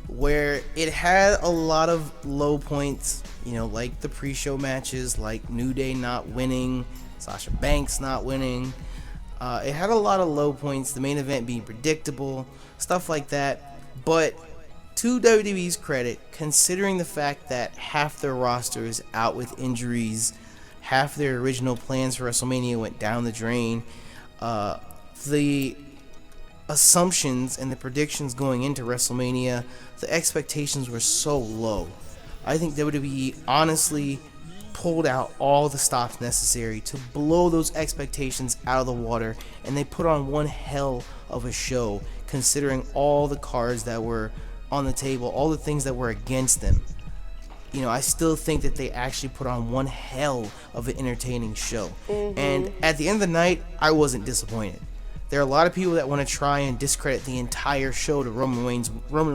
Where it had a lot of low points, you know, like the pre-show matches, like New Day not winning, Sasha Banks not winning. It had a lot of low points, the main event being predictable, stuff like that. But to WWE's credit, considering the fact that half their roster is out with injuries, half their original plans for WrestleMania went down the drain, the assumptions and the predictions going into WrestleMania, the expectations were so low. I think WWE honestly pulled out all the stops necessary to blow those expectations out of the water, and they put on one hell of a show considering all the cards that were on the table, all the things that were against them. You know, I still think that they actually put on one hell of an entertaining show. And at the end of the night, I wasn't disappointed. There are a lot of people that want to try and discredit the entire show to Roman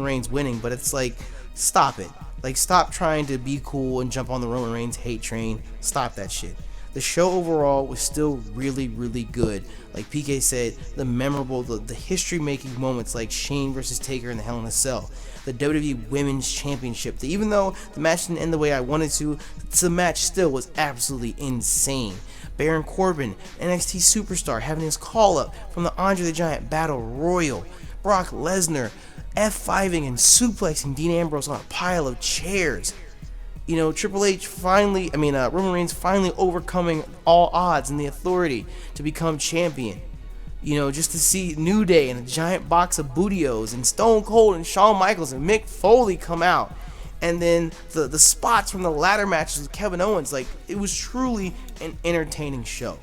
Reigns winning, but it's like, stop it. Like, stop trying to be cool and jump on the Roman Reigns hate train. Stop that shit. The show overall was still really, really good. Like PK said, the memorable, the history-making moments like Shane versus Taker in the Hell in a Cell, the WWE Women's Championship. Even though the match didn't end the way I wanted to, the match still was absolutely insane. Baron Corbin, NXT superstar, having his call-up from the Andre the Giant Battle Royal. Brock Lesnar F5ing and suplexing Dean Ambrose on a pile of chairs. You know, Roman Reigns finally overcoming all odds and the authority to become champion. You know, just to see New Day and a giant box of Bootios and Stone Cold and Shawn Michaels and Mick Foley come out. And then the spots from the ladder matches with Kevin Owens, like, it was truly an entertaining show.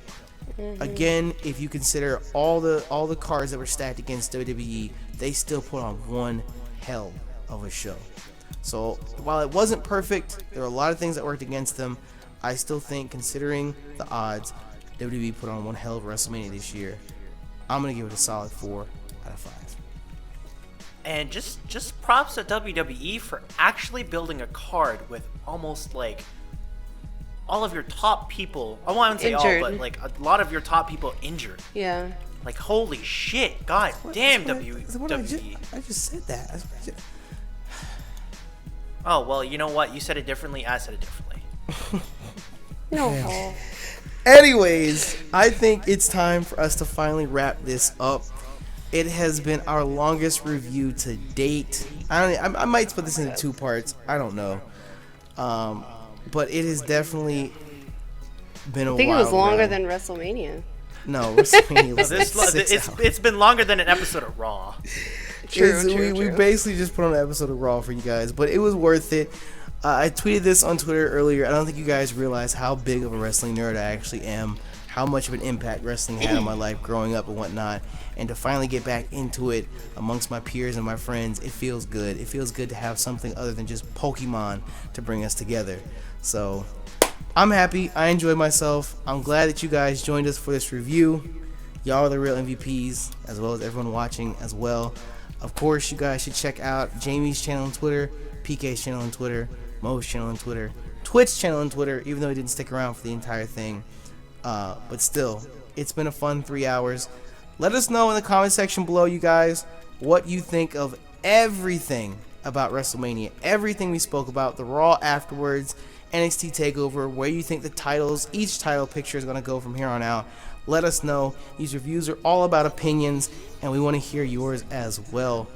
Again, if you consider all the cards that were stacked against WWE, they still put on one hell of a show. So while it wasn't perfect, there were a lot of things that worked against them. I still think, considering the odds, WWE put on one hell of a WrestleMania this year. I'm gonna give it a solid 4 out of 5. And just props to WWE for actually building a card with almost like all of your top people. I won't say Injured. all, but like a lot of your top people injured. Yeah. Like holy shit, god damn WWE. I just said that. Oh well, you know what? You said it differently. I said it differently. No. Anyways, I think it's time for us to finally wrap this up. It has been our longest review to date. I might split this into 2 parts. I don't know. But it has definitely been a while. I think it was longer than WrestleMania. No, WrestleMania was like 6 hours. It's been longer than an episode of Raw. We basically just put on an episode of Raw for you guys, but it was worth it. I tweeted this on Twitter earlier. I don't think you guys realize how big of a wrestling nerd I actually am, how much of an impact wrestling had on my life growing up and whatnot, and to finally get back into it amongst my peers and my friends, it feels good. It feels good to have something other than just Pokemon to bring us together. So I'm happy. I enjoyed myself. I'm glad that you guys joined us for this review. Y'all are the real MVPs, as well as everyone watching as well. Of course, you guys should check out Jamie's channel on Twitter, PK's channel on Twitter, Mo's channel on Twitter, Twitch channel on Twitter, even though he didn't stick around for the entire thing. But still, it's been a fun 3 hours. Let us know in the comment section below, you guys, what you think of everything about WrestleMania. Everything we spoke about, the Raw afterwards, NXT TakeOver, where you think the titles, each title picture is going to go from here on out. Let us know. These reviews are all about opinions, and we want to hear yours as well.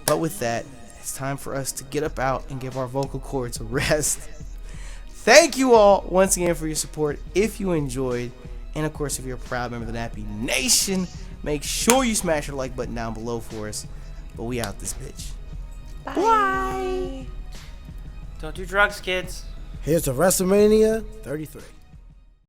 But with that, it's time for us to get up out and give our vocal cords a rest. Thank you all once again for your support. If you enjoyed, and of course if you're a proud member of the Nappy Nation, make sure you smash the like button down below for us. But we out this bitch. Bye. Don't do drugs, kids. Here's to WrestleMania 33.